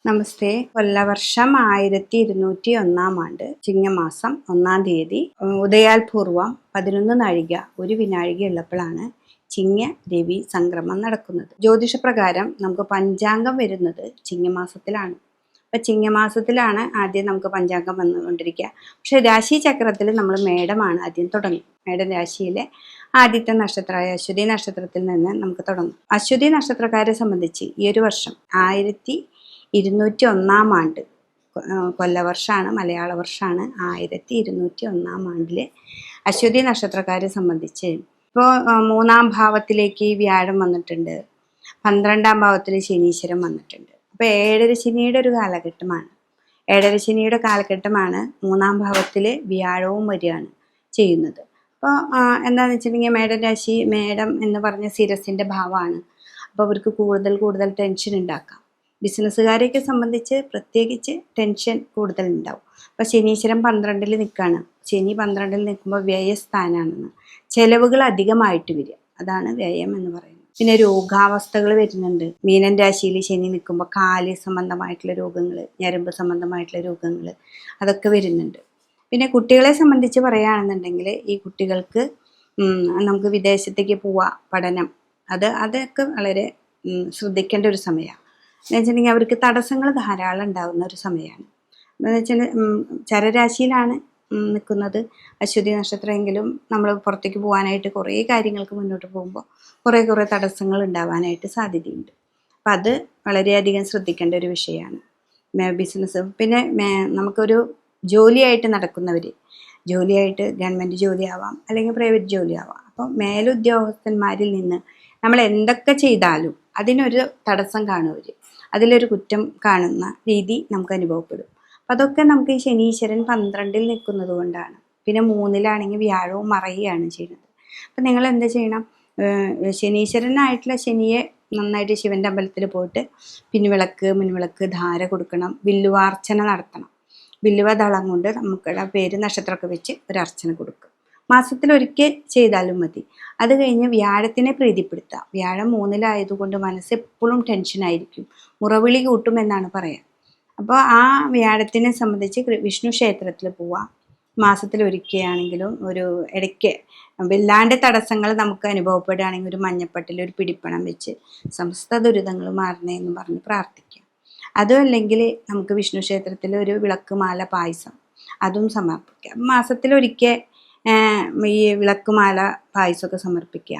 നമസ്തേ. കൊല്ലവർഷം 1201 ചിങ്ങമാസം 1 ഉദയാൽ പൂർവം 11 നാഴിക 1 വിനാഴിക ഉള്ളപ്പോഴാണ് ചിങ്ങ രവി സംക്രമം നടക്കുന്നത്. ജ്യോതിഷപ്രകാരം നമുക്ക് പഞ്ചാംഗം വരുന്നത് ചിങ്ങമാസത്തിലാണ്. അപ്പം ചിങ്ങമാസത്തിലാണ് ആദ്യം നമുക്ക് പഞ്ചാംഗം വന്നുകൊണ്ടിരിക്കുക. പക്ഷെ രാശി ചക്രത്തിൽ നമ്മൾ മേടമാണ് ആദ്യം തുടങ്ങും. മേടൻ രാശിയിലെ ആദ്യത്തെ നക്ഷത്രമായ അശ്വതി നക്ഷത്രത്തിൽ നിന്ന് നമുക്ക് തുടങ്ങും. അശ്വതി നക്ഷത്രക്കാരെ സംബന്ധിച്ച് ഈ ഒരു വർഷം 1201 കൊല്ലവർഷമാണ്, മലയാള വർഷമാണ്. 1201 അശ്വതി നക്ഷത്രക്കാരെ സംബന്ധിച്ച് ഇപ്പോൾ 3-ാം ഭാവത്തിലേക്ക് വ്യാഴം വന്നിട്ടുണ്ട്, 12-ാം ഭാവത്തിൽ ശനീശ്വരൻ വന്നിട്ടുണ്ട്. അപ്പോൾ ഏഴര ശനിയുടെ ഒരു കാലഘട്ടമാണ്. ഏഴര ശനിയുടെ കാലഘട്ടമാണ്. 3-ാം ഭാവത്തിൽ വ്യാഴവും വരികയാണ് ചെയ്യുന്നത്. അപ്പോൾ എന്താണെന്ന് വെച്ചിട്ടുണ്ടെങ്കിൽ മേടൻ രാശി, മേടം എന്ന് പറഞ്ഞ ശിരസിൻ്റെ ഭാവമാണ്. അപ്പോൾ അവർക്ക് കൂടുതൽ ടെൻഷൻ ഉണ്ടാക്കാം. ബിസിനസ്സുകാരെയൊക്കെ സംബന്ധിച്ച് പ്രത്യേകിച്ച് ടെൻഷൻ കൂടുതൽ ഉണ്ടാവും. അപ്പോൾ ശനീശ്വരൻ 12-ൽ നിൽക്കുകയാണ്. ശനി 12-ൽ നിൽക്കുമ്പോൾ വ്യയസ്ഥാനാണെന്ന്, ചിലവുകൾ അധികമായിട്ട് വരിക, അതാണ് വ്യയം എന്ന് പറയുന്നത്. പിന്നെ രോഗാവസ്ഥകൾ വരുന്നുണ്ട്. മീനൻ രാശിയിൽ ശനി നിൽക്കുമ്പോൾ കാല് സംബന്ധമായിട്ടുള്ള രോഗങ്ങൾ, ഞരമ്പ് സംബന്ധമായിട്ടുള്ള രോഗങ്ങൾ, അതൊക്കെ വരുന്നുണ്ട്. പിന്നെ കുട്ടികളെ സംബന്ധിച്ച് പറയുകയാണെന്നുണ്ടെങ്കിൽ ഈ കുട്ടികൾക്ക് നമുക്ക് വിദേശത്തേക്ക് പോവാം, പഠനം, അതൊക്കെ വളരെ ശ്രദ്ധിക്കേണ്ട ഒരു സമയമാണ്. എന്ന് വെച്ചിട്ടുണ്ടെങ്കിൽ അവർക്ക് തടസ്സങ്ങൾ ധാരാളം ഉണ്ടാകുന്ന ഒരു സമയമാണ്. എന്ന് വെച്ചാൽ ചരരാശിയിലാണ് നിൽക്കുന്നത് അശ്വതി നക്ഷത്രമെങ്കിലും നമ്മൾ പുറത്തേക്ക് പോകാനായിട്ട് കുറേ കാര്യങ്ങൾക്ക് മുന്നോട്ട് പോകുമ്പോൾ കുറേ തടസ്സങ്ങൾ ഉണ്ടാവാനായിട്ട് സാധ്യതയുണ്ട്. അപ്പം അത് വളരെയധികം ശ്രദ്ധിക്കേണ്ട ഒരു വിഷയമാണ്. ബിസിനസ്, പിന്നെ നമുക്കൊരു ജോലിയായിട്ട് നടക്കുന്നവർ, ജോലിയായിട്ട് ഗവൺമെൻറ് ജോലിയാവാം അല്ലെങ്കിൽ പ്രൈവറ്റ് ജോലിയാവാം. അപ്പോൾ മേലുദ്യോഗസ്ഥന്മാരിൽ നിന്ന് നമ്മൾ എന്തൊക്കെ ചെയ്താലും അതിനൊരു തടസ്സം കാണുവർ, അതിലൊരു കുറ്റം കാണുന്ന രീതി നമുക്ക് അനുഭവപ്പെടും. അപ്പം അതൊക്കെ നമുക്ക് ഈ ശനീശ്വരൻ 12-ൽ നിൽക്കുന്നത് കൊണ്ടാണ്. പിന്നെ 3-ലാണെങ്കിൽ വ്യാഴവും മറയുകയാണ് ചെയ്യുന്നത്. അപ്പം നിങ്ങൾ എന്താ ചെയ്യണം? ശനീശ്വരനായിട്ടുള്ള ശനിയെ നന്നായിട്ട് ശിവൻ്റെ അമ്പലത്തിൽ പോയിട്ട് മുൻവിളക്ക് ധാര കൊടുക്കണം, വില്ലുവാർച്ചന നടത്തണം. വില്ലുവ ദളം കൊണ്ട് നമുക്കുള്ള പേര് നക്ഷത്രമൊക്കെ വെച്ച് ഒരു അർച്ചന കൊടുക്കും. മാസത്തിലൊരിക്കൽ ചെയ്താലും മതി. അത് കഴിഞ്ഞ് വ്യാഴത്തിനെ പ്രീതിപ്പെടുത്തുക. വ്യാഴം 3-ലായതുകൊണ്ട് മനസ്സ് എപ്പോഴും ടെൻഷനായിരിക്കും, മുറവിളി കൂട്ടുമെന്നാണ് പറയുക. അപ്പോൾ ആ വ്യാഴത്തിനെ സംബന്ധിച്ച് വിഷ്ണു ക്ഷേത്രത്തിൽ പോവുക. മാസത്തിലൊരിക്കലാണെങ്കിലും ഒരു ഇടയ്ക്ക് വല്ലാണ്ട് തടസ്സങ്ങൾ നമുക്ക് അനുഭവപ്പെടുകയാണെങ്കിൽ ഒരു മഞ്ഞപ്പട്ടിൽ ഒരു പിടിപ്പണം വെച്ച് സമസ്ത ദുരിതങ്ങൾ മാറണേന്ന് പറഞ്ഞ് പ്രാർത്ഥിക്കുക. അതും അല്ലെങ്കിൽ നമുക്ക് വിഷ്ണു ക്ഷേത്രത്തിൽ ഒരു വിളക്കുമാല പായസം അതും സമർപ്പിക്കുക. മാസത്തിലൊരിക്കൽ ഈ വിളക്കുമാല പായസമൊക്കെ സമർപ്പിക്കുക.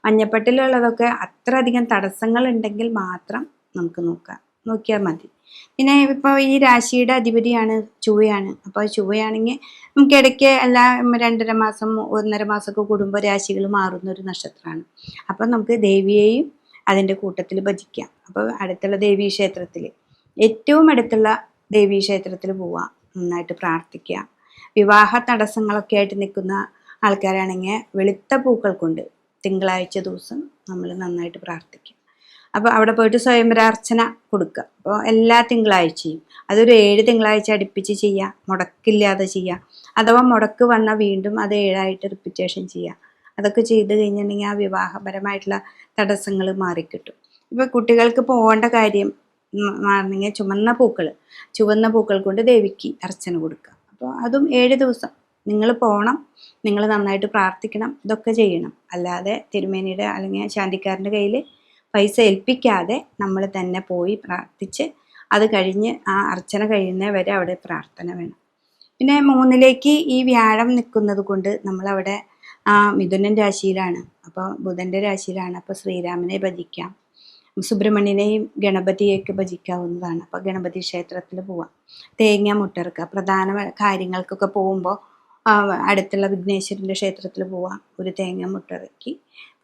മഞ്ഞപ്പട്ടിലുള്ളതൊക്കെ അത്ര അധികം തടസ്സങ്ങൾ ഉണ്ടെങ്കിൽ മാത്രം നമുക്ക് നോക്കിയാൽ മതി. പിന്നെ ഇപ്പോൾ ഈ രാശിയുടെ അധിപതിയാണ് ചൊവ്വയാണ്. അപ്പോൾ ചൊവ്വയാണെങ്കിൽ നമുക്ക് ഇടയ്ക്ക് എല്ലാ 2.5 മാസം 1.5 മാസമൊക്കെ കൂടുമ്പോൾ രാശികൾ മാറുന്ന ഒരു നക്ഷത്രമാണ്. അപ്പം നമുക്ക് ദേവിയെയും അതിൻ്റെ കൂട്ടത്തിൽ ഭജിക്കാം. അപ്പോൾ അടുത്തുള്ള ദേവീ ക്ഷേത്രത്തിൽ, ഏറ്റവും അടുത്തുള്ള ദേവീ ക്ഷേത്രത്തിൽ പോവുക, നന്നായിട്ട് പ്രാർത്ഥിക്കുക. വിവാഹ തടസ്സങ്ങളൊക്കെ ആയിട്ട് നിൽക്കുന്ന ആൾക്കാരാണെങ്കിൽ വെളുത്ത പൂക്കൾ കൊണ്ട് തിങ്കളാഴ്ച ദിവസം നമ്മൾ നന്നായിട്ട് പ്രാർത്ഥിക്കുക. അപ്പോൾ അവിടെ പോയിട്ട് സ്വയംവരാർച്ചന കൊടുക്കുക. അപ്പോൾ എല്ലാ തിങ്കളാഴ്ചയും അതൊരു 7 തിങ്കളാഴ്ച അടുപ്പിച്ച് ചെയ്യുക, മുടക്കില്ലാതെ ചെയ്യുക. അഥവാ മുടക്ക് വന്നാൽ വീണ്ടും അത് 7ആയിട്ട് റിപ്പീറ്റേഷൻ ചെയ്യുക. അതൊക്കെ ചെയ്ത് കഴിഞ്ഞിട്ടുണ്ടെങ്കിൽ ആ വിവാഹപരമായിട്ടുള്ള തടസ്സങ്ങൾ മാറിക്കിട്ടും. ഇപ്പോൾ കുട്ടികൾക്ക് പോകേണ്ട കാര്യം മാറണമെങ്കിൽ ചുവന്ന പൂക്കൾ കൊണ്ട് ദേവിക്ക് അർച്ചന കൊടുക്കുക. അപ്പോൾ അതും 7 ദിവസം നിങ്ങൾ പോകണം, നിങ്ങൾ നന്നായിട്ട് പ്രാർത്ഥിക്കണം, ഇതൊക്കെ ചെയ്യണം. അല്ലാതെ തിരുമേനിയുടെ അല്ലെങ്കിൽ ശാന്തിക്കാരൻ്റെ കയ്യിൽ പൈസ ഏൽപ്പിക്കാതെ നമ്മൾ തന്നെ പോയി പ്രാർത്ഥിച്ച് അത് കഴിഞ്ഞ് ആ അർച്ചന കഴിയുന്നവരെ അവിടെ പ്രാർത്ഥന വേണം. പിന്നെ 3-ലേക്ക് ഈ വ്യാഴം നിൽക്കുന്നത് കൊണ്ട് നമ്മളവിടെ മിഥുനൻ രാശിയിലാണ്, അപ്പോൾ ബുധൻ്റെ രാശിയിലാണ്. അപ്പോൾ ശ്രീരാമനെ ഭജിക്കാം, സുബ്രഹ്മണ്യനെയും ഗണപതിയെയൊക്കെ ഭജിക്കാവുന്നതാണ്. അപ്പോൾ ഗണപതി ക്ഷേത്രത്തിൽ പോവാം, തേങ്ങ മുട്ടിറക്കുക. പ്രധാന കാര്യങ്ങൾക്കൊക്കെ പോകുമ്പോൾ അടുത്തുള്ള വിഘ്നേശ്വരൻ്റെ ക്ഷേത്രത്തിൽ പോവാം, ഒരു തേങ്ങ മുട്ടിറക്കി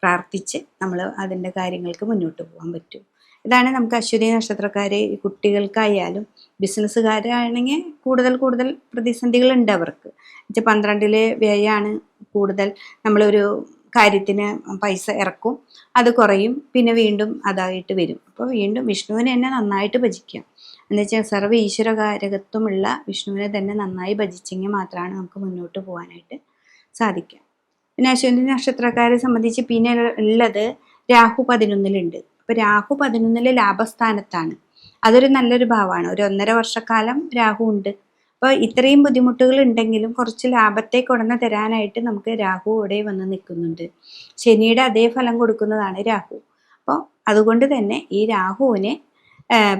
പ്രാർത്ഥിച്ച് നമ്മൾ അതിൻ്റെ കാര്യങ്ങൾക്ക് മുന്നോട്ട് പോകാൻ പറ്റും. ഇതാണ് നമുക്ക് അശ്വതി നക്ഷത്രക്കാരെ, കുട്ടികൾക്കായാലും ബിസിനസ്സുകാരാണെങ്കിൽ കൂടുതൽ പ്രതിസന്ധികളുണ്ട് അവർക്ക്. 12-ലെ വ്യയമാണ് കൂടുതൽ. നമ്മളൊരു കാര്യത്തിന് പൈസ ഇറക്കും, അത് കുറയും, പിന്നെ വീണ്ടും അതായിട്ട് വരും. അപ്പോൾ വീണ്ടും വിഷ്ണുവിനെ തന്നെ നന്നായിട്ട് ഭജിക്കാം. എന്ന് വെച്ചാൽ സർവ്വ ഈശ്വരകാരകത്വമുള്ള വിഷ്ണുവിനെ തന്നെ നന്നായി ഭജിച്ചെങ്കിൽ മാത്രമാണ് നമുക്ക് മുന്നോട്ട് പോകാനായിട്ട് സാധിക്കുക. പിന്നെ അശ്വതി നക്ഷത്രക്കാരെ സംബന്ധിച്ച് പിന്നെ ഉള്ളത് രാഹു 11-ലുണ്ട്. അപ്പോൾ രാഹു 11-ലെ ലാഭസ്ഥാനത്താണ്. അതൊരു നല്ലൊരു ഭാവമാണ്. ഒരു 1.5 വർഷക്കാലം രാഹു ഉണ്ട്. അപ്പോൾ ഇത്രയും ബുദ്ധിമുട്ടുകൾ ഉണ്ടെങ്കിലും കുറച്ച് ലാഭത്തെ കൊടന്ന് തരാനായിട്ട് നമുക്ക് രാഹു ഇവിടെ വന്ന് നിൽക്കുന്നുണ്ട്. ശനിയുടെ അതേ ഫലം കൊടുക്കുന്നതാണ് രാഹു. അപ്പോൾ അതുകൊണ്ട് തന്നെ ഈ രാഹുവിനെ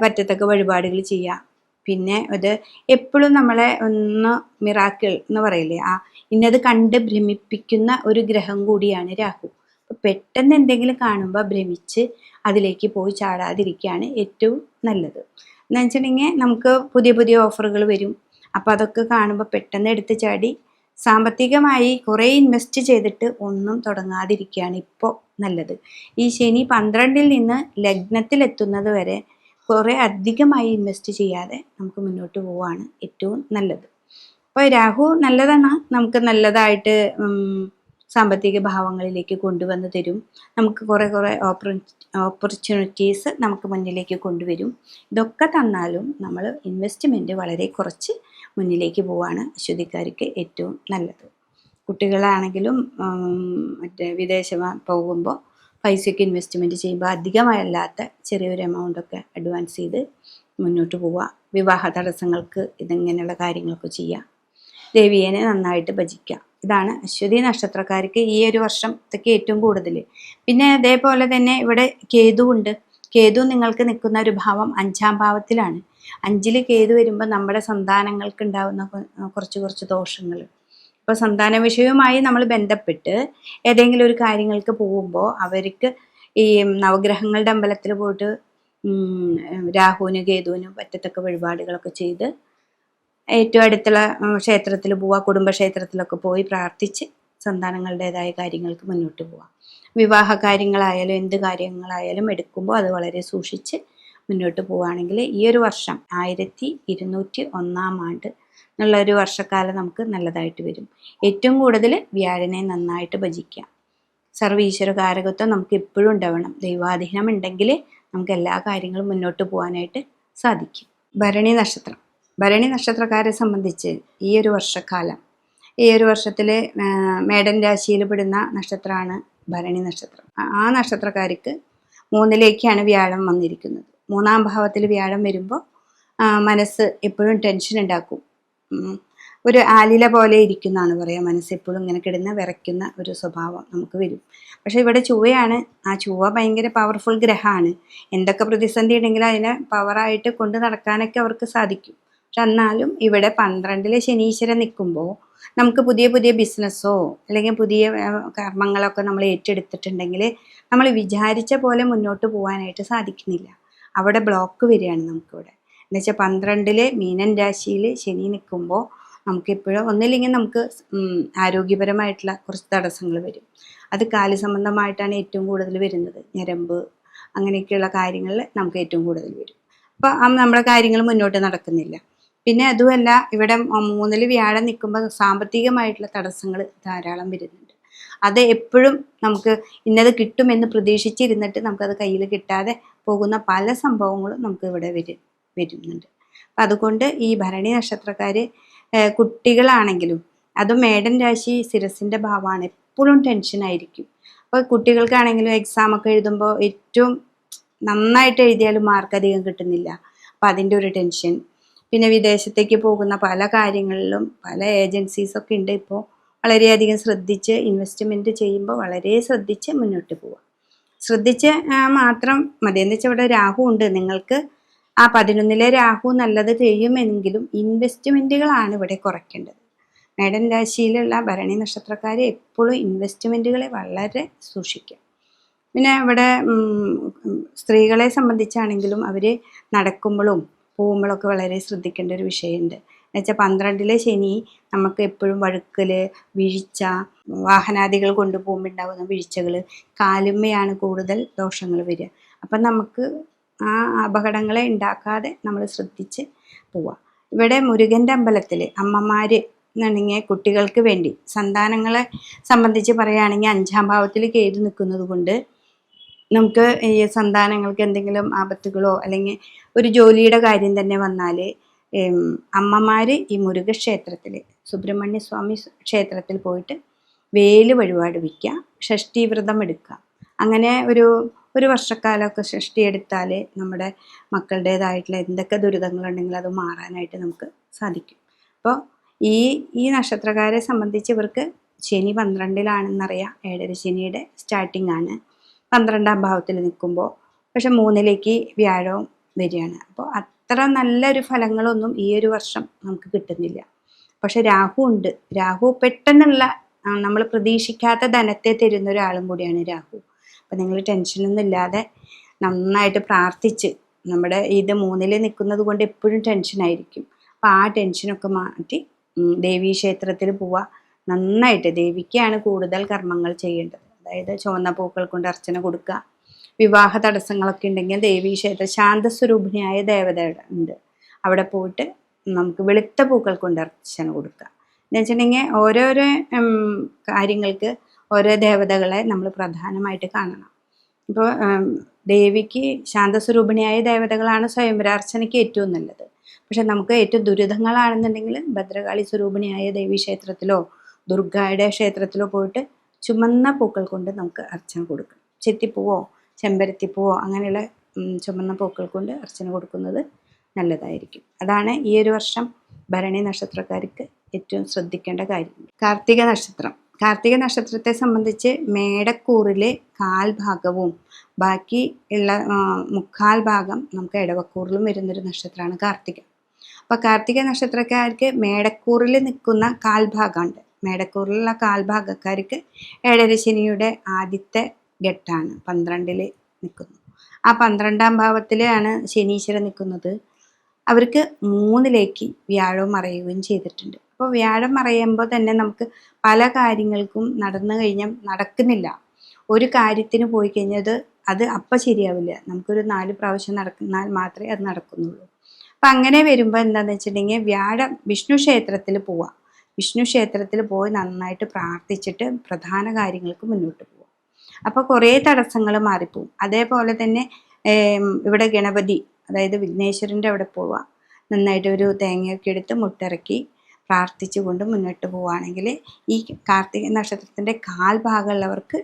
പറ്റത്തക്ക വഴിപാടുകൾ ചെയ്യുക. പിന്നെ അത് എപ്പോഴും നമ്മളെ ഒന്ന് മിറാക്കിൾ എന്ന് പറയില്ലേ, ഇന്നത് കണ്ട് ഭ്രമിപ്പിക്കുന്ന ഒരു ഗ്രഹം കൂടിയാണ് രാഹു. അപ്പോൾ പെട്ടെന്ന് എന്തെങ്കിലും കാണുമ്പോൾ ഭ്രമിച്ച് അതിലേക്ക് പോയി ചാടാതിരിക്കുകയാണ് ഏറ്റവും നല്ലത്. എന്ന് വെച്ചിട്ടുണ്ടെങ്കിൽ നമുക്ക് പുതിയ പുതിയ ഓഫറുകൾ വരും. അപ്പോൾ അതൊക്കെ കാണുമ്പോൾ പെട്ടെന്ന് എടുത്ത് ചാടി സാമ്പത്തികമായി കുറേ ഇൻവെസ്റ്റ് ചെയ്തിട്ട് ഒന്നും തുടങ്ങാതിരിക്കുകയാണ് ഇപ്പോൾ നല്ലത്. ഈ ശനി 12-ൽ നിന്ന് ലഗ്നത്തിലെത്തുന്നത് വരെ കുറേ അധികമായി ഇൻവെസ്റ്റ് ചെയ്യാതെ നമുക്ക് മുന്നോട്ട് പോവുകയാണ് ഏറ്റവും നല്ലത്. അപ്പോൾ രാഹു നല്ലതാണ്, നമുക്ക് നല്ലതായിട്ട് സാമ്പത്തിക ഭാവങ്ങളിലേക്ക് കൊണ്ടുവന്ന് തരും. നമുക്ക് കുറേ ഓപ്പർച്യൂണിറ്റീസ് നമുക്ക് മുന്നിലേക്ക് കൊണ്ടുവരും. ഇതൊക്കെ തന്നാലും നമ്മൾ ഇൻവെസ്റ്റ്മെൻറ്റ് വളരെ കുറച്ച് മുന്നിലേക്ക് പോവുകയാണ് അശ്വതിക്കാർക്ക് ഏറ്റവും നല്ലത്. കുട്ടികളാണെങ്കിലും വിദേശം പോകുമ്പോൾ പൈസയ്ക്ക് ഇൻവെസ്റ്റ്മെൻറ്റ് ചെയ്യുമ്പോൾ അധികമല്ലാത്ത ചെറിയൊരു എമൗണ്ടൊക്കെ അഡ്വാൻസ് ചെയ്ത് മുന്നോട്ട് പോവുക. വിവാഹ തടസ്സങ്ങൾക്ക് ഇതിങ്ങനെയുള്ള കാര്യങ്ങളൊക്കെ ചെയ്യുക. ദേവിയേനെ നന്നായിട്ട് ഭജിക്കുക. ഇതാണ് അശ്വതി നക്ഷത്രക്കാർക്ക് ഈ ഒരു വർഷത്തേക്ക് ഏറ്റവും കൂടുതൽ. പിന്നെ അതേപോലെ തന്നെ ഇവിടെ കേതു ഉണ്ട്. കേതു നിങ്ങൾക്ക് നിൽക്കുന്ന ഒരു ഭാവം 5-ാം ഭാവത്തിലാണ്. 5-ൽ കേതു വരുമ്പോൾ നമ്മുടെ സന്താനങ്ങൾക്ക് ഉണ്ടാകുന്ന കുറച്ച് ദോഷങ്ങൾ. അപ്പോൾ സന്താന വിഷയവുമായി നമ്മൾ ബന്ധപ്പെട്ട് ഏതെങ്കിലും ഒരു കാര്യങ്ങൾക്ക് പോകുമ്പോൾ അവർക്ക് ഈ നവഗ്രഹങ്ങളുടെ അമ്പലത്തിൽ പോയിട്ട് രാഹുവിനും കേതുവിനും പറ്റത്തക്ക വഴിപാടുകളൊക്കെ ചെയ്ത് ഏറ്റവും അടുത്തുള്ള ക്ഷേത്രത്തിൽ പോവുക, കുടുംബക്ഷേത്രത്തിലൊക്കെ പോയി പ്രാർത്ഥിച്ച് സന്താനങ്ങളുടേതായ കാര്യങ്ങൾക്ക് മുന്നോട്ട് പോവാം. വിവാഹ കാര്യങ്ങളായാലും എന്ത് കാര്യങ്ങളായാലും എടുക്കുമ്പോൾ അത് വളരെ സൂക്ഷിച്ച് മുന്നോട്ട് പോവുകയാണെങ്കിൽ ഈ ഒരു വർഷം 1201 ആണ്ട് എന്നുള്ളൊരു വർഷക്കാലം നമുക്ക് നല്ലതായിട്ട് വരും. ഏറ്റവും കൂടുതൽ വ്യാഴനെ നന്നായിട്ട് ഭജിക്കാം. സർവീശ്വര കാരകത്വം നമുക്ക് എപ്പോഴും ഉണ്ടാവണം. ദൈവാധീനം ഉണ്ടെങ്കിൽ നമുക്ക് എല്ലാ കാര്യങ്ങളും മുന്നോട്ട് പോകാനായിട്ട് സാധിക്കും. ഭരണി നക്ഷത്രം. ഭരണി നക്ഷത്രക്കാരെ സംബന്ധിച്ച് ഈ ഒരു വർഷക്കാലം, ഈ ഒരു വർഷത്തിൽ മേടൻ രാശിയിൽ പെടുന്ന നക്ഷത്രമാണ് ഭരണി നക്ഷത്രം. ആ നക്ഷത്രക്കാർക്ക് 3-ലേക്കാണ് വ്യാഴം വന്നിരിക്കുന്നത്. 3-ാം ഭാവത്തിൽ വ്യാഴം വരുമ്പോൾ മനസ്സ് എപ്പോഴും ടെൻഷൻ ഉണ്ടാക്കും. ഒരു ആലില പോലെ ഇരിക്കുന്നതാണ് പറയുക. മനസ്സെപ്പോഴും ഇങ്ങനെ കിടന്ന് വിറയ്ക്കുന്ന ഒരു സ്വഭാവം നമുക്ക് വരും. പക്ഷേ ഇവിടെ ചൊവ്വയാണ്. ആ ചൊവ്വ ഭയങ്കര പവർഫുൾ ഗ്രഹമാണ്. എന്തൊക്കെ പ്രതിസന്ധി ഉണ്ടെങ്കിലും അതിനെ പവറായിട്ട് കൊണ്ട് നടക്കാനൊക്കെ അവർക്ക് സാധിക്കും. പക്ഷെ എന്നാലും ഇവിടെ 12-ൽ ശനീശ്വരൻ നിൽക്കുമ്പോൾ നമുക്ക് പുതിയ പുതിയ ബിസിനസ്സോ അല്ലെങ്കിൽ പുതിയ കർമ്മങ്ങളൊക്കെ നമ്മൾ ഏറ്റെടുത്തിട്ടുണ്ടെങ്കിൽ നമ്മൾ വിചാരിച്ച പോലെ മുന്നോട്ട് പോകാനായിട്ട് സാധിക്കുന്നില്ല. അവിടെ ബ്ലോക്ക് വരികയാണ് നമുക്കിവിടെ. എന്നുവെച്ചാൽ 12-ൽ മീനൻ രാശിയിൽ ശനി നിൽക്കുമ്പോൾ നമുക്കെപ്പോഴും ഒന്നില്ലെങ്കിൽ നമുക്ക് ആരോഗ്യപരമായിട്ടുള്ള കുറച്ച് തടസ്സങ്ങൾ വരും. അത് കാല് സംബന്ധമായിട്ടാണ് ഏറ്റവും കൂടുതൽ വരുന്നത്. ഞരമ്പ് അങ്ങനെയൊക്കെയുള്ള കാര്യങ്ങളിൽ നമുക്ക് ഏറ്റവും കൂടുതൽ വരും. അപ്പോൾ നമ്മുടെ കാര്യങ്ങൾ മുന്നോട്ട് നടക്കുന്നില്ല. പിന്നെ അതുമല്ല, ഇവിടെ 3-ൽ വ്യാഴം നിൽക്കുമ്പോൾ സാമ്പത്തികമായിട്ടുള്ള തടസ്സങ്ങൾ ധാരാളം വരുന്നുണ്ട്. അത് എപ്പോഴും നമുക്ക് ഇന്നത് കിട്ടുമെന്ന് പ്രതീക്ഷിച്ചിരുന്നിട്ട് നമുക്കത് കയ്യിൽ കിട്ടാതെ പോകുന്ന പല സംഭവങ്ങളും നമുക്ക് ഇവിടെ വരുന്നുണ്ട്. അപ്പം അതുകൊണ്ട് ഈ ഭരണി നക്ഷത്രക്കാർ കുട്ടികളാണെങ്കിലും, അതും മേടൻ രാശി ശിരസിൻ്റെ ഭാവമാണ്, എപ്പോഴും ടെൻഷനായിരിക്കും. അപ്പോൾ കുട്ടികൾക്കാണെങ്കിലും എക്സാമൊക്കെ എഴുതുമ്പോൾ ഏറ്റവും നന്നായിട്ട് എഴുതിയാലും മാർക്ക് അധികം കിട്ടുന്നില്ല. അപ്പം അതിൻ്റെ ഒരു ടെൻഷൻ. പിന്നെ വിദേശത്തേക്ക് പോകുന്ന പല കാര്യങ്ങളിലും പല ഏജൻസീസൊക്കെ ഉണ്ട്. ഇപ്പോൾ വളരെയധികം ശ്രദ്ധിച്ച് ഇൻവെസ്റ്റ്മെൻറ്റ് ചെയ്യുമ്പോൾ വളരെ ശ്രദ്ധിച്ച് മുന്നോട്ട് പോവുക. ശ്രദ്ധിച്ച് മാത്രം മതി. എന്ന് വെച്ചാൽ ഇവിടെ രാഹു ഉണ്ട്. നിങ്ങൾക്ക് ആ 11-ലെ രാഹു നല്ലത് ചെയ്യുമെങ്കിലും ഇൻവെസ്റ്റ്മെൻറ്റുകളാണ് ഇവിടെ കുറയ്ക്കേണ്ടത്. മേടൻ രാശിയിലുള്ള ഭരണി നക്ഷത്രക്കാർ എപ്പോഴും ഇൻവെസ്റ്റ്മെൻറ്റുകളെ വളരെ സൂക്ഷിക്കുക. പിന്നെ ഇവിടെ സ്ത്രീകളെ സംബന്ധിച്ചാണെങ്കിലും അവർ നടക്കുമ്പോഴും പോകുമ്പോഴൊക്കെ വളരെ ശ്രദ്ധിക്കേണ്ട ഒരു വിഷയമുണ്ട്. എന്നുവെച്ചാൽ 12-ലെ ശനി നമുക്ക് എപ്പോഴും വഴുക്കൽ, വീഴ്ച, വാഹനാദികൾ കൊണ്ടുപോകുമ്പോൾ ഉണ്ടാകുന്ന വീഴ്ചകൾ, കാലുമ്മയാണ് കൂടുതൽ ദോഷങ്ങൾ വരിക. അപ്പം നമുക്ക് ആ അപകടങ്ങളെ ഉണ്ടാക്കാതെ നമ്മൾ ശ്രദ്ധിച്ച് പോവാം. ഇവിടെ മുരുകൻ്റെ അമ്പലത്തിൽ അമ്മമാർ എന്നുണ്ടെങ്കിൽ കുട്ടികൾക്ക് വേണ്ടി സന്താനങ്ങളെ സംബന്ധിച്ച് പറയുകയാണെങ്കിൽ 5-ാം ഭാവത്തിൽ കേതു നിൽക്കുന്നത് കൊണ്ട് നമുക്ക് ഈ സന്താനങ്ങൾക്ക് എന്തെങ്കിലും ആപത്തുകളോ അല്ലെങ്കിൽ ഒരു ജോലിയുടെ കാര്യം തന്നെ വന്നാൽ അമ്മമാർ ഈ മുരുകക്ഷേത്രത്തിൽ, സുബ്രഹ്മണ്യ സ്വാമി ക്ഷേത്രത്തിൽ പോയിട്ട് വേല് വഴിപാട് വയ്ക്കുക, ഷഷ്ഠീവ്രതം എടുക്കുക. അങ്ങനെ ഒരു വർഷക്കാലമൊക്കെ സൃഷ്ടിയെടുത്താൽ നമ്മുടെ മക്കളുടേതായിട്ടുള്ള എന്തൊക്കെ ദുരിതങ്ങളുണ്ടെങ്കിലും അത് മാറാനായിട്ട് നമുക്ക് സാധിക്കും. അപ്പോൾ ഈ നക്ഷത്രക്കാരെ സംബന്ധിച്ച് ഇവർക്ക് ശനി 12-ലാണെന്നറിയാം. 7.5 ശനിയുടെ സ്റ്റാർട്ടിംഗ് ആണ്. 12-ാം ഭാവത്തിൽ നിൽക്കുമ്പോൾ പക്ഷെ 3-ലേക്ക് വ്യാഴവും വരികയാണ്. അപ്പോൾ അത്ര നല്ലൊരു ഫലങ്ങളൊന്നും ഈ ഒരു വർഷം നമുക്ക് കിട്ടുന്നില്ല. പക്ഷെ രാഹു ഉണ്ട്. രാഹു പെട്ടെന്നുള്ള നമ്മൾ പ്രതീക്ഷിക്കാത്ത ധനത്തെ തരുന്ന ഒരാളും കൂടിയാണ് രാഹു. അപ്പം നിങ്ങൾ ടെൻഷനൊന്നും ഇല്ലാതെ നന്നായിട്ട് പ്രാർത്ഥിച്ച്, നമ്മുടെ ഇത് 3-ൽ നിൽക്കുന്നത് കൊണ്ട് എപ്പോഴും ടെൻഷനായിരിക്കും. അപ്പം ആ ടെൻഷനൊക്കെ മാറ്റി ദേവീക്ഷേത്രത്തിൽ പോവുക. നന്നായിട്ട് ദേവിക്കാണ് കൂടുതൽ കർമ്മങ്ങൾ ചെയ്യേണ്ടത്. അതായത് ചുവന്ന പൂക്കൾ കൊണ്ട് അർച്ചന കൊടുക്കുക. വിവാഹ തടസ്സങ്ങളൊക്കെ ഉണ്ടെങ്കിൽ ദേവീക്ഷേത്ര ശാന്തസ്വരൂപിണിയായ ദേവത ഉണ്ട്, അവിടെ പോയിട്ട് നമുക്ക് വെളുത്ത പൂക്കൾ കൊണ്ട് അർച്ചന കൊടുക്കുക. എന്ന് വെച്ചിട്ടുണ്ടെങ്കിൽ ഓരോരോ കാര്യങ്ങൾക്ക് ഓരോ ദേവതകളെ നമ്മൾ പ്രധാനമായിട്ട് കാണണം. ഇപ്പോൾ ദേവിക്ക് ശാന്തസ്വരൂപിണിയായ ദേവതകളാണ് സ്വയംവരാർച്ചനയ്ക്ക് ഏറ്റവും നല്ലത്. പക്ഷെ നമുക്ക് ഏറ്റവും ദുരിതങ്ങളാണെന്നുണ്ടെങ്കിൽ ഭദ്രകാളി സ്വരൂപിണിയായ ദേവീക്ഷേത്രത്തിലോ ദുർഗയുടെ ക്ഷേത്രത്തിലോ പോയിട്ട് ചുമന്ന പൂക്കൾ കൊണ്ട് നമുക്ക് അർച്ചന കൊടുക്കണം. ചെത്തിപ്പൂവോ ചെമ്പരത്തിപ്പൂവോ അങ്ങനെയുള്ള ചുമന്ന പൂക്കൾ കൊണ്ട് അർച്ചന കൊടുക്കുന്നത് നല്ലതായിരിക്കും. അതാണ് ഈ ഒരു വർഷം ഭരണി നക്ഷത്രക്കാർക്ക് ഏറ്റവും ശ്രദ്ധിക്കേണ്ട കാര്യം. കാർത്തിക നക്ഷത്രം. കാർത്തിക നക്ഷത്രത്തെ സംബന്ധിച്ച് മേടക്കൂറിലെ 1/4 ഭാഗവും ബാക്കി ഉള്ള 3/4 ഭാഗം നമുക്ക് ഇടവക്കൂറിലും വരുന്നൊരു നക്ഷത്രമാണ് കാർത്തിക. അപ്പോൾ കാർത്തിക നക്ഷത്രക്കാർക്ക് മേടക്കൂറിൽ നിൽക്കുന്ന 1/4 ഭാഗമുണ്ട്. മേടക്കൂറിലുള്ള 1/4 ഭാഗക്കാർക്ക് 7.5 ശനിയുടെ ആദ്യത്തെ ഘട്ടമാണ്. 12-ൽ നിൽക്കുന്നു. ആ 12-ാം ഭാവത്തിലാണ് ശനീശ്വരൻ നിൽക്കുന്നത്. അവർക്ക് 3-ലേക്ക് വ്യാഴം മറയുകയും ചെയ്തിട്ടുണ്ട്. അപ്പോൾ വ്യാഴം മറയുമ്പോൾ തന്നെ നമുക്ക് പല കാര്യങ്ങൾക്കും നടന്നു കഴിഞ്ഞാൽ നടക്കുന്നില്ല. ഒരു കാര്യത്തിന് പോയി കഴിഞ്ഞത് അത് അപ്പം ശരിയാവില്ല. നമുക്കൊരു 4 പ്രാവശ്യം നടന്നാൽ മാത്രമേ അത് നടക്കുന്നുള്ളൂ. അപ്പം അങ്ങനെ വരുമ്പോൾ എന്താണെന്ന് വെച്ചിട്ടുണ്ടെങ്കിൽ വിഷ്ണു ക്ഷേത്രത്തിൽ പോവുക. വിഷ്ണു ക്ഷേത്രത്തിൽ പോയി നന്നായിട്ട് പ്രാർത്ഥിച്ചിട്ട് പ്രധാന കാര്യങ്ങൾക്ക് മുന്നോട്ട് പോവുക. അപ്പോൾ കുറേ തടസ്സങ്ങൾ മാറിപ്പോവും. അതേപോലെ തന്നെ ഇവിടെ ഗണപതി, അതായത് വിഘ്നേശ്വരൻ്റെ അവിടെ പോവുക. നന്നായിട്ട് ഒരു തേങ്ങയൊക്കെ എടുത്ത് മുട്ടിറക്കി പ്രാർത്ഥിച്ചുകൊണ്ട് മുന്നോട്ട് പോവുകയാണെങ്കിൽ ഈ കാർത്തിക നക്ഷത്രത്തിൻ്റെ 1/4 ഭാഗമുള്ളവർക്ക്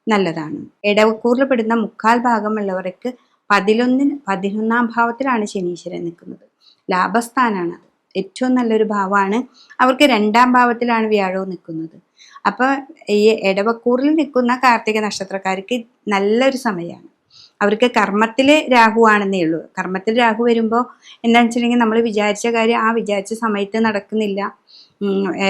നല്ലതാണ്. ഇടവക്കൂറിൽ പെടുന്ന 3/4 ഭാഗമുള്ളവർക്ക് 11-ാം ഭാവത്തിലാണ് ശനീശ്വരൻ നിൽക്കുന്നത്. ലാഭസ്ഥാനാണ് അത്. ഏറ്റവും നല്ലൊരു ഭാവമാണ്. അവർക്ക് 2-ാം ഭാവത്തിലാണ് വ്യാഴവും നിൽക്കുന്നത്. അപ്പോൾ ഈ ഇടവക്കൂറിൽ നിൽക്കുന്ന കാർത്തിക നക്ഷത്രക്കാർക്ക് നല്ലൊരു സമയമാണ്. അവർക്ക് കർമ്മത്തിൽ രാഹു ആണെന്നേ ഉള്ളൂ. കർമ്മത്തിൽ രാഹു വരുമ്പോൾ എന്താണെന്ന് വെച്ചിട്ടുണ്ടെങ്കിൽ നമ്മൾ വിചാരിച്ച കാര്യം ആ വിചാരിച്ച സമയത്ത് നടക്കുന്നില്ല,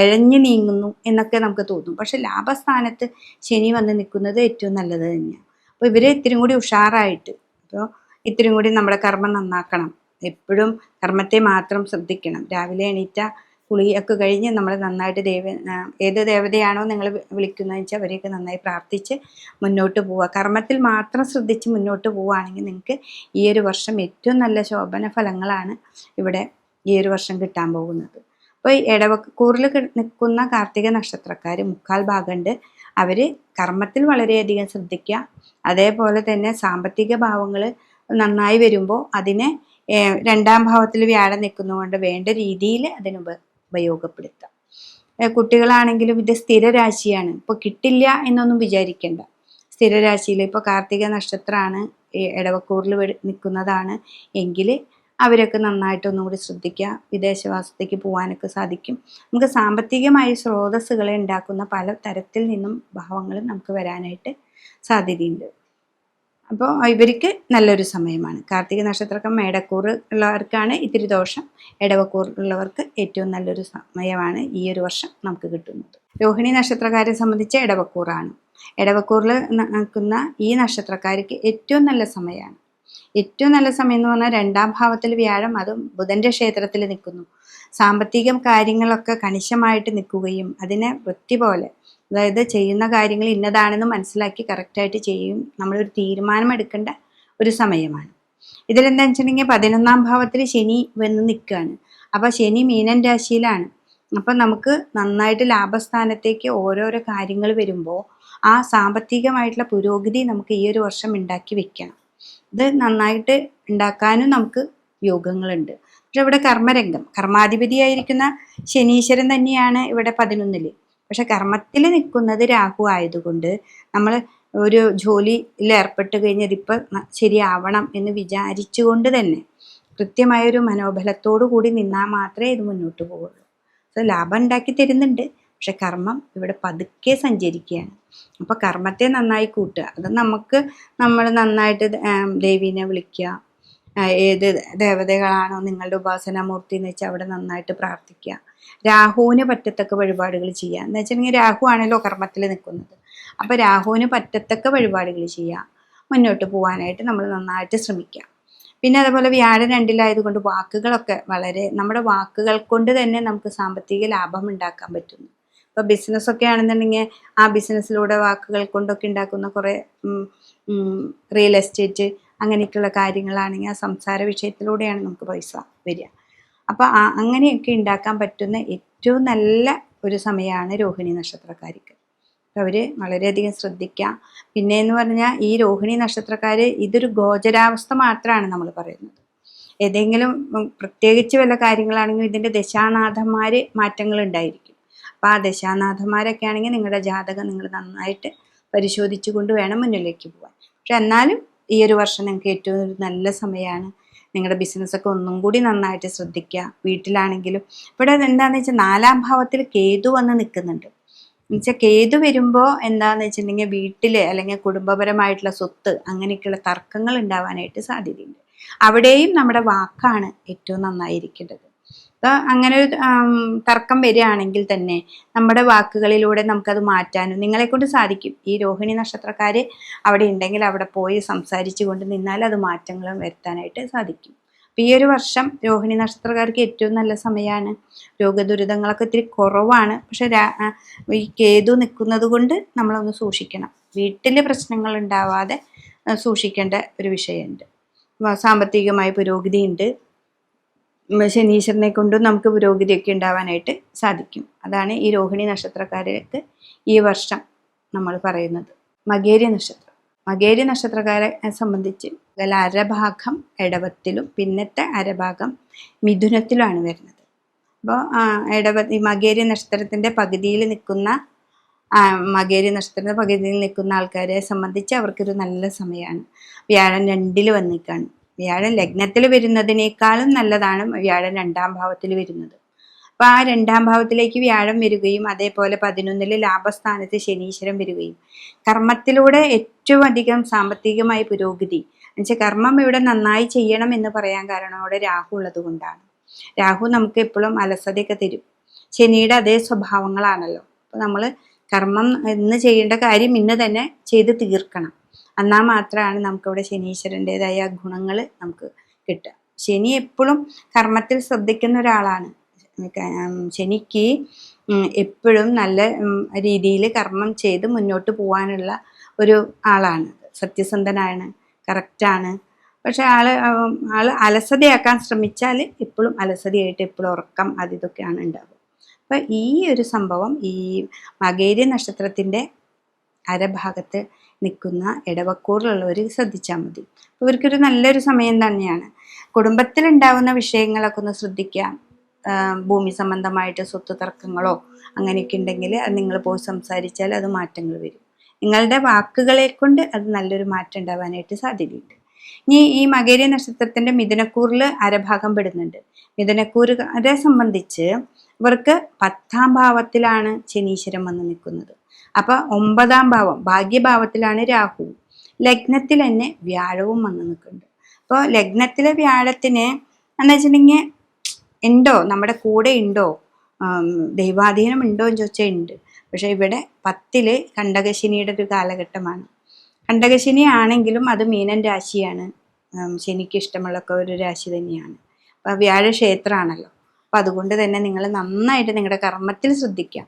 ഇഴഞ്ഞു നീങ്ങുന്നു എന്നൊക്കെ നമുക്ക് തോന്നും. പക്ഷെ ലാഭസ്ഥാനത്ത് ശനി വന്ന് നിൽക്കുന്നത് ഏറ്റവും നല്ലത് തന്നെയാണ്. അപ്പോൾ ഇവർ ഇത്തിരി കൂടി ഉഷാറായിട്ട്, അപ്പോൾ ഇത്തിരി കൂടി നമ്മുടെ കർമ്മം നന്നാക്കണം. എപ്പോഴും കർമ്മത്തെ മാത്രം ശ്രദ്ധിക്കണം. രാവിലെ എണീറ്റ കുളിയൊക്കെ കഴിഞ്ഞ് നമ്മൾ നന്നായിട്ട് ഏത് ദേവതയാണോ നിങ്ങൾ വിളിക്കുന്നതെന്ന് വെച്ചാൽ അവരെയൊക്കെ നന്നായി പ്രാർത്ഥിച്ച് മുന്നോട്ട് പോവുക. കർമ്മത്തിൽ മാത്രം ശ്രദ്ധിച്ച് മുന്നോട്ട് പോവുകയാണെങ്കിൽ നിങ്ങൾക്ക് ഈ ഒരു വർഷം ഏറ്റവും നല്ല ശോഭന ഫലങ്ങളാണ് ഇവിടെ ഈ ഒരു വർഷം കിട്ടാൻ പോകുന്നത്. അപ്പോൾ ഇടവക്കൂറിൽ നിൽക്കുന്ന കാർത്തിക നക്ഷത്രക്കാർ 3/4 ഭാഗമുണ്ട്. അവർ കർമ്മത്തിൽ വളരെയധികം ശ്രദ്ധിക്കുക. അതേപോലെ തന്നെ സാമ്പത്തിക ഭാവങ്ങൾ നന്നായി വരുമ്പോൾ അതിനെ 2-ാം ഭാവത്തിൽ വ്യാഴം നിൽക്കുന്നതുകൊണ്ട് വേണ്ട രീതിയിൽ അതിന് ഉപയോഗപ്പെടുത്താം. കുട്ടികളാണെങ്കിലും ഇത് സ്ഥിരരാശിയാണ്. ഇപ്പോൾ കിട്ടില്ല എന്നൊന്നും വിചാരിക്കേണ്ട. സ്ഥിരരാശിയിൽ ഇപ്പോൾ കാർത്തിക നക്ഷത്രമാണ്, ഇടവക്കൂറിൽ നിൽക്കുന്നതാണ് എങ്കിൽ അവരൊക്കെ നന്നായിട്ട് ഒന്നുകൂടി ശ്രദ്ധിക്കുക. വിദേശവാസത്തേക്ക് പോകാനൊക്കെ സാധിക്കും. നമുക്ക് സാമ്പത്തികമായ സ്രോതസ്സുകളെ ഉണ്ടാക്കുന്ന പല തരത്തിൽ നിന്നും ഭാവങ്ങളും നമുക്ക് വരാനായിട്ട് സാധ്യതയുണ്ട്. അപ്പോൾ ഇവർക്ക് നല്ലൊരു സമയമാണ്. കാർത്തിക നക്ഷത്രക്കം മേടക്കൂർ ഉള്ളവർക്കാണ് ഇത്തിരി ദോഷം. ഇടവക്കൂർ ഉള്ളവർക്ക് ഏറ്റവും നല്ലൊരു സമയമാണ് ഈ ഒരു വർഷം നമുക്ക് കിട്ടുന്നത്. രോഹിണി നക്ഷത്രക്കാരെ സംബന്ധിച്ച് ഇടവക്കൂറാണ്. ഇടവക്കൂറിൽ നിൽക്കുന്ന ഈ നക്ഷത്രക്കാർക്ക് ഏറ്റവും നല്ല സമയമാണ്. ഏറ്റവും നല്ല സമയം എന്ന് പറഞ്ഞാൽ 2-ാം ഭാവത്തിൽ വ്യാഴം, അതും ബുധൻ്റെ ക്ഷേത്രത്തിൽ നിൽക്കുന്നു. സാമ്പത്തിക കാര്യങ്ങളൊക്കെ കണിശമായിട്ട് നിൽക്കുകയും അതിനെ വൃത്തി പോലെ, അതായത് ചെയ്യുന്ന കാര്യങ്ങൾ ഇന്നതാണെന്ന് മനസ്സിലാക്കി കറക്റ്റായിട്ട് ചെയ്യും. നമ്മളൊരു തീരുമാനം എടുക്കേണ്ട ഒരു സമയമാണ്. ഇതിലെന്താണെന്ന് വെച്ചിട്ടുണ്ടെങ്കിൽ 11-ാം ഭാവത്തിൽ ശനി വന്ന് നിൽക്കുകയാണ്. അപ്പോൾ ശനി മീനൻ രാശിയിലാണ്. അപ്പം നമുക്ക് നന്നായിട്ട് ലാഭസ്ഥാനത്തേക്ക് ഓരോരോ കാര്യങ്ങൾ വരുമ്പോൾ ആ സാമ്പത്തികമായിട്ടുള്ള പുരോഗതി നമുക്ക് ഈ ഒരു വർഷം ഉണ്ടാക്കി വെക്കണം. ഇത് നന്നായിട്ട് ഉണ്ടാക്കാനും നമുക്ക് യോഗങ്ങളുണ്ട്. പക്ഷെ ഇവിടെ കർമ്മരംഗം, കർമാധിപതിയായിരിക്കുന്ന ശനീശ്വരൻ തന്നെയാണ് ഇവിടെ 11-ൽ. പക്ഷെ കർമ്മത്തിൽ നിൽക്കുന്നത് രാഹു ആയതുകൊണ്ട് നമ്മൾ ഒരു ജോലിയിൽ ഏർപ്പെട്ട് കഴിഞ്ഞാൽ ഇതിപ്പോൾ ശരിയാവണം എന്ന് വിചാരിച്ചുകൊണ്ട് തന്നെ കൃത്യമായൊരു മനോബലത്തോടു കൂടി നിന്നാൽ മാത്രമേ ഇത് മുന്നോട്ട് പോവുള്ളൂ. അത് ലാഭം ഉണ്ടാക്കി തരുന്നുണ്ട്, പക്ഷെ കർമ്മം ഇവിടെ പതുക്കെ സഞ്ചരിക്കുകയാണ്. അപ്പോൾ കർമ്മത്തെ നന്നായി കൂട്ടുക, അത് നമ്മൾ നന്നായിട്ട് ദേവീനെ വിളിക്കുക, ഏത് ദേവതകളാണോ നിങ്ങളുടെ ഉപാസനാമൂർത്തി എന്ന് വെച്ചാൽ അവിടെ നന്നായിട്ട് പ്രാർത്ഥിക്കുക, രാഹുവിന് പറ്റത്തക്ക വഴിപാടുകൾ ചെയ്യുക. എന്ന് വെച്ചിട്ടുണ്ടെങ്കിൽ രാഹു ആണല്ലോ കർമ്മത്തിൽ നിൽക്കുന്നത്. അപ്പോൾ രാഹുവിന് പറ്റത്തക്ക വഴിപാടുകൾ ചെയ്യുക, മുന്നോട്ട് പോകാനായിട്ട് നമ്മൾ നന്നായിട്ട് ശ്രമിക്കുക. പിന്നെ അതുപോലെ വ്യാഴം 2-ലായതുകൊണ്ട് വാക്കുകളൊക്കെ നമ്മുടെ വാക്കുകൾ കൊണ്ട് തന്നെ നമുക്ക് സാമ്പത്തിക ലാഭം ഉണ്ടാക്കാൻ പറ്റുന്നു. ഇപ്പോൾ ബിസിനസ്സൊക്കെ ആണെന്നുണ്ടെങ്കിൽ ആ ബിസിനസ്സിലൂടെ വാക്കുകൾ കൊണ്ടൊക്കെ ഉണ്ടാക്കുന്ന കുറേ റിയൽ എസ്റ്റേറ്റ് അങ്ങനെയൊക്കെയുള്ള കാര്യങ്ങളാണെങ്കിൽ ആ സംസാര വിഷയത്തിലൂടെയാണ് നമുക്ക് പൈസ വരിക. അപ്പോൾ അങ്ങനെയൊക്കെ ഉണ്ടാക്കാൻ പറ്റുന്ന ഏറ്റവും നല്ല ഒരു സമയമാണ് രോഹിണി നക്ഷത്രക്കാർക്ക്. അവർ വളരെയധികം ശ്രദ്ധിക്കുക. പിന്നെ എന്ന് പറഞ്ഞാൽ ഈ രോഹിണി നക്ഷത്രക്കാർ ഇതൊരു ഗോചരാവസ്ഥ മാത്രമാണ് നമ്മൾ പറയുന്നത്. ഏതെങ്കിലും പ്രത്യേകിച്ച് വല്ല കാര്യങ്ങളാണെങ്കിൽ ഇതിൻ്റെ ദശാനാഥന്മാർ മാറ്റങ്ങൾ ഉണ്ടായിരിക്കും. അപ്പോൾ ആ ദശാനാഥന്മാരൊക്കെ ആണെങ്കിൽ നിങ്ങളുടെ ജാതകം നിങ്ങൾ നന്നായിട്ട് പരിശോധിച്ചു കൊണ്ട് വേണം മുന്നിലേക്ക് പോകാൻ. പക്ഷെ എന്നാലും ഈ ഒരു വർഷം നിങ്ങൾക്ക് ഏറ്റവും ഒരു നല്ല സമയമാണ്. നിങ്ങളുടെ ബിസിനസ്സൊക്കെ ഒന്നും കൂടി നന്നായിട്ട് ശ്രദ്ധിക്കുക. വീട്ടിലാണെങ്കിലും ഇവിടെ എന്താണെന്ന് വെച്ചാൽ 4-ാം ഭാവത്തിൽ കേതു വന്ന് നിൽക്കുന്നുണ്ട്. എന്നുവെച്ചാൽ കേതു വരുമ്പോൾ എന്താണെന്ന് വെച്ചിട്ടുണ്ടെങ്കിൽ വീട്ടിൽ അല്ലെങ്കിൽ കുടുംബപരമായിട്ടുള്ള സ്വത്ത് അങ്ങനെയൊക്കെയുള്ള തർക്കങ്ങൾ ഉണ്ടാവാനായിട്ട് സാധ്യതയുണ്ട്. അവിടെയും നമ്മുടെ വാക്കാണ് ഏറ്റവും നന്നായിരിക്കേണ്ടത്. അപ്പോൾ അങ്ങനെ ഒരു തർക്കം വരികയാണെങ്കിൽ തന്നെ നമ്മുടെ വാക്കുകളിലൂടെ നമുക്കത് മാറ്റാനും നിങ്ങളെക്കൊണ്ട് സാധിക്കും. ഈ രോഹിണി നക്ഷത്രക്കാർ അവിടെ ഉണ്ടെങ്കിൽ അവിടെ പോയി സംസാരിച്ചു കൊണ്ട് നിന്നാൽ അത് മാറ്റങ്ങളും വരുത്താനായിട്ട് സാധിക്കും. അപ്പോൾ ഈ ഒരു വർഷം രോഹിണി നക്ഷത്രക്കാർക്ക് ഏറ്റവും നല്ല സമയമാണ്. രോഗദുരിതങ്ങളൊക്കെ ഇത്തിരി കുറവാണ്. പക്ഷെ ഈ കേതു നിൽക്കുന്നത് കൊണ്ട് നമ്മളൊന്ന് സൂക്ഷിക്കണം. വീട്ടിൽ പ്രശ്നങ്ങൾ ഉണ്ടാവാതെ സൂക്ഷിക്കേണ്ട ഒരു വിഷയമുണ്ട്. സാമ്പത്തികമായ പുരോഗതിയുണ്ട്. ശനീശ്വരനെ കൊണ്ടും നമുക്ക് പുരോഗതിയൊക്കെ ഉണ്ടാവാനായിട്ട് സാധിക്കും. അതാണ് ഈ രോഹിണി നക്ഷത്രക്കാർക്ക് ഈ വർഷം നമ്മൾ പറയുന്നത്. മകേരി നക്ഷത്രക്കാരെ സംബന്ധിച്ച് അരഭാഗം ഇടവത്തിലും പിന്നത്തെ അരഭാഗം മിഥുനത്തിലുമാണ് വരുന്നത്. അപ്പോൾ ഈ മകേരി നക്ഷത്രത്തിൻ്റെ പകുതിയിൽ നിൽക്കുന്ന ആൾക്കാരെ സംബന്ധിച്ച് അവർക്കൊരു നല്ല സമയമാണ്. വ്യാഴം 2-ൽ വന്നിക്കാണ്. വ്യാഴം ലഗ്നത്തിൽ വരുന്നതിനേക്കാളും നല്ലതാണ് വ്യാഴം 2-ാം ഭാവത്തിൽ വരുന്നത്. അപ്പോൾ ആ 2-ാം ഭാവത്തിലേക്ക് വ്യാഴം വരികയും അതേപോലെ 11-ൽ ലാഭസ്ഥാനത്ത് ശനീശ്വരൻ വരികയും കർമ്മത്തിലൂടെ ഏറ്റവും അധികം സാമ്പത്തികമായി പുരോഗതി എന്നുവെച്ചാൽ കർമ്മം ഇവിടെ നന്നായി ചെയ്യണം എന്ന് പറയാൻ കാരണം അവിടെ രാഹു ഉള്ളത് കൊണ്ടാണ്. രാഹു നമുക്ക് എപ്പോഴും അലസതയൊക്കെ തരും. ശനിയുടെ അതേ സ്വഭാവങ്ങളാണല്ലോ. അപ്പോൾ നമ്മൾ കർമ്മം ഇന്ന് ചെയ്യേണ്ട കാര്യം ഇന്ന് തന്നെ ചെയ്ത് തീർക്കണം. എന്നാൽ മാത്രമാണ് നമുക്കിവിടെ ശനീശ്വരൻ്റെതായ ഗുണങ്ങൾ നമുക്ക് കിട്ടുക. ശനി എപ്പോഴും കർമ്മത്തിൽ ശ്രദ്ധിക്കുന്ന ഒരാളാണ്. ശനിക്ക് എപ്പോഴും നല്ല രീതിയിൽ കർമ്മം ചെയ്ത് മുന്നോട്ട് പോകാനുള്ള ഒരു ആളാണ്. സത്യസന്ധനാണ്, കറക്റ്റാണ്. പക്ഷെ ആൾ അലസതയാക്കാൻ ശ്രമിച്ചാൽ എപ്പോഴും അലസതയായിട്ട് എപ്പോഴും ഉറക്കം ഇതൊക്കെയാണ് ഉണ്ടാവുക. അപ്പം ഈ ഒരു സംഭവം ഈ മകേരി നക്ഷത്രത്തിൻ്റെ അരഭാഗത്ത് നിൽക്കുന്ന ഇടവക്കൂറിലുള്ളവർ ശ്രദ്ധിച്ചാൽ മതി. ഇവർക്കൊരു നല്ലൊരു സമയം തന്നെയാണ്. കുടുംബത്തിലുണ്ടാവുന്ന വിഷയങ്ങളൊക്കെ ഒന്ന് ശ്രദ്ധിക്കുക. ഭൂമി സംബന്ധമായിട്ട് സ്വത്ത് തർക്കങ്ങളോ അങ്ങനെയൊക്കെ ഉണ്ടെങ്കിൽ അത് നിങ്ങൾ പോയി സംസാരിച്ചാൽ അത് മാറ്റങ്ങൾ വരും. നിങ്ങളുടെ വാക്കുകളെ കൊണ്ട് അത് നല്ലൊരു മാറ്റം ഉണ്ടാവാനായിട്ട് സാധ്യതയുണ്ട്. ഇനി ഈ മകേരി നക്ഷത്രത്തിൻ്റെ മിഥുനക്കൂറിൽ അരഭാഗം പെടുന്നുണ്ട്. മിഥുനക്കൂറുകാരെ സംബന്ധിച്ച് ഇവർക്ക് 10-ാം ഭാവത്തിലാണ് ശനീശ്വരൻ വന്ന് നിൽക്കുന്നത്. അപ്പോൾ 9-ാം ഭാവം ഭാഗ്യഭാവത്തിലാണ് രാഹു. ലഗ്നത്തിൽ തന്നെ വ്യാഴവും വന്ന് നിൽക്കുന്നുണ്ട്. അപ്പോൾ ലഗ്നത്തിലെ വ്യാഴത്തിന് എന്ന് വെച്ചിട്ടുണ്ടെങ്കിൽ ഉണ്ടോ, നമ്മുടെ കൂടെ ഉണ്ടോ, ദൈവാധീനം ഉണ്ടോ എന്ന് ചോദിച്ചാൽ ഉണ്ട്. പക്ഷേ ഇവിടെ 10-ൽ കണ്ടകശനിയുടെ ഒരു കാലഘട്ടമാണ്. കണ്ടകശനി ആണെങ്കിലും അത് മീനൻ രാശിയാണ്. ശനിക്ക് ഇഷ്ടമുള്ളൊക്കെ ഒരു രാശി തന്നെയാണ്. അപ്പോൾ വ്യാഴക്ഷേത്രമാണല്ലോ. അപ്പോൾ അതുകൊണ്ട് തന്നെ നിങ്ങൾ നന്നായിട്ട് നിങ്ങളുടെ കർമ്മത്തിൽ ശ്രദ്ധിക്കുക.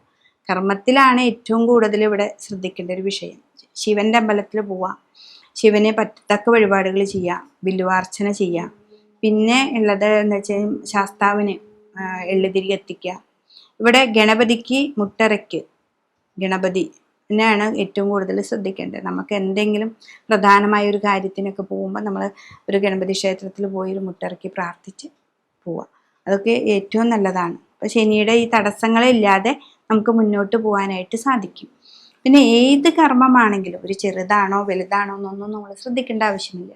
കർമ്മത്തിലാണ് ഏറ്റവും കൂടുതൽ ഇവിടെ ശ്രദ്ധിക്കേണ്ട ഒരു വിഷയം. ശിവൻ്റെ അമ്പലത്തിൽ പോവുക, ശിവനെ പറ്റത്തക്ക വഴിപാടുകൾ ചെയ്യുക, ബില്ലുവാർച്ചന ചെയ്യുക. പിന്നെ ഉള്ളത് എന്ന് വെച്ചാൽ ശാസ്താവിന് എള്ളുതിരി കത്തിക്കുക. ഇവിടെ ഗണപതിക്ക് മുട്ടറയ്ക്ക് ഗണപതിനാണ് ഏറ്റവും കൂടുതൽ ശ്രദ്ധിക്കേണ്ടത്. നമുക്ക് എന്തെങ്കിലും പ്രധാനമായ ഒരു കാര്യത്തിനൊക്കെ പോകുമ്പോൾ നമ്മൾ ഒരു ഗണപതി ക്ഷേത്രത്തിൽ പോയി ഒരു മുട്ടറയ്ക്ക് പ്രാർത്ഥിച്ച് പോവുക. അതൊക്കെ ഏറ്റവും നല്ലതാണ്. അപ്പോൾ ശനിയുടെ ഈ തടസ്സങ്ങളില്ലാതെ നമുക്ക് മുന്നോട്ട് പോകാനായിട്ട് സാധിക്കും. പിന്നെ ഏത് കർമ്മമാണെങ്കിലും ഒരു ചെറുതാണോ വലുതാണോ എന്നൊന്നും നമ്മൾ ശ്രദ്ധിക്കേണ്ട ആവശ്യമില്ല.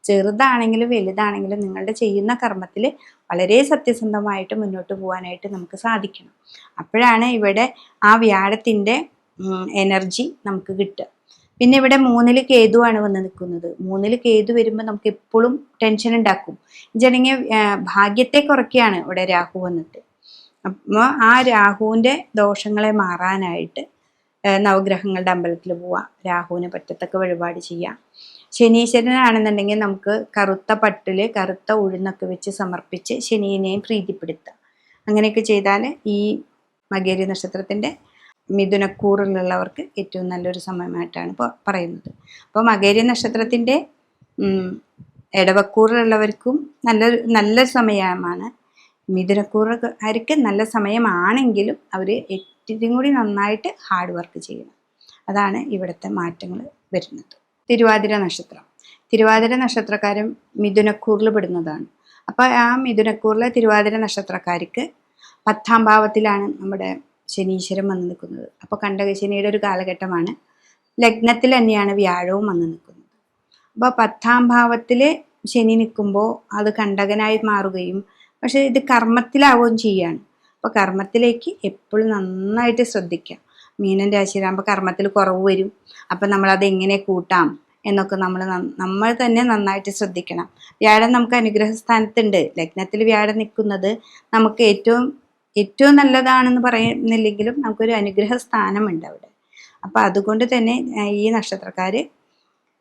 ചെറുതാണെങ്കിലും വലുതാണെങ്കിലും നിങ്ങളുടെ ചെയ്യുന്ന കർമ്മത്തിൽ വളരെ സത്യസന്ധമായിട്ട് മുന്നോട്ട് പോകാനായിട്ട് നമുക്ക് സാധിക്കണം. അപ്പോഴാണ് ഇവിടെ ആ വ്യാഴത്തിൻ്റെ എനർജി നമുക്ക് കിട്ടുക. പിന്നെ ഇവിടെ 3-ൽ കേതുവാണ് വന്ന് നിൽക്കുന്നത്. 3-ൽ കേതു വരുമ്പോൾ നമുക്ക് എപ്പോഴും ടെൻഷൻ ഉണ്ടാക്കും. എന്നുവെച്ചിട്ടുണ്ടെങ്കിൽ ഭാഗ്യത്തെ കുറയ്ക്കുകയാണ് ഇവിടെ രാഹു വന്നിട്ട്. അപ്പോൾ ആ രാഹുവിൻ്റെ ദോഷങ്ങളെ മാറാനായിട്ട് നവഗ്രഹങ്ങളുടെ അമ്പലത്തിൽ പോവാം, രാഹുവിന് പറ്റത്തക്ക വഴിപാട് ചെയ്യാം. ശനീശ്വരനാണെന്നുണ്ടെങ്കിൽ നമുക്ക് കറുത്ത പട്ടിൽ കറുത്ത ഉഴുന്നൊക്കെ വെച്ച് സമർപ്പിച്ച് ശനീനെയും പ്രീതിപ്പെടുത്താം. അങ്ങനെയൊക്കെ ചെയ്താൽ ഈ മകേരി നക്ഷത്രത്തിൻ്റെ മിഥുനക്കൂറിലുള്ളവർക്ക് ഏറ്റവും നല്ലൊരു സമയമായിട്ടാണ് ഇപ്പോൾ പറയുന്നത്. അപ്പോൾ മകേരി നക്ഷത്രത്തിൻ്റെ ഇടവക്കൂറിലുള്ളവർക്കും നല്ല സമയമാണ്. മിഥുനക്കൂറുകാർക്ക് നല്ല സമയമാണെങ്കിലും അവർ ഏറ്റവും കൂടി നന്നായിട്ട് ഹാർഡ് വർക്ക് ചെയ്യണം. അതാണ് ഇവിടുത്തെ മാറ്റങ്ങൾ വരുന്നത്. തിരുവാതിര നക്ഷത്രം. തിരുവാതിര നക്ഷത്രക്കാരും മിഥുനക്കൂറിൽ പെടുന്നതാണ്. അപ്പോൾ ആ മിഥുനക്കൂറിലെ തിരുവാതിര നക്ഷത്രക്കാർക്ക് 10ാം ഭാവത്തിലാണ് നമ്മുടെ ശനീശ്വരൻ വന്ന് നിൽക്കുന്നത്. അപ്പോൾ കണ്ടകശനിയുടെ ഒരു കാലഘട്ടമാണ്. ലഗ്നത്തിൽ തന്നെയാണ് വ്യാഴവും വന്ന് നിൽക്കുന്നത്. അപ്പോൾ 10ാം ഭാവത്തിൽ ശനി നിൽക്കുമ്പോൾ അത് കണ്ടകനായി മാറുകയും, പക്ഷേ ഇത് കർമ്മത്തിലാവുകയും ചെയ്യാണ്. അപ്പോൾ കർമ്മത്തിലേക്ക് എപ്പോഴും നന്നായിട്ട് ശ്രദ്ധിക്കാം. മീനൻ രാശിയിലാകുമ്പോൾ കർമ്മത്തിൽ കുറവ് വരും. അപ്പം നമ്മളത് എങ്ങനെ കൂട്ടാം എന്നൊക്കെ നമ്മൾ തന്നെ നന്നായിട്ട് ശ്രദ്ധിക്കണം. വ്യാഴം നമുക്ക് അനുഗ്രഹ സ്ഥാനത്തുണ്ട്. ലഗ്നത്തിൽ വ്യാഴം നിൽക്കുന്നത് നമുക്ക് ഏറ്റവും നല്ലതാണെന്ന് പറയുന്നില്ലെങ്കിലും നമുക്കൊരു അനുഗ്രഹ സ്ഥാനമുണ്ട് അവിടെ. അപ്പം അതുകൊണ്ട് തന്നെ ഈ നക്ഷത്രക്കാർ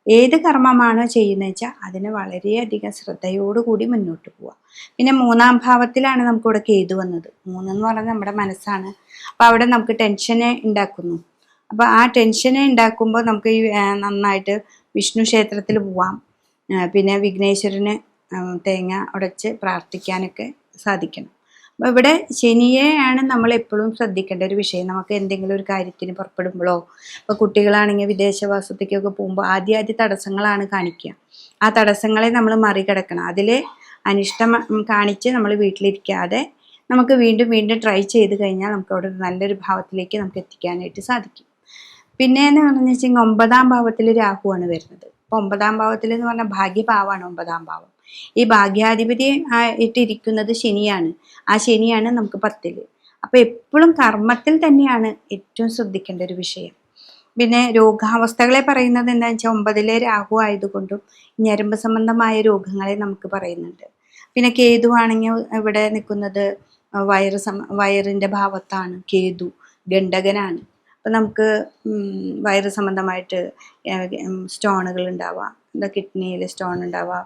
ഏത് കർമ്മമാണോ ചെയ്യുന്നത് വെച്ചാൽ അതിന് വളരെയധികം ശ്രദ്ധയോടുകൂടി മുന്നോട്ട് പോവുക. പിന്നെ 3ാം ഭാവത്തിലാണ് നമുക്കിവിടെ കേതു വന്നത്. 3 എന്ന് പറഞ്ഞാൽ നമ്മുടെ മനസ്സാണ്. അപ്പോൾ അവിടെ നമുക്ക് ടെൻഷനെ ഉണ്ടാക്കുന്നു. അപ്പോൾ ആ ടെൻഷനെ ഉണ്ടാക്കുമ്പോൾ നമുക്ക് നന്നായിട്ട് വിഷ്ണു ക്ഷേത്രത്തിൽ പോവാം. പിന്നെ വിഘ്നേശ്വരന് തേങ്ങ ഉടച്ച് പ്രാർത്ഥിക്കാനൊക്കെ സാധിക്കണം. അപ്പോൾ ഇവിടെ ശനിയെയാണ് നമ്മൾ എപ്പോഴും ശ്രദ്ധിക്കേണ്ട ഒരു വിഷയം. നമുക്ക് എന്തെങ്കിലും ഒരു കാര്യത്തിന് പുറപ്പെടുമ്പോഴോ, ഇപ്പോൾ കുട്ടികളാണെങ്കിൽ വിദേശവാസത്തേക്കൊക്കെ പോകുമ്പോൾ ആദ്യ തടസ്സങ്ങളാണ് കാണിക്കുക. ആ തടസ്സങ്ങളെ നമ്മൾ മറികടക്കണം. അതിൽ അനിഷ്ടം കാണിച്ച് നമ്മൾ വീട്ടിലിരിക്കാതെ നമുക്ക് വീണ്ടും ട്രൈ ചെയ്ത് കഴിഞ്ഞാൽ നമുക്ക് അവിടെ നല്ലൊരു ഭാവത്തിലേക്ക് നമുക്ക് എത്തിക്കാനായിട്ട് സാധിക്കും. പിന്നെ എന്ന് പറഞ്ഞു വെച്ചാൽ 9ാം ഭാവത്തിൽ രാഹുവാണ് വരുന്നത്. അപ്പോൾ 9ാം ഭാവത്തിൽ എന്ന് പറഞ്ഞാൽ ഭാഗ്യഭാവമാണ് 9ാം ഭാവം. ഈ ഭാഗ്യാധിപതി ആയിട്ടിരിക്കുന്നത് ശനിയാണ്. ആ ശനിയാണ് നമുക്ക് 10-ൽ. അപ്പോൾ എപ്പോഴും കർമ്മത്തിൽ തന്നെയാണ് ഏറ്റവും ശ്രദ്ധിക്കേണ്ട ഒരു വിഷയം. പിന്നെ രോഗാവസ്ഥകളെ പറയുന്നത് എന്താണെന്ന് വെച്ചാൽ 9-ലെ രാഹു ആയതുകൊണ്ടും ഞരമ്പ് സംബന്ധമായ രോഗങ്ങളെ നമുക്ക് പറയുന്നുണ്ട്. പിന്നെ കേതുവാണെങ്കിൽ ഇവിടെ നിൽക്കുന്നത് വയറിൻ്റെ ഭാവത്താണ്. കേതു ഗണ്ഡകനാണ്. അപ്പം നമുക്ക് വയറ് സംബന്ധമായിട്ട് സ്റ്റോണുകൾ ഉണ്ടാവാം, കിഡ്നിയിൽ സ്റ്റോൺ ഉണ്ടാവുക,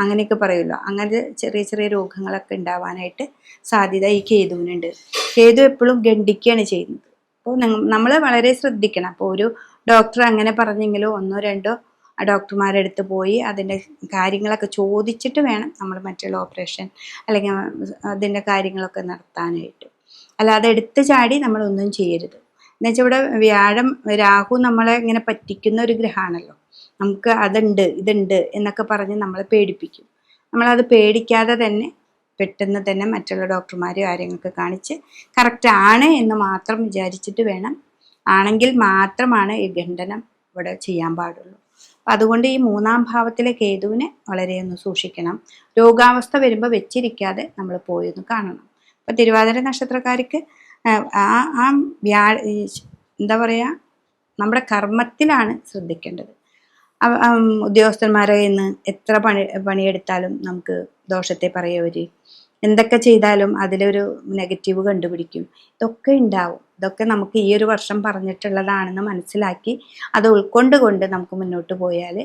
അങ്ങനെയൊക്കെ പറയുമല്ലോ. അങ്ങനത്തെ ചെറിയ രോഗങ്ങളൊക്കെ ഉണ്ടാവാനായിട്ട് സാധ്യത ഈ കേതുവിനുണ്ട്. കേതു എപ്പോഴും ഗണ്ഡിക്കുകയാണ് ചെയ്യുന്നത്. അപ്പോൾ നമ്മൾ വളരെ ശ്രദ്ധിക്കണം. അപ്പോൾ ഒരു ഡോക്ടർ അങ്ങനെ പറഞ്ഞെങ്കിലോ 1-2 ഡോക്ടർമാരുടെ അടുത്ത് പോയി അതിൻ്റെ കാര്യങ്ങളൊക്കെ ചോദിച്ചിട്ട് വേണം നമ്മൾ മറ്റുള്ള ഓപ്പറേഷൻ അല്ലെങ്കിൽ അതിൻ്റെ കാര്യങ്ങളൊക്കെ നടത്താനായിട്ട്. അല്ലാതെ എടുത്ത് ചാടി നമ്മളൊന്നും ചെയ്യരുത്. എന്നുവെച്ചാൽ ഇവിടെ രാഹു നമ്മളെ ഇങ്ങനെ പറ്റിക്കുന്ന ഒരു ഗ്രഹമാണല്ലോ. നമുക്ക് അതുണ്ട് ഇതുണ്ട് എന്നൊക്കെ പറഞ്ഞ് നമ്മളെ പേടിപ്പിക്കും. നമ്മളത് പേടിക്കാതെ തന്നെ പെട്ടെന്ന് തന്നെ മറ്റുള്ള ഡോക്ടർമാരെ കാര്യങ്ങളൊക്കെ കാണിച്ച് കറക്റ്റ് ആണ് എന്ന് മാത്രം വിചാരിച്ചിട്ട് വേണം, ആണെങ്കിൽ മാത്രമാണ് ഈ ഖണ്ഡനം ഇവിടെ ചെയ്യാൻ പാടുള്ളൂ. അപ്പം അതുകൊണ്ട് ഈ 3ാം ഭാവത്തിലെ കേതുവിനെ വളരെയൊന്ന് സൂക്ഷിക്കണം. രോഗാവസ്ഥ വരുമ്പോൾ വെച്ചിരിക്കാതെ നമ്മൾ പോയൊന്ന് കാണണം. അപ്പം തിരുവാതിര നക്ഷത്രക്കാർക്ക് എന്താ പറയുക, നമ്മുടെ കർമ്മത്തിലാണ് ശ്രദ്ധിക്കേണ്ടത്. ഉദ്യോഗസ്ഥന്മാരെ ഇന്ന് എത്ര പണിയെടുത്താലും നമുക്ക് ദോഷത്തെ പറയവർ, എന്തൊക്കെ ചെയ്താലും അതിലൊരു നെഗറ്റീവ് കണ്ടുപിടിക്കും. ഇതൊക്കെ ഉണ്ടാവും. ഇതൊക്കെ നമുക്ക് ഈ ഒരു വർഷം പറഞ്ഞിട്ടുള്ളതാണെന്ന് മനസ്സിലാക്കി അത് ഉൾക്കൊണ്ടുകൊണ്ട് നമുക്ക് മുന്നോട്ട് പോയാൽ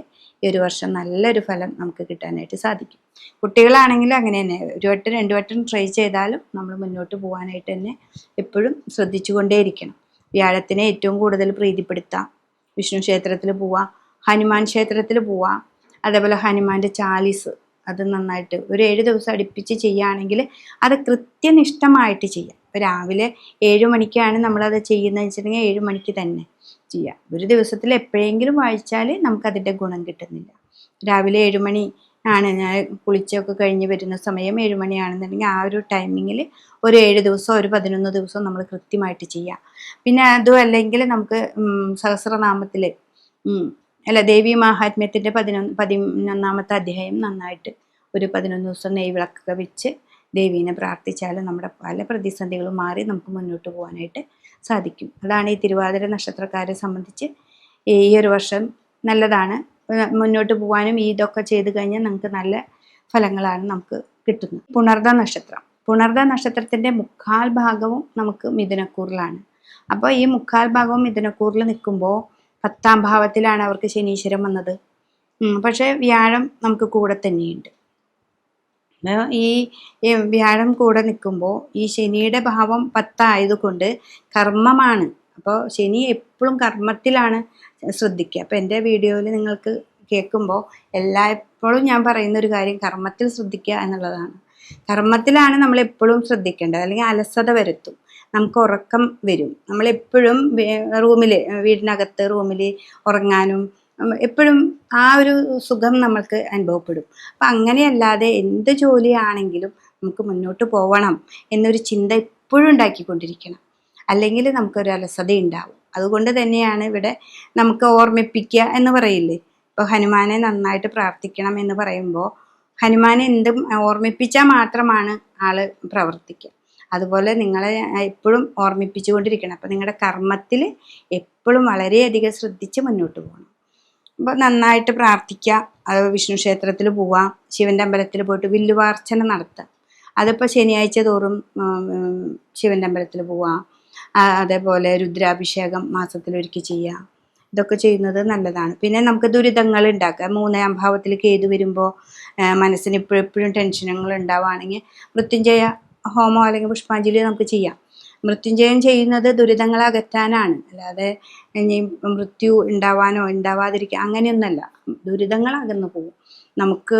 ഈ ഒരു വർഷം നല്ലൊരു ഫലം നമുക്ക് കിട്ടാനായിട്ട് സാധിക്കും. കുട്ടികളാണെങ്കിലും അങ്ങനെ തന്നെ 1 വട്ടം 2 വട്ടം ട്രൈ ചെയ്താലും നമ്മൾ മുന്നോട്ട് പോകാനായിട്ട് തന്നെ എപ്പോഴും ശ്രദ്ധിച്ചുകൊണ്ടേയിരിക്കണം. വ്യാഴത്തിനെ ഏറ്റവും കൂടുതൽ പ്രീതിപ്പെടുത്താം. വിഷ്ണു ക്ഷേത്രത്തിൽ പോവാം, ഹനുമാൻ ക്ഷേത്രത്തിൽ പോവാം. അതേപോലെ ഹനുമാൻ്റെ ചാലീസ് അത് നന്നായിട്ട് ഒരു 7 ദിവസം അടുപ്പിച്ച് ചെയ്യുകയാണെങ്കിൽ അത് കൃത്യനിഷ്ഠമായിട്ട് ചെയ്യാം. ഇപ്പോൾ രാവിലെ 7 മണിക്കാണ് നമ്മളത് ചെയ്യുന്നതെന്ന് വെച്ചിട്ടുണ്ടെങ്കിൽ 7 മണിക്ക് തന്നെ ചെയ്യാം. ഒരു ദിവസത്തിൽ എപ്പോഴെങ്കിലും വായിച്ചാൽ നമുക്കതിൻ്റെ ഗുണം കിട്ടുന്നില്ല. രാവിലെ 7 മണി ആണ്. ഞാൻ കുളിച്ചൊക്കെ കഴിഞ്ഞ് വരുന്ന സമയം 7 മണിയാണെന്നുണ്ടെങ്കിൽ ആ ഒരു ടൈമിങ്ങിൽ ഒരു 7 ദിവസമോ ഒരു 11 ദിവസമോ നമ്മൾ കൃത്യമായിട്ട് ചെയ്യുക. പിന്നെ അതും അല്ലെങ്കിൽ നമുക്ക് സഹസ്രനാമത്തിൽ അല്ല ദേവി മാഹാത്മ്യത്തിൻ്റെ 11ാമത്തെ അധ്യായം നന്നായിട്ട് ഒരു 11 ദിവസം നെയ്വിളക്കൊക്കെ വെച്ച് ദേവീനെ പ്രാർത്ഥിച്ചാൽ നമ്മുടെ പല പ്രതിസന്ധികളും മാറി നമുക്ക് മുന്നോട്ട് പോകാനായിട്ട് സാധിക്കും. അതാണ് ഈ തിരുവാതിര നക്ഷത്രക്കാരെ സംബന്ധിച്ച് ഈ ഒരു വർഷം നല്ലതാണ്. മുന്നോട്ട് പോകാനും ഇതൊക്കെ ചെയ്ത് കഴിഞ്ഞാൽ നമുക്ക് നല്ല ഫലങ്ങളാണ് നമുക്ക് കിട്ടുന്നത്. പുണർദ നക്ഷത്രത്തിൻ്റെ മുക്കാൽ ഭാഗവും നമുക്ക് മിഥുനക്കൂറിലാണ്. അപ്പോൾ ഈ മുക്കാൽ ഭാഗവും മിഥുനക്കൂറിൽ നിൽക്കുമ്പോൾ 10ാം ഭാവത്തിലാണ് അവർക്ക് ശനീശ്വരം വന്നത്. പക്ഷേ വ്യാഴം നമുക്ക് കൂടെ തന്നെയുണ്ട്. ഈ വ്യാഴം കൂടെ നിൽക്കുമ്പോൾ ഈ ശനിയുടെ ഭാവം 10 ആയതുകൊണ്ട് കർമ്മമാണ്. അപ്പോൾ ശനി എപ്പോഴും കർമ്മത്തിലാണ് ശ്രദ്ധിക്കുക. അപ്പോൾ എൻ്റെ വീഡിയോയിൽ നിങ്ങൾക്ക് കേൾക്കുമ്പോൾ എപ്പോഴും ഞാൻ പറയുന്ന ഒരു കാര്യം കർമ്മത്തിൽ ശ്രദ്ധിക്കുക എന്നുള്ളതാണ്. കർമ്മത്തിലാണ് നമ്മൾ എപ്പോഴും ശ്രദ്ധിക്കേണ്ടത്. അല്ലെങ്കിൽ അലസത വരുത്തും, നമുക്ക് ഉറക്കം വരും. നമ്മളെപ്പോഴും വീടിനകത്ത് റൂമിൽ ഉറങ്ങാനും എപ്പോഴും ആ ഒരു സുഖം നമ്മൾക്ക് അനുഭവപ്പെടും. അപ്പം അങ്ങനെയല്ലാതെ എന്ത് ജോലിയാണെങ്കിലും നമുക്ക് മുന്നോട്ട് പോകണം എന്നൊരു ചിന്ത എപ്പോഴും ഉണ്ടാക്കിക്കൊണ്ടിരിക്കണം. അല്ലെങ്കിൽ നമുക്കൊരു അലസത ഉണ്ടാവും. അതുകൊണ്ട് തന്നെയാണ് ഇവിടെ നമുക്ക് ഓർമ്മിപ്പിക്കുക എന്ന് പറയില്ലേ. ഇപ്പോൾ ഹനുമാനെ നന്നായിട്ട് പ്രാർത്ഥിക്കണം എന്ന് പറയുമ്പോൾ ഹനുമാനെ എന്തും ഓർമ്മിപ്പിച്ചാൽ മാത്രമാണ് ആള് പ്രവർത്തിക്കുക. അതുപോലെ നിങ്ങളെ എപ്പോഴും ഓർമ്മിപ്പിച്ചുകൊണ്ടിരിക്കണം. അപ്പോൾ നിങ്ങളുടെ കർമ്മത്തിൽ എപ്പോഴും വളരെയധികം ശ്രദ്ധിച്ച് മുന്നോട്ട് പോകണം. അപ്പോൾ നന്നായിട്ട് പ്രാർത്ഥിക്കുക. അത് വിഷ്ണു ക്ഷേത്രത്തിൽ പോവാം, ശിവൻ്റെ അമ്പലത്തിൽ പോയിട്ട് വില്ലുവാർച്ചന നടത്തുക. അതിപ്പോൾ ശനിയാഴ്ച തോറും ശിവൻ്റെ അമ്പലത്തിൽ പോവാം. അതേപോലെ രുദ്രാഭിഷേകം മാസത്തിലൊരിക്കൽ ചെയ്യുക. ഇതൊക്കെ ചെയ്യുന്നത് നല്ലതാണ്. പിന്നെ നമുക്ക് ദുരിതങ്ങൾ ഉണ്ടാക്കുക. 3ാം ഭാവത്തിൽ കേതു വരുമ്പോൾ മനസ്സിന് എപ്പോഴും ടെൻഷനുകൾ ഉണ്ടാവുകയാണെങ്കിൽ മൃത്യുഞ്ജയ ഹോമോ അല്ലെങ്കിൽ പുഷ്പാഞ്ജലി നമുക്ക് ചെയ്യാം. മൃത്യുഞ്ജയം ചെയ്യുന്നത് ദുരിതങ്ങൾ അകറ്റാനാണ്, അല്ലാതെ ഇനി മൃത്യു ഉണ്ടാവാനോ ഉണ്ടാവാതിരിക്കുക അങ്ങനെയൊന്നല്ല. ദുരിതങ്ങൾ അകന്നു പോകും. നമുക്ക്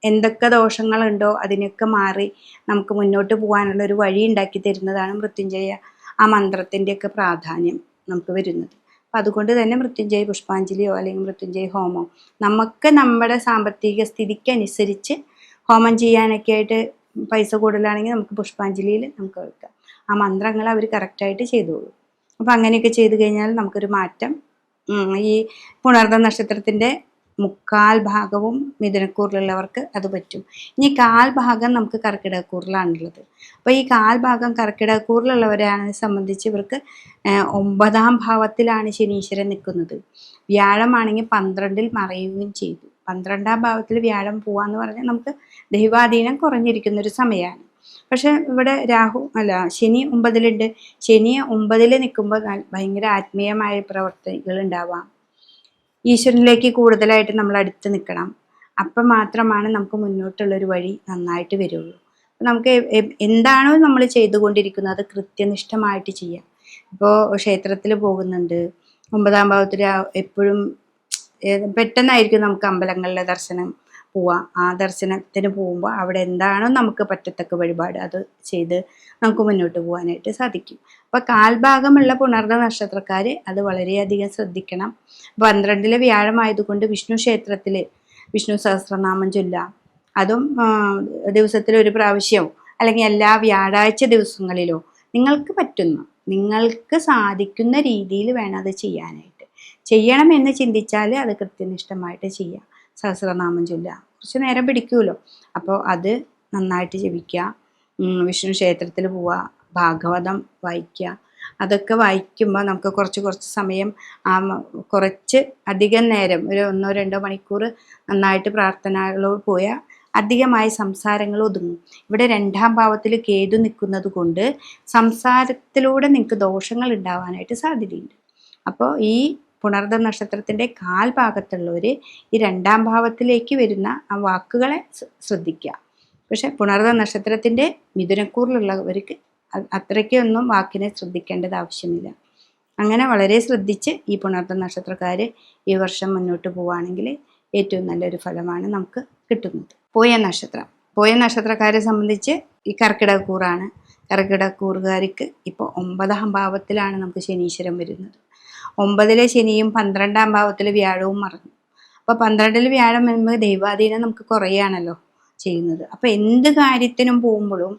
എന്തൊക്കെ ദോഷങ്ങളുണ്ടോ അതിനൊക്കെ മാറി നമുക്ക് മുന്നോട്ട് പോകാനുള്ള ഒരു വഴി ഉണ്ടാക്കി തരുന്നതാണ് മൃത്യുഞ്ജയ ആ മന്ത്രത്തിൻ്റെയൊക്കെ പ്രാധാന്യം നമുക്ക് വരുന്നത്. അപ്പം അതുകൊണ്ട് തന്നെ മൃത്യുഞ്ജയ പുഷ്പാഞ്ജലിയോ അല്ലെങ്കിൽ മൃത്യുഞ്ജയ ഹോമോ നമുക്ക് നമ്മുടെ സാമ്പത്തിക സ്ഥിതിക്കനുസരിച്ച് ഹോമം ചെയ്യാനൊക്കെ ആയിട്ട് പൈസ കൂടുതലാണെങ്കിൽ നമുക്ക് പുഷ്പാഞ്ജലിയിൽ നമുക്ക് വെക്കാം. ആ മന്ത്രങ്ങൾ അവർ കറക്റ്റായിട്ട് ചെയ്തോളൂ. അപ്പം അങ്ങനെയൊക്കെ ചെയ്ത് കഴിഞ്ഞാൽ നമുക്കൊരു മാറ്റം ഈ പുണർദ നക്ഷത്രത്തിൻ്റെ മുക്കാൽ ഭാഗവും മിഥുനക്കൂറിലുള്ളവർക്ക് അത് പറ്റും. ഇനി കാൽ ഭാഗം നമുക്ക് കർക്കിടകക്കൂറിലാണുള്ളത്. അപ്പോൾ ഈ കാൽ ഭാഗം കർക്കിടകക്കൂറിലുള്ളവരെ സംബന്ധിച്ച് ഇവർക്ക് 9ാം ഭാവത്തിലാണ് ശനീശ്വരൻ നിൽക്കുന്നത്. വ്യാഴമാണെങ്കിൽ 12ൽ മറയുകയും ചെയ്തു. 12ാം ഭാവത്തിൽ വ്യാഴം പോവാന്ന് പറഞ്ഞാൽ നമുക്ക് ദൈവാധീനം കുറഞ്ഞിരിക്കുന്നൊരു സമയമാണ്. പക്ഷെ ഇവിടെ ശനി 9ലുണ്ട്. ശനി 9ൽ നിൽക്കുമ്പോൾ ഭയങ്കര ആത്മീയമായ പ്രവർത്തികൾ ഉണ്ടാവാം. ഈശ്വരനിലേക്ക് കൂടുതലായിട്ട് നമ്മൾ അടുത്ത് നിൽക്കണം. അപ്പം മാത്രമാണ് നമുക്ക് മുന്നോട്ടുള്ളൊരു വഴി നന്നായിട്ട് വരുള്ളൂ. നമുക്ക് എന്താണോ നമ്മൾ ചെയ്തുകൊണ്ടിരിക്കുന്നത് അത് കൃത്യനിഷ്ഠമായിട്ട് ചെയ്യാം. ഇപ്പോൾ ക്ഷേത്രത്തിൽ പോകുന്നുണ്ട്, 9ാം ഭാവത്തിൽ എപ്പോഴും പെട്ടെന്നായിരിക്കും നമുക്ക് അമ്പലങ്ങളിലെ ദർശനം പോവാം. ആ ദർശനത്തിന് പോകുമ്പോൾ അവിടെ എന്താണോ നമുക്ക് പറ്റത്തക്ക വഴിപാട് അത് ചെയ്ത് നമുക്ക് മുന്നോട്ട് പോകാനായിട്ട് സാധിക്കും. അപ്പോൾ കാൽഭാഗമുള്ള പുണർദ നക്ഷത്രക്കാർ അത് വളരെയധികം ശ്രദ്ധിക്കണം. 12ലെ വ്യാഴമായതുകൊണ്ട് വിഷ്ണു ക്ഷേത്രത്തിൽ വിഷ്ണു സഹസ്രനാമം ചൊല്ലാം. അതും ദിവസത്തിൽ ഒരു പ്രാവശ്യമോ അല്ലെങ്കിൽ എല്ലാ വ്യാഴാഴ്ച ദിവസങ്ങളിലോ നിങ്ങൾക്ക് സാധിക്കുന്ന രീതിയിൽ വേണം അത് ചെയ്യാനായിട്ട്. ചെയ്യണമെന്ന് ചിന്തിച്ചാൽ അത് കൃത്യനിഷ്ഠമായിട്ട് ചെയ്യാം. സഹസ്രനാമം ചൊല്ലുക കുറച്ച് നേരം പിടിക്കുമല്ലോ. അപ്പോൾ അത് നന്നായിട്ട് ജപിക്കുക, വിഷ്ണു ക്ഷേത്രത്തിൽ പോവുക, ഭാഗവതം വായിക്കുക. അതൊക്കെ വായിക്കുമ്പോൾ നമുക്ക് കുറച്ച് സമയം കുറച്ച് അധികം നേരം ഒരു 1-2 മണിക്കൂർ നന്നായിട്ട് പ്രാർത്ഥനകളോട് പോയാൽ അധികമായി സംസാരങ്ങൾ ഒതുങ്ങും. ഇവിടെ 2ാം ഭാവത്തിൽ കേതു നിൽക്കുന്നത് കൊണ്ട് സംസാരത്തിലൂടെ നിങ്ങൾക്ക് ദോഷങ്ങൾ ഉണ്ടാവാനായിട്ട് സാധ്യതയുണ്ട്. അപ്പോൾ ഈ പുണർദ നക്ഷത്രത്തിൻ്റെ കാൽഭാഗത്തുള്ളവർ ഈ 2ാം ഭാവത്തിലേക്ക് വരുന്ന ആ വാക്കുകളെ ശ്രദ്ധിക്കുക. പക്ഷെ പുണർദ നക്ഷത്രത്തിൻ്റെ മിഥുനക്കൂറിലുള്ളവർക്ക് അത്രയ്ക്കൊന്നും വാക്കിനെ ശ്രദ്ധിക്കേണ്ടത് ആവശ്യമില്ല. അങ്ങനെ വളരെ ശ്രദ്ധിച്ച് ഈ പുണർദ നക്ഷത്രക്കാർ ഈ വർഷം മുന്നോട്ട് പോവുകയാണെങ്കിൽ ഏറ്റവും നല്ലൊരു ഫലമാണ് നമുക്ക് കിട്ടുന്നത്. പോയ നക്ഷത്രക്കാരെ സംബന്ധിച്ച് ഈ കർക്കിടകക്കൂറാണ്. കർക്കിടകക്കൂറുകാർക്ക് ഇപ്പോൾ 9ാം ഭാവത്തിലാണ് നമുക്ക് ശനീശ്വരം വരുന്നത്. 9ലെ ശനിയും 12ാം ഭാവത്തിൽ വ്യാഴവും മറന്നു. അപ്പോൾ 12 വ്യാഴം വരുമ്പോൾ ദൈവാധീനം നമുക്ക് കുറയാണല്ലോ ചെയ്യുന്നത്. അപ്പോൾ എന്ത് കാര്യത്തിനും പോകുമ്പോഴും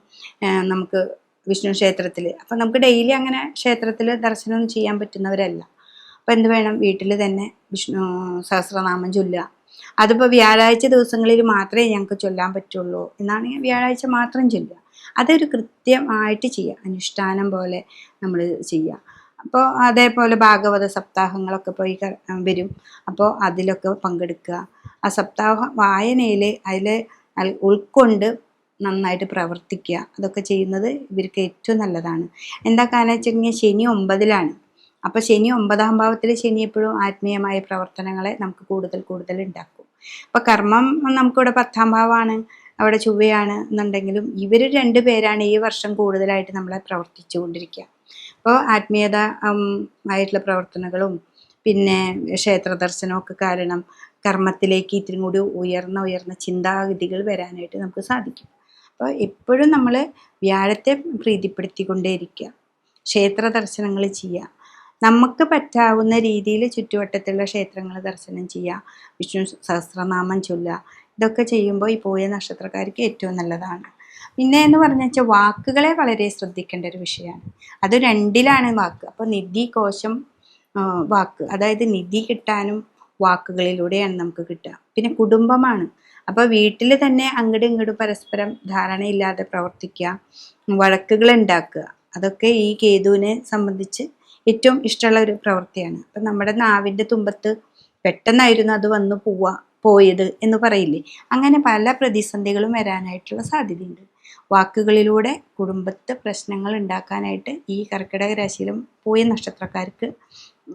നമുക്ക് വിഷ്ണു ക്ഷേത്രത്തിൽ, അപ്പം നമുക്ക് ഡെയിലി അങ്ങനെ ക്ഷേത്രത്തിൽ ദർശനം ചെയ്യാൻ പറ്റുന്നവരല്ല. അപ്പം എന്ത് വേണം, വീട്ടിൽ തന്നെ വിഷ്ണു സഹസ്രനാമം ചൊല്ലുക. അതിപ്പോൾ വ്യാഴാഴ്ച ദിവസങ്ങളിൽ മാത്രമേ ഞങ്ങൾക്ക് ചൊല്ലാൻ പറ്റുള്ളൂ എന്നാണെങ്കിൽ വ്യാഴാഴ്ച മാത്രം ചൊല്ലുക. അതൊരു കൃത്യമായിട്ട് ചെയ്യുക, അനുഷ്ഠാനം പോലെ നമ്മൾ ചെയ്യുക. അപ്പോൾ അതേപോലെ ഭാഗവത സപ്താഹങ്ങളൊക്കെ പോയി വരും. അപ്പോൾ അതിലൊക്കെ പങ്കെടുക്കുക. ആ സപ്താഹ വായനയിൽ അതിൽ ഉൾക്കൊണ്ട് നന്നായിട്ട് പ്രവർത്തിക്കുക. അതൊക്കെ ചെയ്യുന്നത് ഇവർക്ക് ഏറ്റവും നല്ലതാണ്. എന്താ കാരണം വെച്ചിട്ടുണ്ടെങ്കിൽ ശനി 9-ലാണ്. അപ്പോൾ ശനി 9-ാം ഭാവത്തിൽ ശനി എപ്പോഴും ആത്മീയമായ പ്രവർത്തനങ്ങളെ നമുക്ക് കൂടുതൽ ഉണ്ടാക്കും. അപ്പോൾ കർമ്മം നമുക്കിവിടെ 10-ാം ഭാവമാണ്, അവിടെ ചൊവ്വയാണ് എന്നുണ്ടെങ്കിലും ഇവർ 2 പേരാണ് ഈ വർഷം കൂടുതലായിട്ട് നമ്മളെ പ്രവർത്തിച്ചു കൊണ്ടിരിക്കുക. അപ്പോൾ ആത്മീയത ആയിട്ടുള്ള പ്രവർത്തനങ്ങളും പിന്നെ ക്ഷേത്ര ദർശനമൊക്കെ കാരണം കർമ്മത്തിലേക്ക് ഇത്തിരി കൂടി ഉയർന്ന ചിന്താഗതികൾ വരാനായിട്ട് നമുക്ക് സാധിക്കും. അപ്പോൾ എപ്പോഴും നമ്മൾ വ്യാഴത്തെ പ്രീതിപ്പെടുത്തിക്കൊണ്ടേയിരിക്കുക, ക്ഷേത്ര ദർശനങ്ങൾ ചെയ്യുക, നമുക്ക് പറ്റാവുന്ന രീതിയിൽ ചുറ്റുവട്ടത്തുള്ള ക്ഷേത്രങ്ങൾ ദർശനം ചെയ്യുക, വിഷ്ണു സഹസ്രനാമം ചൊല്ലുക. ഇതൊക്കെ ചെയ്യുമ്പോൾ ഈ പോയ നക്ഷത്രക്കാർക്ക് ഏറ്റവും നല്ലതാണ്. പിന്നെ എന്ന് പറഞ്ഞു വെച്ചാൽ വാക്കുകളെ വളരെ ശ്രദ്ധിക്കേണ്ട ഒരു വിഷയമാണ്. അത് 2-ലാണ് വാക്ക്. അപ്പോൾ നിധി, കോശം, വാക്ക്, അതായത് നിധി കിട്ടാനും വാക്കുകളിലൂടെയാണ് നമുക്ക് കിട്ടുക. പിന്നെ കുടുംബമാണ്. അപ്പോൾ വീട്ടിൽ തന്നെ അങ്ങോട്ടും ഇങ്ങോട്ടും പരസ്പരം ധാരണയില്ലാതെ പ്രവർത്തിക്കുക, വഴക്കുകൾ ഉണ്ടാക്കുക, അതൊക്കെ ഈ കേതുവിനെ സംബന്ധിച്ച് ഏറ്റവും ഇഷ്ടമുള്ള ഒരു പ്രവൃത്തിയാണ്. അപ്പം നമ്മുടെ നാവിൻ്റെ തുമ്പത്ത് പെട്ടെന്നായിരുന്നു അത് വന്നു പോയത് എന്ന് പറയില്ലേ, അങ്ങനെ പല പ്രതിസന്ധികളും വരാനായിട്ടുള്ള സാധ്യതയുണ്ട്. വാക്കുകളിലൂടെ കുടുംബത്ത് പ്രശ്നങ്ങൾ ഉണ്ടാക്കാനായിട്ട് ഈ കർക്കിടക രാശിയിലും പോയ നക്ഷത്രക്കാർക്ക്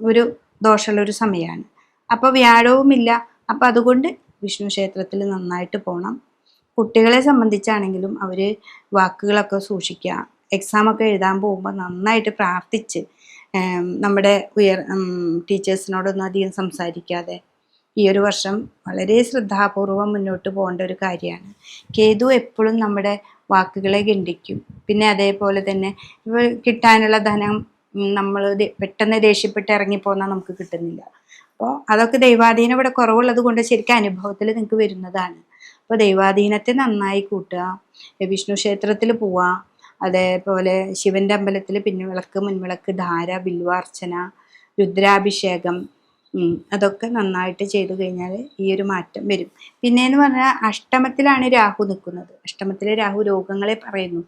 ഒരു ദോഷമുള്ളൊരു സമയമാണ്. അപ്പോൾ വ്യാഴവുമില്ല. അപ്പോൾ അതുകൊണ്ട് വിഷ്ണു ക്ഷേത്രത്തിൽ നന്നായിട്ട് പോകണം. കുട്ടികളെ സംബന്ധിച്ചാണെങ്കിലും അവർ വാക്കുകളൊക്കെ സൂക്ഷിക്കുക. എക്സാമൊക്കെ എഴുതാൻ പോകുമ്പോൾ നന്നായിട്ട് പ്രാർത്ഥിച്ച് നമ്മുടെ ടീച്ചേഴ്സിനോടൊന്നും അധികം സംസാരിക്കാതെ ഈ ഒരു വർഷം വളരെ ശ്രദ്ധാപൂർവം മുന്നോട്ട് പോകേണ്ട ഒരു കാര്യമാണ്. കേതു എപ്പോഴും നമ്മുടെ വാക്കുകളെ ഗണ്ഡിക്കും. പിന്നെ അതേപോലെ തന്നെ കിട്ടാനുള്ള ധനം നമ്മൾ പെട്ടെന്ന് ദേഷ്യപ്പെട്ട് ഇറങ്ങിപ്പോന്നാൽ നമുക്ക് കിട്ടുന്നില്ല. അപ്പോൾ അതൊക്കെ ദൈവാധീനം ഇവിടെ കുറവുള്ളത് കൊണ്ട് ശരിക്കും അനുഭവത്തിൽ നിങ്ങൾക്ക് വരുന്നതാണ്. അപ്പോൾ ദൈവാധീനത്തെ നന്നായി കൂട്ടുക, വിഷ്ണു ക്ഷേത്രത്തിൽ പോവുക, അതേപോലെ ശിവൻ്റെ അമ്പലത്തിൽ പിൻവിളക്ക്, മുൻവിളക്ക്, ധാര, ബില്വാർച്ചന, രുദ്രാഭിഷേകം, അതൊക്കെ നന്നായിട്ട് ചെയ്തു കഴിഞ്ഞാൽ ഈ ഒരു മാറ്റം വരും. പിന്നെയെന്ന് പറഞ്ഞാൽ അഷ്ടമത്തിലാണ് രാഹു നിൽക്കുന്നത്. അഷ്ടമത്തിലെ രാഹു രോഗങ്ങളെ പറയുന്നു.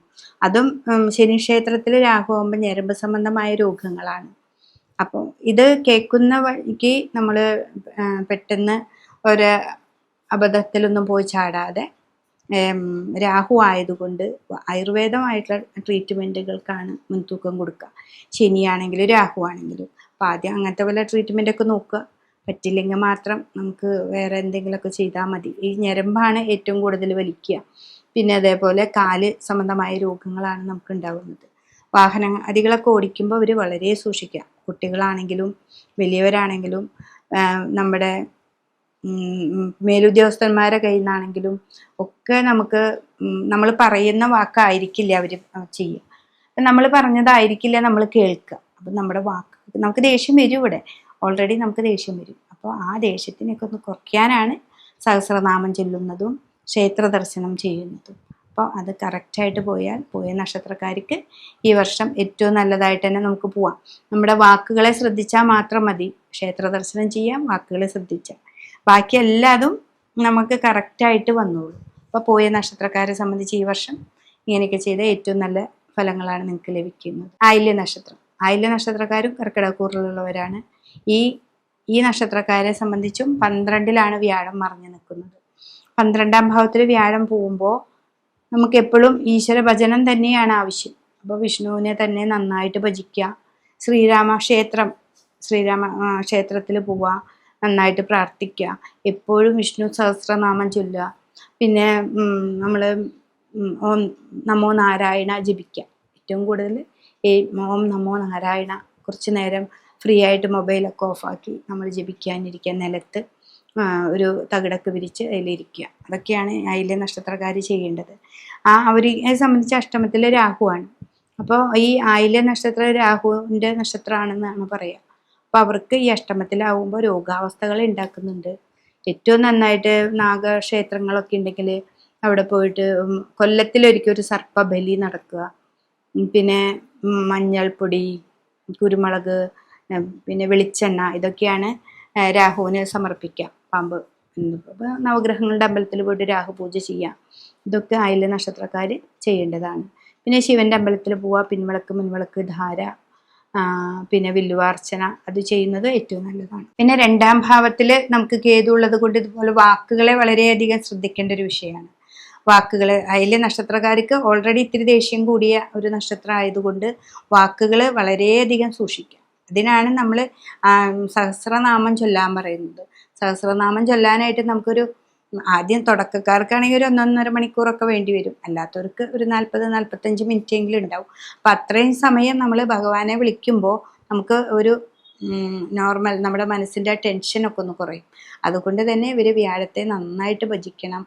അതും ശനി ക്ഷേത്രത്തിൽ രാഹു ആകുമ്പോൾ ഞരമ്പ് സംബന്ധമായ രോഗങ്ങളാണ്. അപ്പോൾ ഇത് കേൾക്കുന്ന വഴിക്ക് നമ്മൾ പെട്ടെന്ന് ഒരു അബദ്ധത്തിലൊന്നും പോയി ചാടാതെ രാഹു ആയതുകൊണ്ട് ആയുർവേദമായിട്ടുള്ള ട്രീറ്റ്മെൻറ്റുകൾക്കാണ് മുൻതൂക്കം കൊടുക്കുക. ശനിയാണെങ്കിലും രാഹു ആണെങ്കിലും. അപ്പോൾ ആദ്യം അങ്ങനത്തെ വല്ല ട്രീറ്റ്മെൻറ്റൊക്കെ നോക്കുക. പറ്റില്ലെങ്കിൽ മാത്രം നമുക്ക് വേറെ എന്തെങ്കിലുമൊക്കെ ചെയ്താൽ മതി. ഈ ഞരമ്പാണ് ഏറ്റവും കൂടുതൽ വലിക്കുക. പിന്നെ അതേപോലെ കാല് സംബന്ധമായ രോഗങ്ങളാണ് നമുക്ക് ഉണ്ടാകുന്നത്. വാഹനങ്ങളൊക്കെ ഓടിക്കുമ്പോൾ അവർ വളരെ സൂക്ഷിക്കുക. കുട്ടികളാണെങ്കിലും വലിയവരാണെങ്കിലും നമ്മുടെ മേലുദ്യോഗസ്ഥന്മാരെ കയ്യിൽ നിന്നാണെങ്കിലും ഒക്കെ നമുക്ക് നമ്മൾ പറയുന്ന വാക്കായിരിക്കില്ല അവർ ചെയ്യുക. നമ്മൾ പറഞ്ഞതായിരിക്കില്ല നമ്മൾ കേൾക്കുക. അപ്പം നമ്മുടെ വാക്ക് നമുക്ക് ദേഷ്യം വരും. ഇവിടെ ഓൾറെഡി നമുക്ക് ദേഷ്യം വരും. അപ്പോൾ ആ ദേഷ്യത്തിനൊക്കെ ഒന്ന് കുറയ്ക്കാനാണ് സഹസ്രനാമം ചൊല്ലുന്നതും ക്ഷേത്ര ദർശനം ചെയ്യുന്നതും. അപ്പോൾ അത് കറക്റ്റായിട്ട് പോയ നക്ഷത്രക്കാർക്ക് ഈ വർഷം ഏറ്റവും നല്ലതായിട്ട് തന്നെ നമുക്ക് പോവാം. നമ്മുടെ വാക്കുകളെ ശ്രദ്ധിച്ചാൽ മാത്രം മതി. ക്ഷേത്ര ദർശനം ചെയ്യാം, വാക്കുകളെ ശ്രദ്ധിച്ചാൽ ബാക്കി എല്ലാതും നമുക്ക് കറക്റ്റായിട്ട് വന്നോളൂ. അപ്പോൾ പോയ നക്ഷത്രക്കാരെ സംബന്ധിച്ച് ഈ വർഷം ഇങ്ങനെയൊക്കെ ചെയ്ത ഏറ്റവും നല്ല ഫലങ്ങളാണ് നിങ്ങൾക്ക് ലഭിക്കുന്നത്. ആയില്യ നക്ഷത്രം. ആയില്യ നക്ഷത്രക്കാരും കർക്കിടകക്കൂറിലുള്ളവരാണ്. ഈ നക്ഷത്രക്കാരെ സംബന്ധിച്ചും 12-ലാണ് വ്യാഴം മറഞ്ഞു നിൽക്കുന്നത്. 12-ാം ഭാവത്തിൽ വ്യാഴം പോകുമ്പോൾ നമുക്ക് എപ്പോഴും ഈശ്വര ഭജനം തന്നെയാണ് ആവശ്യം. അപ്പോൾ വിഷ്ണുവിനെ തന്നെ നന്നായിട്ട് ഭജിക്കുക. ശ്രീരാമ ക്ഷേത്രത്തിൽ പോവുക, നന്നായിട്ട് പ്രാർത്ഥിക്കുക, എപ്പോഴും വിഷ്ണു സഹസ്രനാമം ചൊല്ലുക. പിന്നെ നമ്മൾ ഓം നമോ നാരായണ ജപിക്കുക. ഏറ്റവും കൂടുതൽ ഓം നമോ നാരായണ കുറച്ച് നേരം ഫ്രീ ആയിട്ട് മൊബൈലൊക്കെ ഓഫാക്കി നമ്മൾ ജപിക്കാനിരിക്കുക. നിലത്ത് ഒരു തകിടൊക്കെ വിരിച്ച് അതിലിരിക്കുക. അതൊക്കെയാണ് ആയില്യ നക്ഷത്രക്കാർ ചെയ്യേണ്ടത്. അവരെ സംബന്ധിച്ച് അഷ്ടമത്തിലെ രാഹുവാണ്. അപ്പോൾ ഈ ആയില്യ നക്ഷത്രം രാഹുവിൻ്റെ നക്ഷത്രമാണെന്നാണ് പറയുക. അപ്പോൾ അവർക്ക് ഈ അഷ്ടമത്തിലാവുമ്പോൾ രോഗാവസ്ഥകൾ ഉണ്ടാക്കുന്നുണ്ട്. ഏറ്റവും നന്നായിട്ട് നാഗക്ഷേത്രങ്ങളൊക്കെ ഉണ്ടെങ്കിൽ അവിടെ പോയിട്ട് കൊല്ലത്തിലൊരിക്കൽ ഒരു സർപ്പബലി നടക്കുക. പിന്നെ മഞ്ഞൾപ്പൊടി, കുരുമുളക്, പിന്നെ വെളിച്ചെണ്ണ, ഇതൊക്കെയാണ് രാഹുവിന് സമർപ്പിക്കുക. പാമ്പ് നവഗ്രഹങ്ങളുടെ അമ്പലത്തിൽ പോയിട്ട് രാഹു പൂജ ചെയ്യുക. ഇതൊക്കെ ആയില്യ നക്ഷത്രക്കാർ ചെയ്യേണ്ടതാണ്. പിന്നെ ശിവന്റെ അമ്പലത്തിൽ പോവുക, പിൻവിളക്ക്, മുൻവിളക്ക്, ധാര, പിന്നെ വില്ലുവാർച്ചന, അത് ചെയ്യുന്നത് ഏറ്റവും നല്ലതാണ്. പിന്നെ 2ാം ഭാവത്തിൽ നമുക്ക് കേതു ഉള്ളത് കൊണ്ട് ഇതുപോലെ വാക്കുകളെ വളരെയധികം ശ്രദ്ധിക്കേണ്ട ഒരു വിഷയമാണ്. വാക്കുകൾ ആയില്യ നക്ഷത്രക്കാർക്ക് ഓൾറെഡി ഇത്തിരി ദേഷ്യം കൂടിയ ഒരു നക്ഷത്രം ആയതുകൊണ്ട് വാക്കുകൾ വളരെയധികം സൂക്ഷിക്കുക. അതിനാണ് നമ്മൾ സഹസ്രനാമം ചൊല്ലാൻ പറയുന്നത്. സഹസ്രനാമം ചൊല്ലാനായിട്ട് നമുക്കൊരു ആദ്യം തുടക്കക്കാർക്കാണെങ്കിൽ ഒരു 1.5 മണിക്കൂറൊക്കെ വേണ്ടി വരും. അല്ലാത്തവർക്ക് ഒരു 40-45 മിനിറ്റ് എങ്കിലും ഉണ്ടാവും. അപ്പം അത്രയും സമയം നമ്മൾ ഭഗവാനെ വിളിക്കുമ്പോൾ നമുക്ക് ഒരു നോർമൽ നമ്മുടെ മനസ്സിൻ്റെ ടെൻഷനൊക്കെ ഒന്ന് കുറയും. അതുകൊണ്ട് തന്നെ ഇവർ വ്യാഴത്തെ നന്നായിട്ട് ഭജിക്കണം.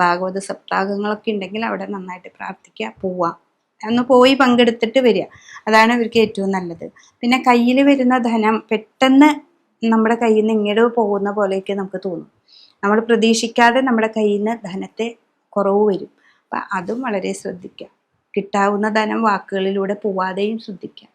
ഭാഗവത സപ്താഹങ്ങളൊക്കെ ഉണ്ടെങ്കിൽ അവിടെ നന്നായിട്ട് പ്രാർത്ഥിക്കുക, പോവാം, ഒന്ന് പോയി പങ്കെടുത്തിട്ട് വരിക. അതാണ് ഇവർക്ക് ഏറ്റവും നല്ലത്. പിന്നെ കയ്യിൽ വരുന്ന ധനം പെട്ടെന്ന് നമ്മുടെ കയ്യിൽ നിന്ന് ഇങ്ങോട്ട് പോകുന്ന പോലെയൊക്കെ നമുക്ക് തോന്നും. നമ്മൾ പ്രതീക്ഷിക്കാതെ നമ്മുടെ കയ്യിൽ നിന്ന് ധനത്തെ കുറവ് വരും. അപ്പം അതും വളരെ ശ്രദ്ധിക്കുക. കിട്ടാവുന്ന ധനം വാക്കുകളിലൂടെ പോവാതെയും ശ്രദ്ധിക്കുക.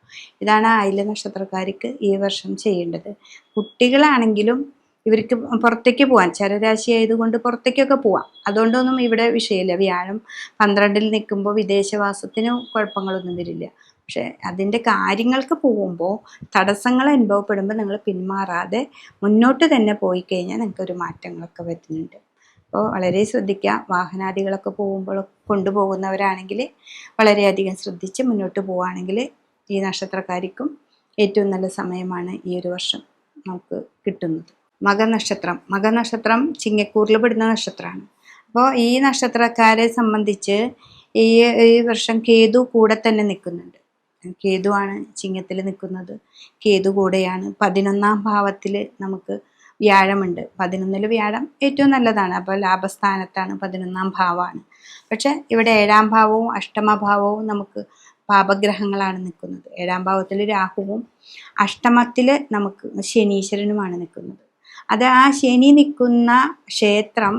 ഇതാണ് ആയില്യ നക്ഷത്രക്കാർക്ക് ഈ വർഷം ചെയ്യേണ്ടത്. കുട്ടികളാണെങ്കിലും ഇവർക്ക് പുറത്തേക്ക് പോകാൻ, ചരരാശി ആയതുകൊണ്ട് പുറത്തേക്കൊക്കെ പോവാം. അതുകൊണ്ടൊന്നും ഇവിടെ വിഷയമില്ല. വ്യാഴം 12-ൽ നിൽക്കുമ്പോൾ വിദേശവാസത്തിന് കുഴപ്പങ്ങളൊന്നും വരില്ല. പക്ഷെ അതിൻ്റെ കാര്യങ്ങൾക്ക് പോകുമ്പോൾ തടസ്സങ്ങൾ അനുഭവപ്പെടുമ്പോൾ നിങ്ങൾ പിന്മാറാതെ മുന്നോട്ട് തന്നെ പോയി കഴിഞ്ഞാൽ നിങ്ങൾക്കൊരു മാറ്റങ്ങളൊക്കെ വരുന്നുണ്ട്. അപ്പോൾ വളരെ ശ്രദ്ധിക്കുക. വാഹനാദികളൊക്കെ പോകുമ്പോൾ കൊണ്ടുപോകുന്നവരാണെങ്കിൽ വളരെയധികം ശ്രദ്ധിച്ച് മുന്നോട്ട് പോവുകയാണെങ്കിൽ ഈ നക്ഷത്രക്കാർക്കും ഏറ്റവും നല്ല സമയമാണ് ഈ ഒരു വർഷം നമുക്ക് കിട്ടുന്നത്. മകനക്ഷത്രം ചിങ്ങക്കൂറിൽ പെടുന്ന നക്ഷത്രമാണ്. അപ്പോൾ ഈ നക്ഷത്രക്കാരെ സംബന്ധിച്ച് ഈ വർഷം കേതു കൂടെ തന്നെ നിൽക്കുന്നുണ്ട്. കേതുവാണ് ചിങ്ങത്തിൽ നിൽക്കുന്നത്. കേതു കൂടെയാണ്. 11ാം ഭാവത്തിൽ നമുക്ക് വ്യാഴമുണ്ട്. 11ൽ വ്യാഴം ഏറ്റവും നല്ലതാണ്. അപ്പോൾ ലാഭസ്ഥാനത്താണ്, 11ാം ഭാവമാണ്. പക്ഷെ ഇവിടെ 7ാം ഭാവവും 8ാം ഭാവവും നമുക്ക് പാപഗ്രഹങ്ങളാണ് നിൽക്കുന്നത്. 7ാം ഭാവത്തിൽ രാഹുവും 8ാമത്തിൽ നമുക്ക് ശനീശ്വരനുമാണ് നിൽക്കുന്നത്. അത് ആ ശനി നിൽക്കുന്ന ക്ഷേത്രം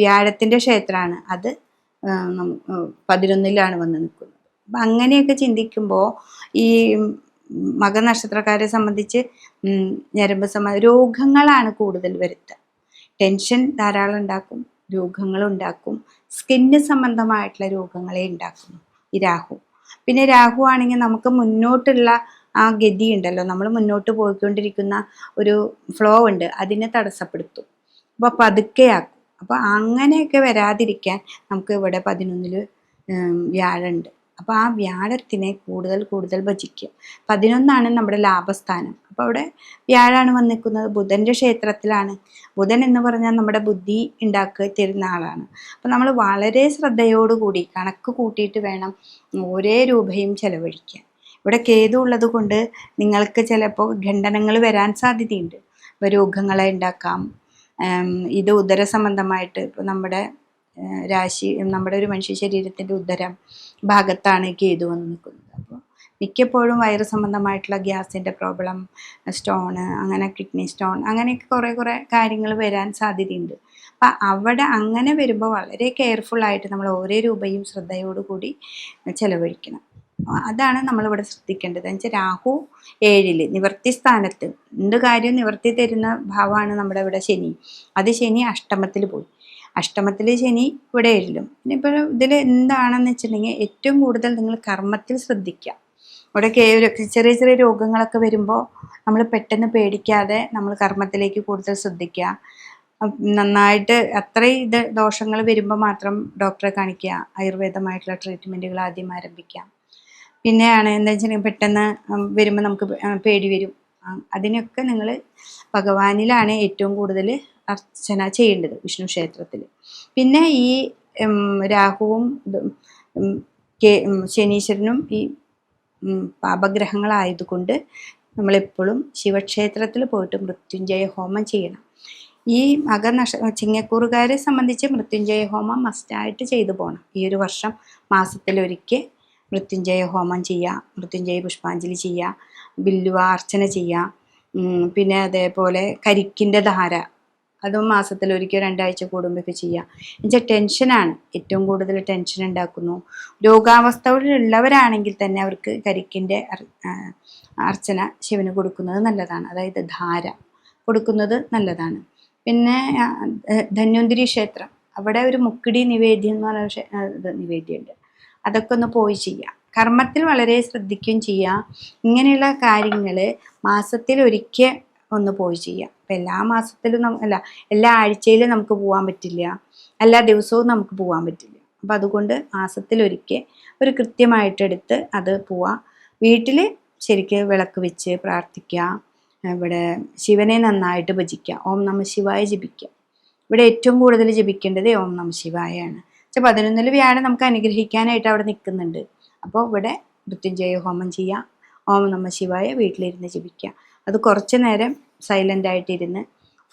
വ്യാഴത്തിൻ്റെ ക്ഷേത്രമാണ്. അത് 11ലാണ് വന്ന് നിൽക്കുന്നത്. അപ്പം അങ്ങനെയൊക്കെ ചിന്തിക്കുമ്പോൾ ഈ മകനക്ഷത്രക്കാരെ സംബന്ധിച്ച് ഞരമ്പ് രോഗങ്ങളാണ് കൂടുതൽ വരുത്തുക. ടെൻഷൻ ധാരാളം ഉണ്ടാക്കും, രോഗങ്ങളുണ്ടാക്കും, സ്കിന്ന് സംബന്ധമായിട്ടുള്ള രോഗങ്ങളെ ഉണ്ടാക്കുന്നു ഈ രാഹു. പിന്നെ രാഹു ആണെങ്കിൽ നമുക്ക് മുന്നോട്ടുള്ള ആ ഗതി ഉണ്ടല്ലോ, നമ്മൾ മുന്നോട്ട് പോയിക്കൊണ്ടിരിക്കുന്ന ഒരു ഫ്ലോ ഉണ്ട്, അതിനെ തടസ്സപ്പെടുത്തും. അപ്പോൾ പതുക്കെയാക്കും. അപ്പോൾ അങ്ങനെയൊക്കെ വരാതിരിക്കാൻ നമുക്ക് ഇവിടെ 11ൽ വ്യാഴമുണ്ട്. അപ്പോൾ ആ വ്യാഴത്തിനെ കൂടുതൽ ഭജിക്കുക. 11ആണ് നമ്മുടെ ലാഭസ്ഥാനം. അപ്പോൾ അവിടെ വ്യാഴാണ് വന്നിരിക്കുന്നത്. ബുധൻ്റെ ക്ഷേത്രത്തിലാണ്. ബുധൻ എന്ന് പറഞ്ഞാൽ നമ്മുടെ ബുദ്ധി ഉണ്ടാക്കി തരുന്ന ആളാണ്. അപ്പോൾ നമ്മൾ വളരെ ശ്രദ്ധയോടുകൂടി കണക്ക് കൂട്ടിയിട്ട് വേണം ഓരോ രൂപയും ചെലവഴിക്കാൻ. ഇവിടെ കേതു ഉള്ളത് കൊണ്ട് നിങ്ങൾക്ക് ചിലപ്പോൾ ഖണ്ഡനങ്ങൾ വരാൻ സാധ്യതയുണ്ട്. ഇപ്പോൾ രോഗങ്ങളെ ഉണ്ടാക്കാം. ഇത് ഉദര സംബന്ധമായിട്ട് ഇപ്പോൾ നമ്മുടെ രാശി, നമ്മുടെ ഒരു മനുഷ്യ ശരീരത്തിൻ്റെ ഉദരം ഭാഗത്താണ് കേതു വന്ന് നിൽക്കുന്നത്. അപ്പോൾ മിക്കപ്പോഴും വയറ് സംബന്ധമായിട്ടുള്ള ഗ്യാസിൻ്റെ പ്രോബ്ലം, സ്റ്റോണ്, അങ്ങനെ കിഡ്നി സ്റ്റോൺ, അങ്ങനെയൊക്കെ കുറേ കാര്യങ്ങൾ വരാൻ സാധ്യതയുണ്ട്. അപ്പം അവിടെ അങ്ങനെ വരുമ്പോൾ വളരെ കെയർഫുള്ളായിട്ട് നമ്മൾ ഓരോ രൂപയും ശ്രദ്ധയോടുകൂടി ചെലവഴിക്കണം. അതാണ് നമ്മളിവിടെ ശ്രദ്ധിക്കേണ്ടത്. എന്നുവെച്ചാൽ രാഹു 7ൽ നിവർത്തി സ്ഥാനത്ത്, എന്ത് കാര്യം നിവർത്തി തരുന്ന ഭാവമാണ് നമ്മുടെ ഇവിടെ ശനി. അത് ശനി 8ാമത്തിൽ പോയി. 8ാമത്തിൽ ശനി ഇവിടെ 7ലും. പിന്നെ ഇപ്പോൾ ഇതിൽ എന്താണെന്ന് വെച്ചിട്ടുണ്ടെങ്കിൽ ഏറ്റവും കൂടുതൽ നിങ്ങൾ കർമ്മത്തിൽ ശ്രദ്ധിക്കുക. ഇവിടെ ചെറിയ രോഗങ്ങളൊക്കെ വരുമ്പോൾ നമ്മൾ പെട്ടെന്ന് പേടിക്കാതെ നമ്മൾ കർമ്മത്തിലേക്ക് കൂടുതൽ ശ്രദ്ധിക്കുക. നന്നായിട്ട് അത്രയും ദോഷങ്ങൾ വരുമ്പോൾ മാത്രം ഡോക്ടറെ കാണിക്കുക. ആയുർവേദമായിട്ടുള്ള ട്രീറ്റ്മെൻറ്റുകൾ ആദ്യം ആരംഭിക്കാം. പിന്നെയാണ് എന്താ വെച്ചിട്ടുണ്ടെങ്കിൽ പെട്ടെന്ന് വരുമ്പോൾ നമുക്ക് പേടി വരും. അതിനൊക്കെ നിങ്ങൾ ഭഗവാനിലാണ് ഏറ്റവും കൂടുതൽ അർച്ചന ചെയ്യേണ്ടത്, വിഷ്ണു ക്ഷേത്രത്തിൽ. പിന്നെ ഈ രാഹുവും ശനീശ്വരനും ഈ പാപഗ്രഹങ്ങളായതുകൊണ്ട് നമ്മളെപ്പോഴും ശിവക്ഷേത്രത്തിൽ പോയിട്ട് മൃത്യുഞ്ജയ ഹോമം ചെയ്യണം. ഈ ചിങ്ങക്കൂറുകാരെ സംബന്ധിച്ച് മൃത്യുഞ്ജയ ഹോമം മസ്റ്റായിട്ട് ചെയ്തു പോകണം. ഈ ഒരു വർഷം മാസത്തിലൊരിക്കൽ മൃത്യുഞ്ജയ ഹോമം ചെയ്യുക, മൃത്യുഞ്ജയ പുഷ്പാഞ്ജലി ചെയ്യുക, ബില്ലുവ അർച്ചന ചെയ്യുക. പിന്നെ അതേപോലെ കരിക്കിൻ്റെ ധാര അതും മാസത്തിൽ ഒരിക്കൽ 2 ആഴ്ച കൂടുമ്പോഴൊക്കെ ചെയ്യുക. എന്നുവെച്ചാൽ ടെൻഷനാണ്, ഏറ്റവും കൂടുതൽ ടെൻഷൻ ഉണ്ടാക്കുന്നു. രോഗാവസ്ഥകളിലുള്ളവരാണെങ്കിൽ തന്നെ അവർക്ക് കരിക്കിൻ്റെ അർച്ചന ശിവന് കൊടുക്കുന്നത് നല്ലതാണ്, അതായത് ധാര കൊടുക്കുന്നത് നല്ലതാണ്. പിന്നെ ധന്വന്തിരി ക്ഷേത്രം, അവിടെ ഒരു മുക്കിടി നിവേദ്യം എന്ന് പറഞ്ഞ നിവേദ്യമുണ്ട്, അതൊക്കെ ഒന്ന് പോയി ചെയ്യാം. കർമ്മത്തിൽ വളരെ ശ്രദ്ധിക്കുകയും ചെയ്യാം. ഇങ്ങനെയുള്ള കാര്യങ്ങൾ മാസത്തിൽ ഒരിക്കൽ ഒന്ന് പോയി ചെയ്യാം. അപ്പം എല്ലാ മാസത്തിലും എല്ലാ ആഴ്ചയിലും നമുക്ക് പോകാൻ പറ്റില്ല, എല്ലാ ദിവസവും നമുക്ക് പോകാൻ പറ്റില്ല. അപ്പം അതുകൊണ്ട് മാസത്തിലൊരിക്കൽ ഒരു കൃത്യമായിട്ടെടുത്ത് അത് പോവാം. വീട്ടിൽ ശരിക്ക് വിളക്ക് വെച്ച് പ്രാർത്ഥിക്കുക, ഇവിടെ ശിവനെ നന്നായിട്ട് ഭജിക്കുക, ഓം നമ ശിവായ ജപിക്കുക. ഇവിടെ ഏറ്റവും കൂടുതൽ ജപിക്കേണ്ടത് ഓം നമ ശിവായാണ്. 11 വ്യാഴം നമുക്ക് അനുഗ്രഹിക്കാനായിട്ട് അവിടെ നിൽക്കുന്നുണ്ട്. അപ്പോൾ ഇവിടെ മൃത്യുഞ്ജയ ഹോമം ചെയ്യുക, ഓം നമ ശിവായ വീട്ടിലിരുന്ന് ജപിക്കുക. അത് കുറച്ച് നേരം സൈലൻ്റായിട്ടിരുന്ന്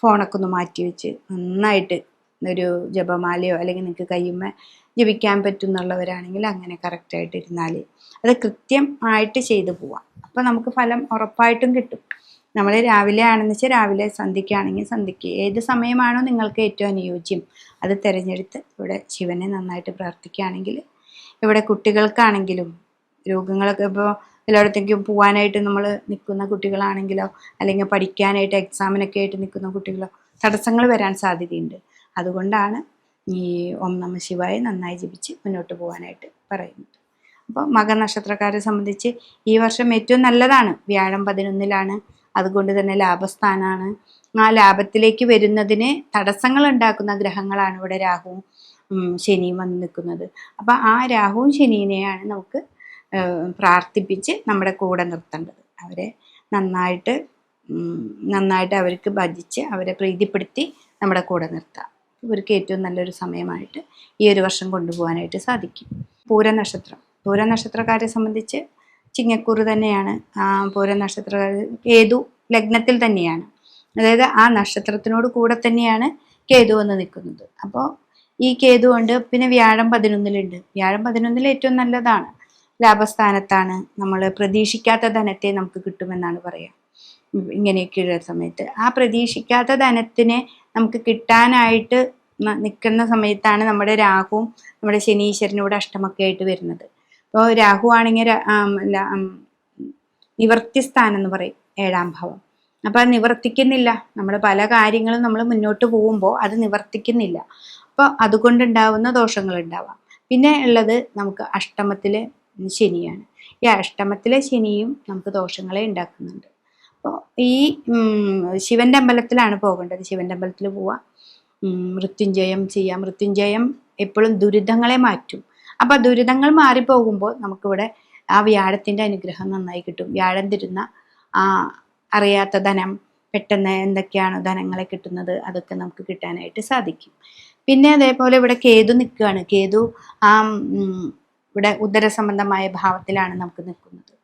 ഫോണൊക്കെ ഒന്ന് മാറ്റി വെച്ച് നന്നായിട്ട് ഒരു ജപമാലയോ അല്ലെങ്കിൽ നിങ്ങൾക്ക് കയ്യുമ്മ ജപിക്കാൻ പറ്റുന്നുള്ളവരാണെങ്കിൽ അങ്ങനെ കറക്റ്റായിട്ട് ഇരുന്നാൽ അത് കൃത്യമായിട്ട് ചെയ്തു പോവാം. അപ്പോൾ നമുക്ക് ഫലം ഉറപ്പായിട്ടും കിട്ടും. നമ്മൾ രാവിലെ ആണെന്ന് വെച്ചാൽ രാവിലെ, സന്ധ്യയ്ക്കാണെങ്കിൽ സന്ധ്യയ്ക്ക്, ഏത് സമയമാണോ നിങ്ങൾക്ക് ഏറ്റവും അനുയോജ്യം അത് തിരഞ്ഞെടുത്ത് ഇവിടെ ശിവനെ നന്നായിട്ട് പ്രാർത്ഥിക്കുകയാണെങ്കിൽ, ഇവിടെ കുട്ടികൾക്കാണെങ്കിലും രോഗങ്ങളൊക്കെ ഇപ്പോൾ എല്ലായിടത്തേക്കും പോകാനായിട്ട് നമ്മൾ നിൽക്കുന്ന കുട്ടികളാണെങ്കിലോ അല്ലെങ്കിൽ പഠിക്കാനായിട്ട് എക്സാമിനൊക്കെ ആയിട്ട് നിൽക്കുന്ന കുട്ടികളോ തടസ്സങ്ങൾ വരാൻ സാധ്യതയുണ്ട്. അതുകൊണ്ടാണ് ഈ ഓം നമ ശിവായ നന്നായി ജപിച്ച് മുന്നോട്ട് പോകാനായിട്ട് പറയുന്നത്. അപ്പോൾ മകനക്ഷത്രക്കാരെ സംബന്ധിച്ച് ഈ വർഷം ഏറ്റവും നല്ലതാണ്. വ്യാഴം 11-ലാണ്, അതുകൊണ്ട് തന്നെ ലാഭസ്ഥാനമാണ്. ആ ലാഭത്തിലേക്ക് വരുന്നതിന് തടസ്സങ്ങൾ ഉണ്ടാക്കുന്ന ഗ്രഹങ്ങളാണ് ഇവിടെ രാഹുവും ശനിയും വന്ന് നിൽക്കുന്നത്. അപ്പോൾ ആ രാഹുവും ശനിയെയാണ് നമുക്ക് പ്രാർത്ഥിപ്പിച്ച് നമ്മുടെ കൂടെ നിർത്തേണ്ടത്. അവരെ നന്നായിട്ട് അവർക്ക് ഭജിച്ച് അവരെ പ്രീതിപ്പെടുത്തി നമ്മുടെ കൂടെ നിർത്താം. ഇവർക്ക് ഏറ്റവും നല്ലൊരു സമയമായിട്ട് ഈ ഒരു വർഷം കൊണ്ടുപോകാനായിട്ട് സാധിക്കും. പൂരനക്ഷത്രക്കാരെ സംബന്ധിച്ച് ചിങ്ങക്കൂറ് തന്നെയാണ്. പൂരനക്ഷത്രക്കാർ കേതു ലഗ്നത്തിൽ തന്നെയാണ്, അതായത് ആ നക്ഷത്രത്തിനോട് കൂടെ തന്നെയാണ് കേതു വന്ന് നിൽക്കുന്നത്. അപ്പോൾ ഈ കേതു കൊണ്ട് പിന്നെ വ്യാഴം 11-ലുണ്ട്. വ്യാഴം 11-ൽ ഏറ്റവും നല്ലതാണ്, ലാഭസ്ഥാനത്താണ്. നമ്മൾ പ്രതീക്ഷിക്കാത്ത ധനത്തെ നമുക്ക് കിട്ടുമെന്നാണ് പറയുക. ഇങ്ങനെയൊക്കെയുള്ള സമയത്ത് ആ പ്രതീക്ഷിക്കാത്ത ധനത്തിനെ നമുക്ക് കിട്ടാനായിട്ട് നിൽക്കുന്ന സമയത്താണ് നമ്മുടെ രാഹുവും നമ്മുടെ ശനീശ്വരനും ഇവിടെ അഷ്ടമൊക്കെ ആയിട്ട് വരുന്നത്. അപ്പോൾ രാഹു ആണെങ്കിൽ നിവർത്തി സ്ഥാനം എന്ന് പറയും, 7-ാം ഭാവം. അപ്പോൾ അത് നിവർത്തിക്കുന്നില്ല. നമ്മൾ പല കാര്യങ്ങളും നമ്മൾ മുന്നോട്ട് പോകുമ്പോൾ അത് നിവർത്തിക്കുന്നില്ല. അപ്പോൾ അതുകൊണ്ടുണ്ടാവുന്ന ദോഷങ്ങൾ ഉണ്ടാവാം. പിന്നെ ഉള്ളത് നമുക്ക് അഷ്ടമത്തിലെ ശനിയാണ്. ഈ അഷ്ടമത്തിലെ ശനിയും നമുക്ക് ദോഷങ്ങളെ ഉണ്ടാക്കുന്നുണ്ട്. അപ്പോൾ ഈ ശിവൻ്റെ അമ്പലത്തിലാണ് പോകേണ്ടത്. ശിവൻ്റെ അമ്പലത്തിൽ പോവാം, മൃത്യുഞ്ജയം ചെയ്യാം. മൃത്യുഞ്ജയം എപ്പോഴും ദുരിതങ്ങളെ മാറ്റും. അപ്പോൾ ദുരിതങ്ങൾ മാറിപ്പോകുമ്പോൾ നമുക്കിവിടെ ആ വ്യാഴത്തിൻ്റെ അനുഗ്രഹം നന്നായി കിട്ടും. വ്യാഴം തരുന്ന അറിയാത്ത ധനം, പെട്ടെന്ന് എന്തൊക്കെയാണോ ധനങ്ങളെ കിട്ടുന്നത് അതൊക്കെ നമുക്ക് കിട്ടാനായിട്ട് സാധിക്കും. പിന്നെ അതേപോലെ ഇവിടെ കേതു നിൽക്കുകയാണ്. കേതു ഇവിടെ ഉദര സംബന്ധമായ ഭാവത്തിലാണ് നമുക്ക് നിൽക്കുന്നത്.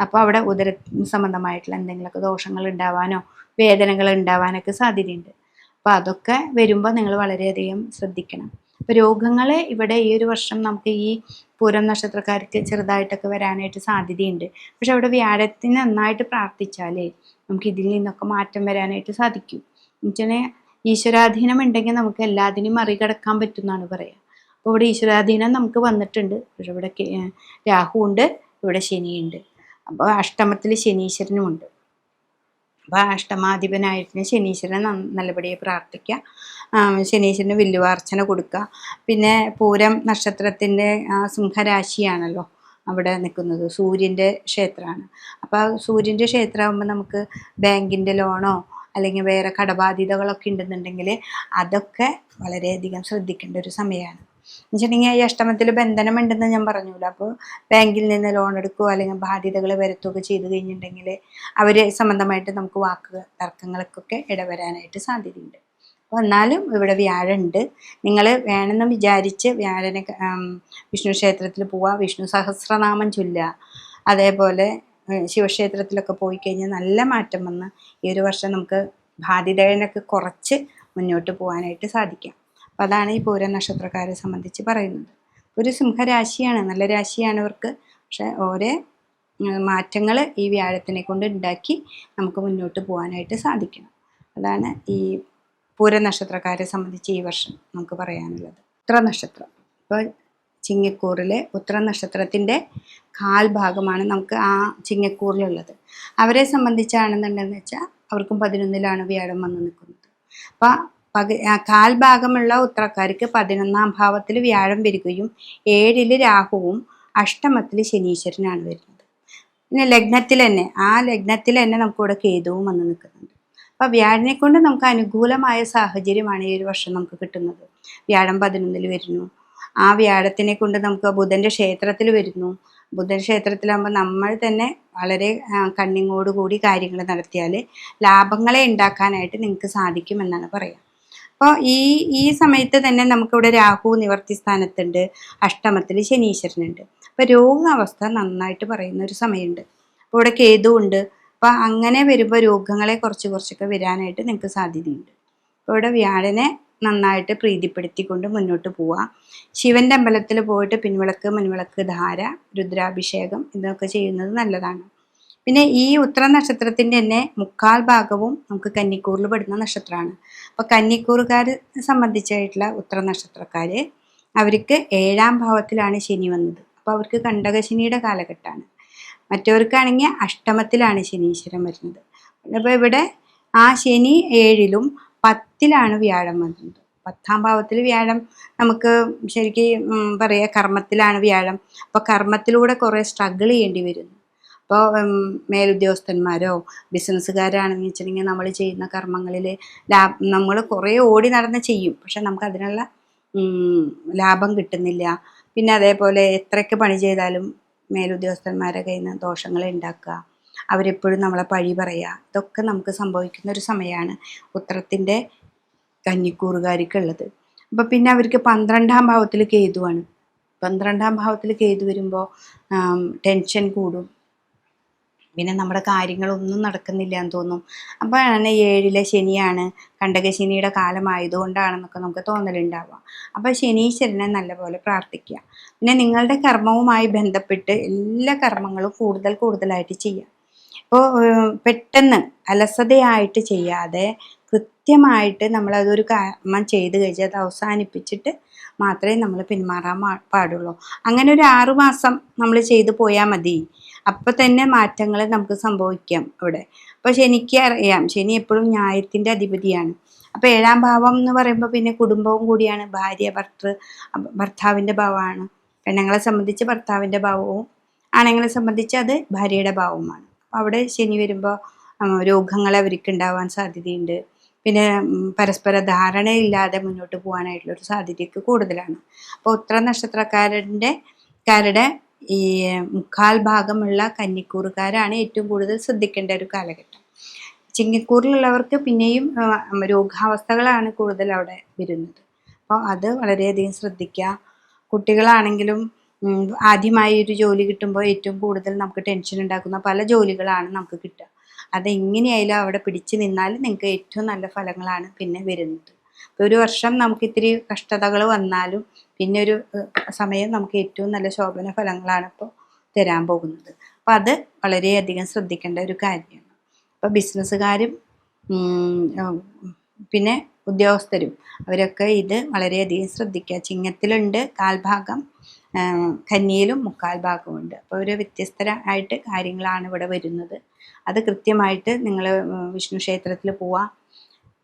അപ്പോൾ അവിടെ ഉദര സംബന്ധമായിട്ടുള്ള എന്തെങ്കിലുമൊക്കെ ദോഷങ്ങൾ ഉണ്ടാവാനോ വേദനകൾ ഉണ്ടാവാനൊക്കെ സാധ്യതയുണ്ട്. അപ്പോൾ അതൊക്കെ വരുമ്പോൾ നിങ്ങൾ വളരെയധികം ശ്രദ്ധിക്കണം. അപ്പോൾ രോഗങ്ങൾ ഇവിടെ ഈ ഒരു വർഷം നമുക്ക് ഈ പൂരം നക്ഷത്രക്കാർക്ക് ചെറുതായിട്ടൊക്കെ വരാനായിട്ട് സാധ്യതയുണ്ട്. പക്ഷെ അവിടെ വ്യാഴത്തിന് നന്നായിട്ട് പ്രാർത്ഥിച്ചാലേ നമുക്ക് ഇതിൽ നിന്നൊക്കെ മാറ്റം വരാനായിട്ട് സാധിക്കും. എന്നുവെച്ചാൽ ഈശ്വരാധീനം ഉണ്ടെങ്കിൽ നമുക്ക് എല്ലാത്തിനും മറികടക്കാൻ പറ്റുമെന്നാണ് പറയുക. അപ്പോൾ ഇവിടെ ഈശ്വരാധീനം നമുക്ക് വന്നിട്ടുണ്ട്. പക്ഷെ ഇവിടെ രാഹു ഉണ്ട്, ഇവിടെ ശനിയുണ്ട്. അപ്പോൾ അഷ്ടമത്തിൽ ശനീശ്വരനുമുണ്ട്. അപ്പോൾ അഷ്ടമാധിപനായിട്ട് ശനീശ്വരനെ നല്ലപടിയെ പ്രാർത്ഥിക്കുക, ശനീശ്വരന് വില്ലുവാർച്ചന കൊടുക്കുക. പിന്നെ പൂരം നക്ഷത്രത്തിൻ്റെ സിംഹരാശിയാണല്ലോ അവിടെ നിൽക്കുന്നത്, സൂര്യൻ്റെ ക്ഷേത്രമാണ്. അപ്പോൾ സൂര്യൻ്റെ ക്ഷേത്രമാകുമ്പോൾ നമുക്ക് ബാങ്കിൻ്റെ ലോണോ അല്ലെങ്കിൽ വേറെ കടബാധ്യതകളൊക്കെ ഉണ്ടെന്നുണ്ടെങ്കിൽ അതൊക്കെ വളരെയധികം ശ്രദ്ധിക്കേണ്ട ഒരു സമയമാണ്. എന്നുവെച്ചിട്ടുണ്ടെങ്കിൽ ഈ അഷ്ടമത്തിൽ ബന്ധനമുണ്ടെന്ന് ഞാൻ പറഞ്ഞല്ലോ. അപ്പോൾ ബാങ്കിൽ നിന്ന് ലോൺ എടുക്കുകയോ അല്ലെങ്കിൽ ബാധ്യതകൾ വരുത്തുകയൊക്കെ ചെയ്ത് കഴിഞ്ഞിട്ടുണ്ടെങ്കിൽ അവർ സംബന്ധമായിട്ട് നമുക്ക് വാക്ക് തർക്കങ്ങൾക്കൊക്കെ ഇടവരാനായിട്ട് സാധ്യതയുണ്ട്. അപ്പോൾ എന്നാലും ഇവിടെ വ്യാഴമുണ്ട്. നിങ്ങൾ വേണമെന്ന് വിചാരിച്ച് വ്യാഴനെ വിഷ്ണു ക്ഷേത്രത്തിൽ പോവുക, വിഷ്ണു സഹസ്രനാമം ചൊല്ലുക. അതേപോലെ ശിവക്ഷേത്രത്തിലൊക്കെ പോയി കഴിഞ്ഞാൽ നല്ല മാറ്റം വന്ന് ഈ ഒരു വർഷം നമുക്ക് ബാധ്യതകളൊക്കെ കുറച്ച് മുന്നോട്ട് പോകാനായിട്ട് സാധിക്കാം. അപ്പോൾ അതാണ് ഈ പൂരം നക്ഷത്രക്കാരെ സംബന്ധിച്ച് പറയുന്നത്. ഒരു സിംഹരാശിയാണ്, നല്ല രാശിയാണ് ഇവർക്ക്. പക്ഷെ ഓരോ മാറ്റങ്ങൾ ഈ വ്യാഴത്തിനെ കൊണ്ട് ഉണ്ടാക്കി നമുക്ക് മുന്നോട്ട് പോകാനായിട്ട് സാധിക്കണം. അതാണ് ഈ പൂര നക്ഷത്രക്കാരെ സംബന്ധിച്ച് ഈ വർഷം നമുക്ക് പറയാനുള്ളത് ഉത്ര നക്ഷത്രം. ഇപ്പോൾ ചിങ്ങക്കൂറിലെ ഉത്ര നക്ഷത്രത്തിൻ്റെ കാൽഭാഗമാണ് നമുക്ക് ആ ചിങ്ങക്കൂറിലുള്ളത്. അവരെ സംബന്ധിച്ചാണെന്നുണ്ടെന്ന് വെച്ചാൽ അവർക്കും 11ലാണ് വ്യാഴം വന്ന് നിൽക്കുന്നത്. അപ്പം കാൽഭാഗമുള്ള ഉത്രക്കാർക്ക് 11ാം ഭാവത്തിൽ വ്യാഴം വരികയും 7 രാഹുവും അഷ്ടമത്തിൽ ശനീശ്വരനാണ് വരുന്നത്. പിന്നെ ലഗ്നത്തിൽ തന്നെ നമുക്കിവിടെ കേതുവും വന്ന് നിൽക്കുന്നുണ്ട്. അപ്പം വ്യാഴനെ കൊണ്ട് നമുക്ക് അനുകൂലമായ സാഹചര്യമാണ് ഈ ഒരു വർഷം നമുക്ക് കിട്ടുന്നത്. വ്യാഴം 11 വരുന്നു. ആ വ്യാഴത്തിനെ കൊണ്ട് നമുക്ക് ബുധൻ്റെ ക്ഷേത്രത്തിൽ വരുന്നു. ബുധൻ ക്ഷേത്രത്തിലാകുമ്പോൾ നമ്മൾ തന്നെ വളരെ കണ്ണിങ്ങോടുകൂടി കാര്യങ്ങൾ നടത്തിയാൽ ലാഭങ്ങളെ ഉണ്ടാക്കാനായിട്ട് നിങ്ങൾക്ക് സാധിക്കുമെന്നാണ് പറയുക. അപ്പോൾ ഈ സമയത്ത് തന്നെ നമുക്കിവിടെ രാഹു നിവർത്തി സ്ഥാനത്തുണ്ട്, അഷ്ടമത്തിൽ ശനീശ്വരനുണ്ട്. അപ്പോൾ രോഗാവസ്ഥ നന്നായിട്ട് പറയുന്ന ഒരു സമയമുണ്ട്. അപ്പോൾ ഇവിടെ കേതു ഉണ്ട്. അപ്പോൾ അങ്ങനെ വരുമ്പോൾ രോഗങ്ങളെ കുറച്ചൊക്കെ വരാനായിട്ട് നിങ്ങൾക്ക് സാധ്യതയുണ്ട്. അപ്പോൾ ഇവിടെ വ്യാഴനെ നന്നായിട്ട് പ്രീതിപ്പെടുത്തിക്കൊണ്ട് മുന്നോട്ട് പോവുക. ശിവൻ്റെ അമ്പലത്തിൽ പോയിട്ട് പിൻവിളക്ക്, മുൻവിളക്ക് ധാര, രുദ്രാഭിഷേകം ഇതൊക്കെ ചെയ്യുന്നത് നല്ലതാണ്. പിന്നെ ഈ ഉത്ര നക്ഷത്രത്തിൻ്റെ തന്നെ 3/4 ഭാഗവും നമുക്ക് കന്നിക്കൂറിൽ പെടുന്ന നക്ഷത്രമാണ്. അപ്പോൾ കന്നിക്കൂറുകാരെ സംബന്ധിച്ചായിട്ടുള്ള ഉത്ര നക്ഷത്രക്കാർ അവർക്ക് 7ാം ഭാവത്തിലാണ് ശനി വന്നത്. അപ്പോൾ അവർക്ക് കണ്ടകശനിയുടെ കാലഘട്ടമാണ്. മറ്റവർക്കാണെങ്കിൽ അഷ്ടമത്തിലാണ് ശനീശ്വരൻ വരുന്നത്. അപ്പോൾ ഇവിടെ ആ ശനി 7ലും 10ലാണ് വ്യാഴം വന്നത്. 10ാം ഭാവത്തിൽ വ്യാഴം നമുക്ക് ശരിക്കും പറയാം കർമ്മത്തിലാണ് വ്യാഴം. അപ്പോൾ കർമ്മത്തിലൂടെ കുറേ സ്ട്രഗിൾ ചെയ്യേണ്ടി വരുന്നു. അപ്പോൾ മേലുദ്യോഗസ്ഥന്മാരോ ബിസിനസ്സുകാരാണെന്ന് വെച്ചിട്ടുണ്ടെങ്കിൽ നമ്മൾ ചെയ്യുന്ന കർമ്മങ്ങളിൽ നമ്മൾ കുറേ ഓടി നടന്ന് ചെയ്യും, പക്ഷെ നമുക്ക് അതിനുള്ള ലാഭം കിട്ടുന്നില്ല. പിന്നെ അതേപോലെ എത്രയൊക്കെ പണി ചെയ്താലും മേലുദ്യോഗസ്ഥന്മാരെ കയ്യിൽ നിന്ന് ദോഷങ്ങൾ ഉണ്ടാക്കുക, അവരെപ്പോഴും നമ്മളെ പഴി പറയുക, ഇതൊക്കെ നമുക്ക് സംഭവിക്കുന്ന ഒരു സമയമാണ് ഉത്തരത്തിൻ്റെ കന്നിക്കൂറുകാർക്കുള്ളത്. അപ്പോൾ പിന്നെ അവർക്ക് 12ാം ഭാവത്തിൽ കേതുവാണ്. 12ാം ഭാവത്തിൽ കേതു വരുമ്പോൾ ടെൻഷൻ കൂടും. പിന്നെ നമ്മുടെ കാര്യങ്ങളൊന്നും നടക്കുന്നില്ല എന്ന് തോന്നും. അപ്പോഴാണ് 7ലെ ശനിയാണ്, കണ്ടകശനിയുടെ കാലമായതുകൊണ്ടാണെന്നൊക്കെ നമുക്ക് തോന്നലുണ്ടാവുക. അപ്പോൾ ശനീശ്വരനെ നല്ലപോലെ പ്രാർത്ഥിക്കുക. പിന്നെ നിങ്ങളുടെ കർമ്മവുമായി ബന്ധപ്പെട്ട് എല്ലാ കർമ്മങ്ങളും കൂടുതലായിട്ട് ചെയ്യുക. ഇപ്പോൾ പെട്ടെന്ന് അലസതയായിട്ട് ചെയ്യാതെ കൃത്യമായിട്ട് നമ്മളതൊരു കർമ്മം ചെയ്ത് കഴിച്ചാൽ അത് അവസാനിപ്പിച്ചിട്ട് മാത്രമേ നമ്മൾ പിന്മാറാൻ പാടുള്ളൂ. അങ്ങനെ ഒരു 6 മാസം നമ്മൾ ചെയ്തു പോയാൽ മതി. അപ്പോൾ തന്നെ മാറ്റങ്ങൾ നമുക്ക് സംഭവിക്കാം ഇവിടെ. അപ്പോൾ ശനിക്ക് അറിയാം, ശനി എപ്പോഴും ന്യായത്തിൻ്റെ അധിപതിയാണ്. അപ്പോൾ 7ാം ഭാവം എന്ന് പറയുമ്പോൾ പിന്നെ കുടുംബവും കൂടിയാണ്. ഭാര്യ ഭർത്താവിൻ്റെ ഭാവമാണ്. പെണ്ണുങ്ങളെ സംബന്ധിച്ച് ഭർത്താവിൻ്റെ ഭാവവും ആണുങ്ങളെ സംബന്ധിച്ച് അത് ഭാര്യയുടെ ഭാവവുമാണ്. അപ്പോൾ അവിടെ ശനി വരുമ്പോൾ രോഗങ്ങൾ അവർക്ക് ഉണ്ടാവാൻ സാധ്യതയുണ്ട്. പിന്നെ പരസ്പര ധാരണയില്ലാതെ മുന്നോട്ട് പോകാനായിട്ടുള്ളൊരു സാധ്യതയ്ക്ക് കൂടുതലാണ്. അപ്പോൾ ഉത്തര നക്ഷത്രക്കാരുടെ ഈ 3/4 ഭാഗമുള്ള കന്നിക്കൂറുകാരാണ് ഏറ്റവും കൂടുതൽ ശ്രദ്ധിക്കേണ്ട ഒരു കാലഘട്ടം. ചിങ്ങക്കൂറിലുള്ളവർക്ക് പിന്നെയും രോഗാവസ്ഥകളാണ് കൂടുതൽ അവിടെ വരുന്നത്. അപ്പോൾ അത് വളരെയധികം ശ്രദ്ധിക്കുക. കുട്ടികളാണെങ്കിലും ആദ്യമായി ഒരു ജോലി കിട്ടുമ്പോൾ ഏറ്റവും കൂടുതൽ നമുക്ക് ടെൻഷൻ ഉണ്ടാക്കുന്ന പല ജോലികളാണ് നമുക്ക് കിട്ടുക. അതെങ്ങനെയായാലും അവിടെ പിടിച്ചു നിന്നാൽ നിങ്ങൾക്ക് ഏറ്റവും നല്ല ഫലങ്ങളാണ് പിന്നെ വരുന്നത്. ഇപ്പോൾ ഒരു വർഷം നമുക്ക് ഇത്തിരി കഷ്ടതകൾ വന്നാലും പിന്നെ ഒരു സമയം നമുക്ക് ഏറ്റവും നല്ല ശോഭന ഫലങ്ങളാണ് ഇപ്പോൾ തരാൻ പോകുന്നത്. അപ്പോൾ അത് വളരെയധികം ശ്രദ്ധിക്കേണ്ട ഒരു കാര്യമാണ്. അപ്പോൾ ബിസിനസ്സുകാരും പിന്നെ ഉദ്യോഗസ്ഥരും അവരൊക്കെ ഇത് വളരെയധികം ശ്രദ്ധിക്കുക. ചിങ്ങത്തിലുണ്ട് കാൽഭാഗം, കന്നിയിലും 3/4 ഭാഗമുണ്ട്. അപ്പോൾ ഒരു വ്യത്യസ്തരായിട്ട് കാര്യങ്ങളാണ് ഇവിടെ വരുന്നത്. അത് കൃത്യമായിട്ട് നിങ്ങൾ വിഷ്ണു ക്ഷേത്രത്തിൽ പോവുക,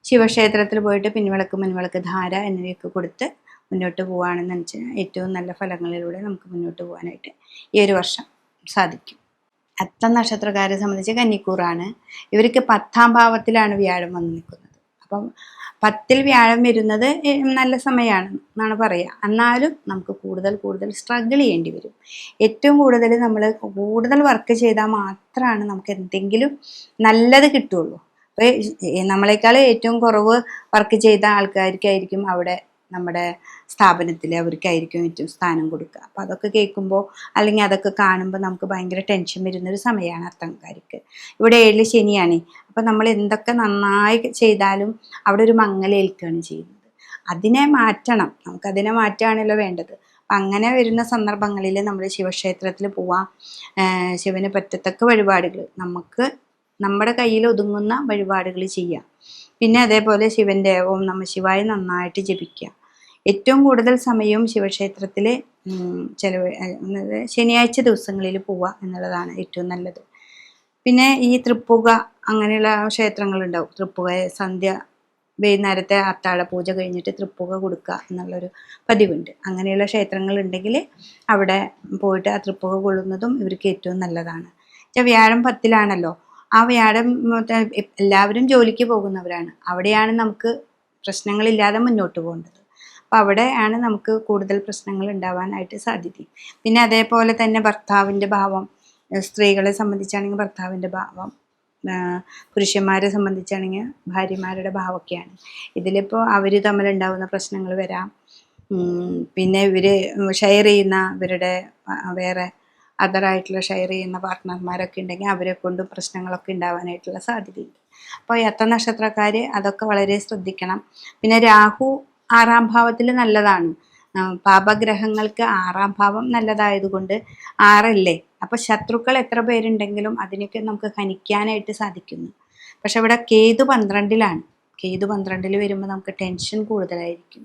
ശിവക്ഷേത്രത്തിൽ പോയിട്ട് പിൻവിളക്ക്, മുൻവിളക്ക് ധാര എന്നിവയൊക്കെ കൊടുത്ത് മുന്നോട്ട് പോവുകയാണെന്ന് വെച്ചാൽ ഏറ്റവും നല്ല ഫലങ്ങളിലൂടെ നമുക്ക് മുന്നോട്ട് പോകാനായിട്ട് ഈ ഒരു വർഷം സാധിക്കും. അത്തം നക്ഷത്രക്കാരെ സംബന്ധിച്ച് കന്നിക്കൂറാണ്. ഇവർക്ക് 10ാം ഭാവത്തിലാണ് വ്യാഴം വന്ന് നിൽക്കുന്നത്. അപ്പം 10ൽ വ്യാഴം വരുന്നത് നല്ല സമയമാണ് എന്നാണ് പറയുക. എന്നാലും നമുക്ക് കൂടുതൽ സ്ട്രഗിൾ ചെയ്യേണ്ടി വരും. ഏറ്റവും കൂടുതൽ നമ്മൾ കൂടുതൽ വർക്ക് ചെയ്താൽ മാത്രമാണ് നമുക്ക് എന്തെങ്കിലും നല്ലത് കിട്ടുള്ളൂ. അപ്പോൾ നമ്മളെക്കാൾ ഏറ്റവും കുറവ് വർക്ക് ചെയ്ത ആൾക്കാർക്കായിരിക്കും അവിടെ നമ്മുടെ സ്ഥാപനത്തിൽ അവർക്കായിരിക്കും ഏറ്റവും സ്ഥാനം കൊടുക്കുക. അപ്പോൾ അതൊക്കെ കേൾക്കുമ്പോൾ അല്ലെങ്കിൽ അതൊക്കെ കാണുമ്പോൾ നമുക്ക് ഭയങ്കര ടെൻഷൻ വരുന്നൊരു സമയമാണ് അത്തംകാർക്ക്. ഇവിടെ 7 ശനിയാണ്. അപ്പോൾ നമ്മൾ എന്തൊക്കെ നന്നായി ചെയ്താലും അവിടെ ഒരു മങ്ങലേൽക്കുകയാണ് ചെയ്യുന്നത്. അതിനെ മാറ്റണം, നമുക്കതിനെ മാറ്റുകയാണല്ലോ വേണ്ടത്. അപ്പം അങ്ങനെ വരുന്ന സന്ദർഭങ്ങളിൽ നമ്മൾ ശിവക്ഷേത്രത്തിൽ പോവാം. ശിവന് പറ്റത്തക്ക വഴിപാടുകൾ, നമുക്ക് നമ്മുടെ കയ്യിൽ ഒതുങ്ങുന്ന വഴിപാടുകൾ ചെയ്യാം. പിന്നെ അതേപോലെ ശിവന്റെ ഓം നമ ശിവായ നന്നായിട്ട് ജപിക്കുക. ഏറ്റവും കൂടുതൽ സമയവും ശിവക്ഷേത്രത്തിൽ ശനിയാഴ്ച ദിവസങ്ങളിൽ പോവുക എന്നുള്ളതാണ് ഏറ്റവും നല്ലത്. പിന്നെ ഈ തൃപ്പുക അങ്ങനെയുള്ള ക്ഷേത്രങ്ങളുണ്ടാവും. തൃപ്പുക സന്ധ്യ വൈകുന്നേരത്തെ അത്താഴ പൂജ കഴിഞ്ഞിട്ട് തൃപ്പുക കൊടുക്കുക എന്നുള്ളൊരു പതിവുണ്ട്. അങ്ങനെയുള്ള ക്ഷേത്രങ്ങളുണ്ടെങ്കിൽ അവിടെ പോയിട്ട് ആ തൃപ്പുക കൊള്ളുന്നതും ഇവർക്ക് ഏറ്റവും നല്ലതാണ്. വ്യാഴം 10-ലാണല്ലോ. ആ വ്യാഴം എല്ലാവരും ജോലിക്ക് പോകുന്നവരാണ്. അവിടെയാണ് നമുക്ക് പ്രശ്നങ്ങളില്ലാതെ മുന്നോട്ട് പോകേണ്ടത്. അപ്പം അവിടെയാണ് നമുക്ക് കൂടുതൽ പ്രശ്നങ്ങൾ ഉണ്ടാവാനായിട്ട് സാധ്യത. പിന്നെ അതേപോലെ തന്നെ ഭർത്താവിൻ്റെ ഭാവം, സ്ത്രീകളെ സംബന്ധിച്ചാണെങ്കിൽ ഭർത്താവിൻ്റെ ഭാവം, പുരുഷന്മാരെ സംബന്ധിച്ചാണെങ്കിൽ ഭാര്യമാരുടെ ഭാവമൊക്കെയാണ്. ഇതിലിപ്പോൾ അവർ തമ്മിലുണ്ടാവുന്ന പ്രശ്നങ്ങൾ വരാം. പിന്നെ ഇവർ ഷെയർ ചെയ്യുന്ന ഇവരുടെ വേറെ അതറായിട്ടുള്ള ഷെയർ ചെയ്യുന്ന പാർട്ട്ണർമാരൊക്കെ ഉണ്ടെങ്കിൽ അവരെ കൊണ്ടും പ്രശ്നങ്ങളൊക്കെ ഉണ്ടാവാനായിട്ടുള്ള സാധ്യതയുണ്ട്. അപ്പോൾ ഈ അത്ത നക്ഷത്രക്കാർ അതൊക്കെ വളരെ ശ്രദ്ധിക്കണം. പിന്നെ രാഹു 6-ാം ഭാവത്തിൽ നല്ലതാണ്. പാപഗ്രഹങ്ങൾക്ക് 6-ാം ഭാവം നല്ലതായതുകൊണ്ട് 6 അപ്പോൾ ശത്രുക്കൾ എത്ര പേരുണ്ടെങ്കിലും അതിനൊക്കെ നമുക്ക് ഹനിക്കാനായിട്ട് സാധിക്കുന്നു. പക്ഷെ ഇവിടെ കേതു 12-ലാണ്. കേതു 12-ൽ വരുമ്പോൾ നമുക്ക് ടെൻഷൻ കൂടുതലായിരിക്കും.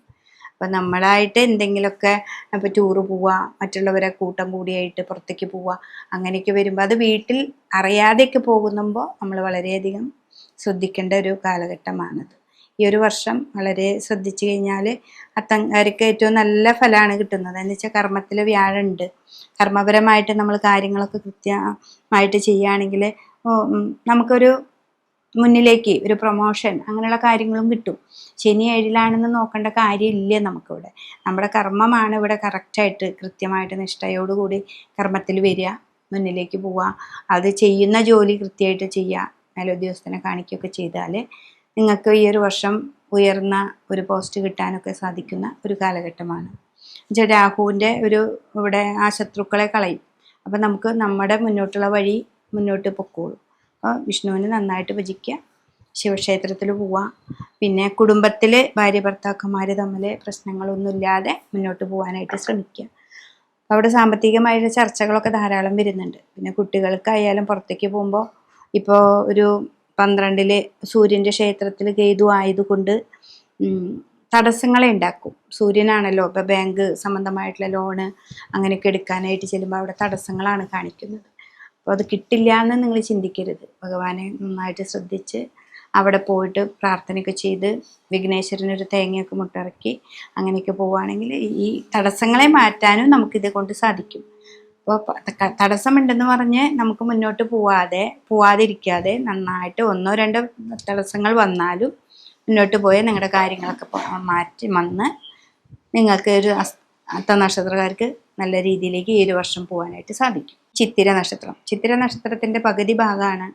അപ്പം നമ്മളായിട്ട് എന്തെങ്കിലുമൊക്കെ ഇപ്പോൾ ടൂറ് പോവുക, മറ്റുള്ളവരെ കൂട്ടം കൂടിയായിട്ട് പുറത്തേക്ക് പോവുക, അങ്ങനെയൊക്കെ വരുമ്പോൾ അത് വീട്ടിൽ അറിയാതെയൊക്കെ പോകുമ്പോൾ നമ്മൾ വളരെയധികം ശ്രദ്ധിക്കേണ്ട ഒരു കാലഘട്ടമാണത്. ഈ ഒരു വർഷം വളരെ ശ്രദ്ധിച്ചു കഴിഞ്ഞാൽ അത്തങ്കാർക്ക് ഏറ്റവും നല്ല ഫലമാണ് കിട്ടുന്നത്. എന്ന് വെച്ചാൽ കർമ്മത്തിൽ വ്യാഴമുണ്ട്. കർമ്മപരമായിട്ട് നമ്മൾ കാര്യങ്ങളൊക്കെ കൃത്യമായിട്ട് ചെയ്യുകയാണെങ്കിൽ നമുക്കൊരു മുന്നിലേക്ക് ഒരു പ്രൊമോഷൻ അങ്ങനെയുള്ള കാര്യങ്ങളും കിട്ടും. ശനി 7-ലാണെന്ന് നോക്കേണ്ട കാര്യമില്ല നമുക്കിവിടെ. നമ്മുടെ കർമ്മമാണ് ഇവിടെ കറക്റ്റായിട്ട് കൃത്യമായിട്ട് നിഷ്ഠയോടുകൂടി കർമ്മത്തിൽ വരിക, മുന്നിലേക്ക് പോവുക, അത് ചെയ്യുന്ന ജോലി കൃത്യമായിട്ട് ചെയ്യുക, മേലുദ്യോഗസ്ഥനെ കാണിക്കുകയൊക്കെ ചെയ്താൽ നിങ്ങൾക്ക് ഈ ഒരു വർഷം ഉയർന്ന ഒരു പോസ്റ്റ് കിട്ടാനൊക്കെ സാധിക്കുന്ന ഒരു കാലഘട്ടമാണ്. രാഹുവിൻ്റെ ഇവിടെ ആ ശത്രുക്കളെ കളയും. അപ്പം നമുക്ക് നമ്മുടെ മുന്നോട്ടുള്ള വഴി മുന്നോട്ട് പൊക്കോളും. അപ്പോൾ വിഷ്ണുവിനെ നന്നായിട്ട് ഭജിക്കുക, ശിവക്ഷേത്രത്തിൽ പോവുക. പിന്നെ കുടുംബത്തിൽ ഭാര്യ ഭർത്താക്കന്മാർ തമ്മിൽ പ്രശ്നങ്ങളൊന്നുമില്ലാതെ മുന്നോട്ട് പോകാനായിട്ട് ശ്രമിക്കുക. അവിടെ സാമ്പത്തികമായിട്ട് ചർച്ചകളൊക്കെ ധാരാളം വരുന്നുണ്ട്. പിന്നെ കുട്ടികൾക്കായാലും പുറത്തേക്ക് പോകുമ്പോൾ ഇപ്പോൾ ഒരു 12-ൽ സൂര്യൻ്റെ ക്ഷേത്രത്തിൽ കേതു ആയതുകൊണ്ട് തടസ്സങ്ങളെ ഉണ്ടാക്കും. സൂര്യനാണല്ലോ ഇപ്പോൾ ബാങ്ക് സംബന്ധമായിട്ടുള്ള ലോണ് അങ്ങനെയൊക്കെ എടുക്കാനായിട്ട് ചെല്ലുമ്പോൾ അവിടെ തടസ്സങ്ങളാണ് കാണിക്കുന്നത്. അപ്പോൾ അത് കിട്ടില്ല എന്ന് നിങ്ങൾ ചിന്തിക്കരുത്. ഭഗവാനെ നന്നായിട്ട് ശ്രദ്ധിച്ച് അവിടെ പോയിട്ട് പ്രാർത്ഥനയൊക്കെ ചെയ്ത് വിഘ്നേശ്വരനൊരു തേങ്ങയൊക്കെ മുട്ടിറക്കി അങ്ങനെയൊക്കെ പോവുകയാണെങ്കിൽ ഈ തടസ്സങ്ങളെ മാറ്റാനും നമുക്കിത് കൊണ്ട് സാധിക്കും. അപ്പോൾ തടസ്സമുണ്ടെന്ന് പറഞ്ഞ് നമുക്ക് മുന്നോട്ട് പോവാതിരിക്കാതെ നന്നായിട്ട് 1-2 തടസ്സങ്ങൾ വന്നാലും മുന്നോട്ട് പോയി നിങ്ങളുടെ കാര്യങ്ങളൊക്കെ മാറ്റി വന്ന് നിങ്ങൾക്ക് ഒരു അത്ത നക്ഷത്രക്കാർക്ക് നല്ല രീതിയിലേക്ക് ഈ ഒരു വർഷം പോകാനായിട്ട് സാധിക്കും. ചിത്തിര നക്ഷത്രം. ചിത്തിര നക്ഷത്രത്തിൻ്റെ പകുതി ഭാഗമാണ്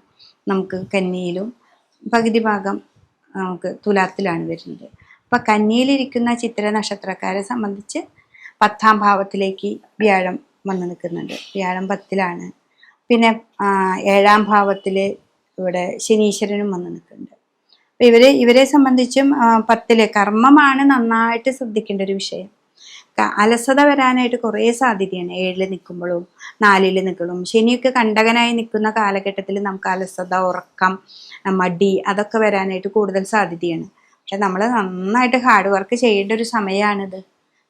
നമുക്ക് കന്നിയിലും പകുതി ഭാഗം നമുക്ക് തുലാത്തിലാണ് വരുന്നത്. അപ്പം കന്നിയിലിരിക്കുന്ന ചിത്തിര നക്ഷത്രക്കാരെ സംബന്ധിച്ച് 10-ാം ഭാവത്തിലേക്ക് വ്യാഴം വന്ന് നിൽക്കുന്നുണ്ട്. വ്യാഴം 10-ലാണ്. പിന്നെ 7-ാം ഭാവത്തിൽ ഇവിടെ ശനീശ്വരനും വന്ന് നിൽക്കുന്നുണ്ട്. അപ്പം ഇവരെ സംബന്ധിച്ചും 10-ല് കർമ്മമാണ് നന്നായിട്ട് ശ്രദ്ധിക്കേണ്ട ഒരു വിഷയം. അലസത വരാനായിട്ട് കുറേ സാധ്യതയാണ്. 7-ൽ നിൽക്കുമ്പോഴും 4-ൽ നിൽക്കുമ്പോഴും. ശനിയൊക്കെ കണ്ടകനായി നിൽക്കുന്ന കാലഘട്ടത്തിൽ നമുക്ക് അലസത, ഉറക്കം, മടി അതൊക്കെ വരാനായിട്ട് കൂടുതൽ സാധ്യതയാണ്. പക്ഷെ നമ്മൾ നന്നായിട്ട് ഹാർഡ് വർക്ക് ചെയ്യേണ്ട ഒരു സമയമാണിത്.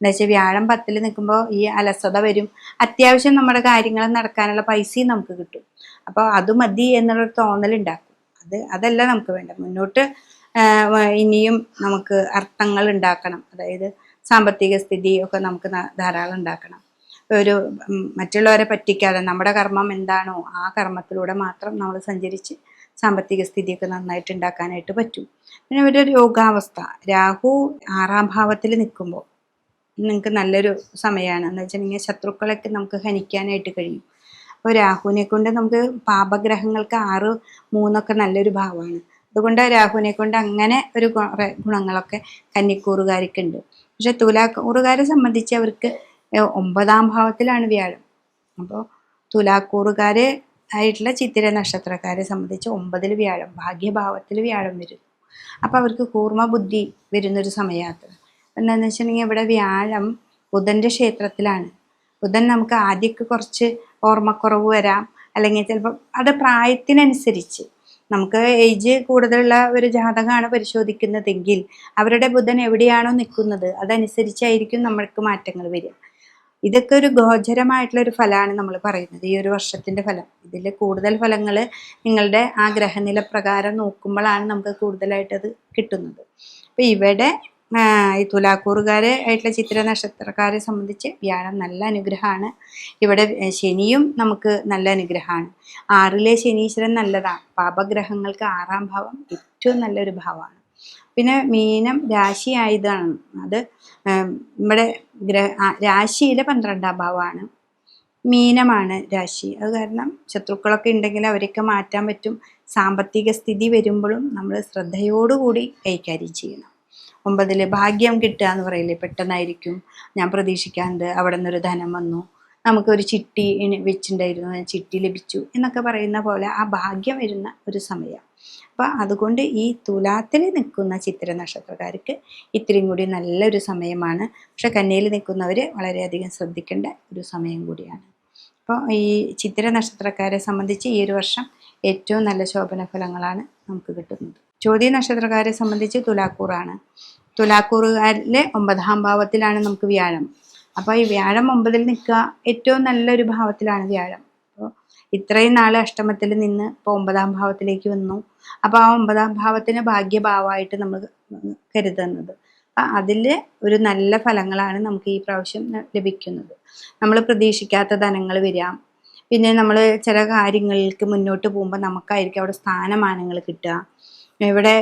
എന്താ വെച്ചാൽ വ്യാഴം 10-ൽ നിൽക്കുമ്പോൾ ഈ അലസത വരും. അത്യാവശ്യം നമ്മുടെ കാര്യങ്ങൾ നടക്കാനുള്ള പൈസയും നമുക്ക് കിട്ടും. അപ്പോൾ അത് മതി എന്നുള്ളൊരു തോന്നലുണ്ടാക്കും. അതല്ല നമുക്ക് വേണ്ട. മുന്നോട്ട് ഇനിയും നമുക്ക് അർത്ഥങ്ങൾ ഉണ്ടാക്കണം. അതായത് സാമ്പത്തിക സ്ഥിതി ഒക്കെ നമുക്ക് ധാരാളം ഉണ്ടാക്കണം. ഒരു മറ്റുള്ളവരെ പറ്റിക്കാതെ നമ്മുടെ കർമ്മം എന്താണോ ആ കർമ്മത്തിലൂടെ മാത്രം നമ്മൾ സഞ്ചരിച്ച് സാമ്പത്തിക സ്ഥിതിയൊക്കെ നന്നായിട്ട് ഉണ്ടാക്കാനായിട്ട് പറ്റും. പിന്നെ ഒരു രോഗാവസ്ഥ. രാഹു 6-ാം ഭാവത്തിൽ നിൽക്കുമ്പോൾ നിങ്ങൾക്ക് നല്ലൊരു സമയമാണ്. എന്ന് വെച്ചിട്ടുണ്ടെങ്കിൽ ശത്രുക്കളൊക്കെ നമുക്ക് ഹനിക്കാനായിട്ട് കഴിയും. അപ്പോൾ രാഹുവിനെ കൊണ്ട് നമുക്ക് പാപഗ്രഹങ്ങൾക്ക് 6, 3 നല്ലൊരു ഭാവമാണ്. അതുകൊണ്ട് രാഹുവിനെ കൊണ്ട് അങ്ങനെ ഒരു ഗുണങ്ങളൊക്കെ കന്നിക്കൂറുകാർക്കുണ്ട്. പക്ഷെ തുലാക്കൂറുകാരെ സംബന്ധിച്ച് അവർക്ക് 9-ാം ഭാവത്തിലാണ് വ്യാഴം. അപ്പോൾ തുലാക്കൂറുകാർ ആയിട്ടുള്ള ചിത്തിര നക്ഷത്രക്കാരെ സംബന്ധിച്ച് 9-ൽ വ്യാഴം, ഭാഗ്യഭാവത്തിൽ വ്യാഴം വരുന്നു. അപ്പോൾ അവർക്ക് കൂർമ്മ ബുദ്ധി വരുന്നൊരു സമയമാണ്. എന്താണെന്ന് വെച്ചിട്ടുണ്ടെങ്കിൽ ഇവിടെ വ്യാഴം ബുധൻ്റെ ക്ഷേത്രത്തിലാണ്. ബുധൻ നമുക്ക് ആദ്യമൊക്കെ കുറച്ച് ഓർമ്മക്കുറവ് വരാം, അല്ലെങ്കിൽ ചിലപ്പോൾ അത് പ്രായത്തിനനുസരിച്ച് നമുക്ക് ഏജ് കൂടുതലുള്ള ഒരു ജാതകമാണ് പരിശോധിക്കുന്നതെങ്കിൽ അവരുടെ ബുധൻ എവിടെയാണോ നിൽക്കുന്നത് അതനുസരിച്ചായിരിക്കും നമ്മൾക്ക് മാറ്റങ്ങൾ വരിക. ഇതൊക്കെ ഒരു ഗോചരമായിട്ടുള്ള ഒരു ഫലമാണ് നമ്മൾ പറയുന്നത്, ഈ ഒരു വർഷത്തിന്റെ ഫലം. ഇതിൽ കൂടുതൽ ഫലങ്ങൾ നിങ്ങളുടെ ആ ഗ്രഹനില പ്രകാരം നോക്കുമ്പോഴാണ് നമുക്ക് കൂടുതലായിട്ട് അത് കിട്ടുന്നത്. അപ്പൊ ഇവിടെ ഈ തുലാക്കൂറുകാരെ ആയിട്ടുള്ള ചിത്ര നക്ഷത്രക്കാരെ സംബന്ധിച്ച് വ്യാഴം നല്ല അനുഗ്രഹമാണ്. ഇവിടെ ശനിയും നമുക്ക് നല്ല അനുഗ്രഹമാണ്. 6ലെ ശനീശ്വരൻ നല്ലതാണ്. പാപഗ്രഹങ്ങൾക്ക് 6ാം ഭാവം ഏറ്റവും നല്ലൊരു ഭാവമാണ്. പിന്നെ മീനം രാശി ആയതാണ്, അത് നമ്മുടെ രാശിയിലെ 12ാം ഭാവമാണ്. മീനമാണ് രാശി. അത് കാരണം ശത്രുക്കളൊക്കെ ഉണ്ടെങ്കിൽ അവരൊക്കെ മാറ്റാൻ പറ്റും. സാമ്പത്തിക സ്ഥിതി വരുമ്പോഴും നമ്മൾ ശ്രദ്ധയോടുകൂടി കൈകാര്യം ചെയ്യണം. 9 ഭാഗ്യം കിട്ടുക എന്ന് പറയില്ലേ, പെട്ടെന്നായിരിക്കും. ഞാൻ പ്രതീക്ഷിക്കാണ്ട് അവിടെ നിന്നൊരു ധനം വന്നു, നമുക്കൊരു ചിട്ടി വെച്ചിട്ടുണ്ടായിരുന്നു, ചിട്ടി ലഭിച്ചു എന്നൊക്കെ പറയുന്ന പോലെ ആ ഭാഗ്യം വരുന്ന ഒരു സമയം. അപ്പം അതുകൊണ്ട് ഈ തുലാത്തിൽ നിൽക്കുന്ന ചിത്ര നക്ഷത്രക്കാർക്ക് ഇത്തിരിയും കൂടി നല്ലൊരു സമയമാണ്. പക്ഷെ കന്യയിൽ നിൽക്കുന്നവർ വളരെയധികം ശ്രദ്ധിക്കേണ്ട ഒരു സമയം കൂടിയാണ്. അപ്പോൾ ഈ ചിത്ര നക്ഷത്രക്കാരെ സംബന്ധിച്ച് ഈ ഒരു വർഷം ഏറ്റവും നല്ല ശോഭന ഫലങ്ങളാണ് നമുക്ക് കിട്ടുന്നത്. ചോദ്യ നക്ഷത്രക്കാരെ സംബന്ധിച്ച് തുലാക്കൂറാണ്. തുലാക്കൂറുകാരിലെ 9ാം ഭാവത്തിലാണ് നമുക്ക് വ്യാഴം. അപ്പോൾ ഈ വ്യാഴം 9ൽ നിൽക്കുക ഏറ്റവും നല്ലൊരു ഭാവത്തിലാണ് വ്യാഴം. അപ്പോൾ ഇത്രയും നാൾ അഷ്ടമത്തിൽ നിന്ന് ഇപ്പോൾ 9ാം ഭാവത്തിലേക്ക് വന്നു. അപ്പോൾ ആ 9ാം ഭാവത്തിന് ഭാഗ്യഭാവമായിട്ട് നമ്മൾ കരുതുന്നത്. അപ്പം അതിൽ ഒരു നല്ല ഫലങ്ങളാണ് നമുക്ക് ഈ പ്രാവശ്യം ലഭിക്കുന്നത്. നമ്മൾ പ്രതീക്ഷിക്കാത്ത ധനങ്ങൾ വരാം. പിന്നെ നമ്മൾ ചില കാര്യങ്ങൾക്ക് മുന്നോട്ട് പോകുമ്പോൾ നമുക്കായിരിക്കും അവിടെ സ്ഥാനമാനങ്ങൾ കിട്ടുക. ഇവിടെ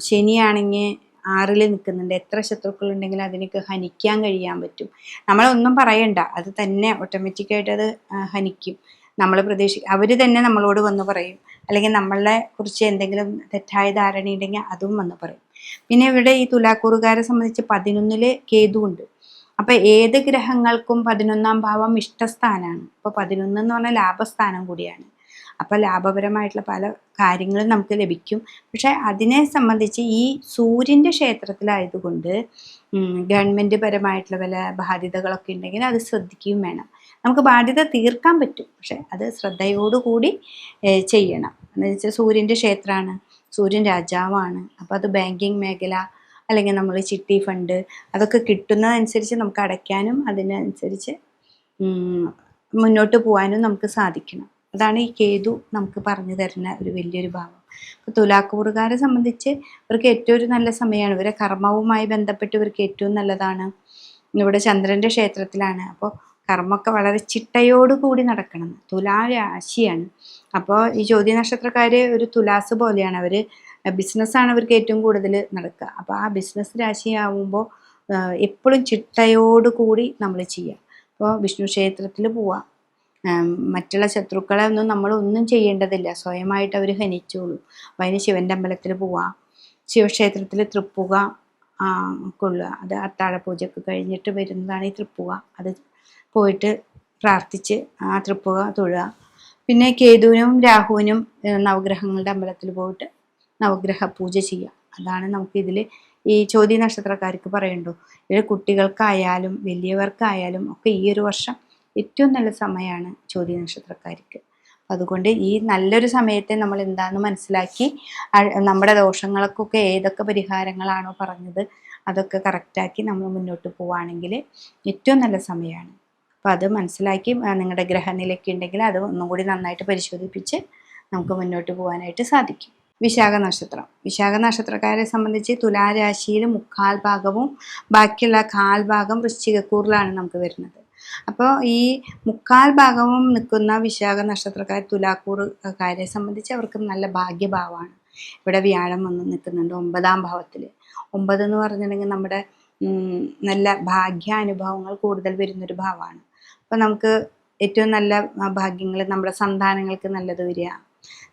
ശനിയാണെങ്കിൽ 6ൽ നിൽക്കുന്നുണ്ട്. എത്ര ശത്രുക്കളുണ്ടെങ്കിൽ അതിനൊക്കെ ഹനിക്കാൻ കഴിയാൻ പറ്റും. നമ്മളൊന്നും പറയണ്ട, അത് തന്നെ ഓട്ടോമാറ്റിക്കായിട്ട് അത് ഹനിക്കും. നമ്മൾ അവർ തന്നെ നമ്മളോട് വന്ന് പറയും. അല്ലെങ്കിൽ നമ്മളെ കുറിച്ച് എന്തെങ്കിലും തെറ്റായ ധാരണയുണ്ടെങ്കിൽ അതും വന്ന് പറയും. പിന്നെ ഇവിടെ ഈ തുലാക്കൂറുകാരെ സംബന്ധിച്ച് 11ൽ കേതു ഉണ്ട്. അപ്പം ഏത് ഗ്രഹങ്ങൾക്കും 11ാം ഭാവം ഇഷ്ടസ്ഥാനമാണ്. അപ്പോൾ 11 എന്ന് പറഞ്ഞാൽ ലാഭസ്ഥാനം കൂടിയാണ്. അപ്പോൾ ലാഭപരമായിട്ടുള്ള പല കാര്യങ്ങളും നമുക്ക് ലഭിക്കും. പക്ഷെ അതിനെ സംബന്ധിച്ച് ഈ സൂര്യൻ്റെ ക്ഷേത്രത്തിലായതുകൊണ്ട് ഗവൺമെൻറ് പരമായിട്ടുള്ള പല ബാധ്യതകളൊക്കെ ഉണ്ടെങ്കിൽ അത് ശ്രദ്ധിക്കുകയും വേണം. നമുക്ക് ബാധ്യത തീർക്കാൻ പറ്റും, പക്ഷെ അത് ശ്രദ്ധയോടുകൂടി ചെയ്യണം. എന്ന് വെച്ചാൽ സൂര്യൻ്റെ ക്ഷേത്രമാണ്, സൂര്യൻ രാജാവാണ്. അപ്പോൾ അത് ബാങ്കിങ് മേഖല അല്ലെങ്കിൽ നമ്മൾ ചിട്ടി ഫണ്ട് അതൊക്കെ കിട്ടുന്നതനുസരിച്ച് നമുക്ക് അടയ്ക്കാനും അതിനനുസരിച്ച് മുന്നോട്ട് പോകാനും നമുക്ക് സാധിക്കണം. അതാണ് ഈ കേതു നമുക്ക് പറഞ്ഞു തരുന്ന ഒരു വലിയൊരു ഭാവം. അപ്പോൾ തുലാക്കൂറുകാരെ സംബന്ധിച്ച് ഇവർക്ക് ഏറ്റവും ഒരു നല്ല സമയമാണ്. ഇവരെ കർമ്മവുമായി ബന്ധപ്പെട്ട് ഇവർക്ക് ഏറ്റവും നല്ലതാണ്. ഇവിടെ ചന്ദ്രൻ്റെ ക്ഷേത്രത്തിലാണ്. അപ്പോൾ കർമ്മമൊക്കെ വളരെ ചിട്ടയോടുകൂടി നടക്കണം. തുലാ രാശിയാണ്. അപ്പോൾ ഈ ചോദ്യ നക്ഷത്രക്കാർ ഒരു തുലാസ് പോലെയാണ്. അവർ ബിസിനസ്സാണ് അവർക്ക് ഏറ്റവും കൂടുതൽ നടക്കുക. അപ്പോൾ ആ ബിസിനസ് രാശിയാവുമ്പോൾ എപ്പോഴും ചിട്ടയോടുകൂടി നമ്മൾ ചെയ്യുക. അപ്പോൾ വിഷ്ണു ക്ഷേത്രത്തിൽ പോവുക. മറ്റുള്ള ശത്രുക്കളെ ഒന്നും നമ്മളൊന്നും ചെയ്യേണ്ടതില്ല, സ്വയമായിട്ട് അവർ ഹനിച്ചോളൂ. അപ്പോൾ അതിന് ശിവൻ്റെ അമ്പലത്തിൽ പോവുക, ശിവക്ഷേത്രത്തിൽ തൃപ്പുക കൊള്ളുക. അത് അത്താഴ പൂജയൊക്കെ കഴിഞ്ഞിട്ട് വരുന്നതാണ് ഈ തൃപ്പുക. അത് പോയിട്ട് പ്രാർത്ഥിച്ച് ആ തൃപ്പുക തൊഴുക. പിന്നെ കേതുവിനും രാഹുവിനും നവഗ്രഹങ്ങളുടെ അമ്പലത്തിൽ പോയിട്ട് നവഗ്രഹ പൂജ ചെയ്യുക. അതാണ് നമുക്കിതിൽ ഈ ചോദ്യ നക്ഷത്രക്കാർക്ക് പറയണ്ടു. ഇത് കുട്ടികൾക്കായാലും വലിയവർക്കായാലും ഒക്കെ ഈ ഒരു വർഷം ഏറ്റവും നല്ല സമയമാണ് ചോദ്യ നക്ഷത്രക്കാർക്ക്. അതുകൊണ്ട് ഈ നല്ലൊരു സമയത്തെ നമ്മൾ എന്താണെന്ന് മനസ്സിലാക്കി നമ്മുടെ ദോഷങ്ങൾക്കൊക്കെ ഏതൊക്കെ പരിഹാരങ്ങളാണോ പറഞ്ഞത് അതൊക്കെ കറക്റ്റാക്കി നമ്മൾ മുന്നോട്ട് പോവുകയാണെങ്കിൽ ഏറ്റവും നല്ല സമയമാണ്. അപ്പോൾ അത് മനസ്സിലാക്കി നിങ്ങളുടെ ഗ്രഹനിലയ്ക്ക് ഉണ്ടെങ്കിൽ അത് ഒന്നും കൂടി നന്നായിട്ട് പരിശോധിപ്പിച്ച് നമുക്ക് മുന്നോട്ട് പോകാനായിട്ട് സാധിക്കും. വിശാഖ നക്ഷത്രം. വിശാഖ നക്ഷത്രക്കാരെ സംബന്ധിച്ച് തുലാരാശിയിൽ 3/4 ഭാഗവും ബാക്കിയുള്ള 1/4 ഭാഗം വൃശ്ചികക്കൂറിലാണ് നമുക്ക് വരുന്നത്. അപ്പോൾ ഈ 3/4 ഭാഗവും നിൽക്കുന്ന വിശാഖ നക്ഷത്രക്കാർ തുലാക്കൂറുകാരെ സംബന്ധിച്ച് അവർക്ക് നല്ല ഭാഗ്യഭാവമാണ്. ഇവിടെ വ്യാഴം വന്ന് നിൽക്കുന്നുണ്ട് 9ാം ഭാവത്തിൽ. 9 എന്ന് പറഞ്ഞിട്ടുണ്ടെങ്കിൽ നമ്മുടെ നല്ല ഭാഗ്യാനുഭവങ്ങൾ കൂടുതൽ വരുന്നൊരു ഭാവമാണ്. അപ്പോൾ നമുക്ക് ഏറ്റവും നല്ല ഭാഗ്യങ്ങൾ നമ്മുടെ സന്താനങ്ങൾക്ക് നല്ലത് വരിക,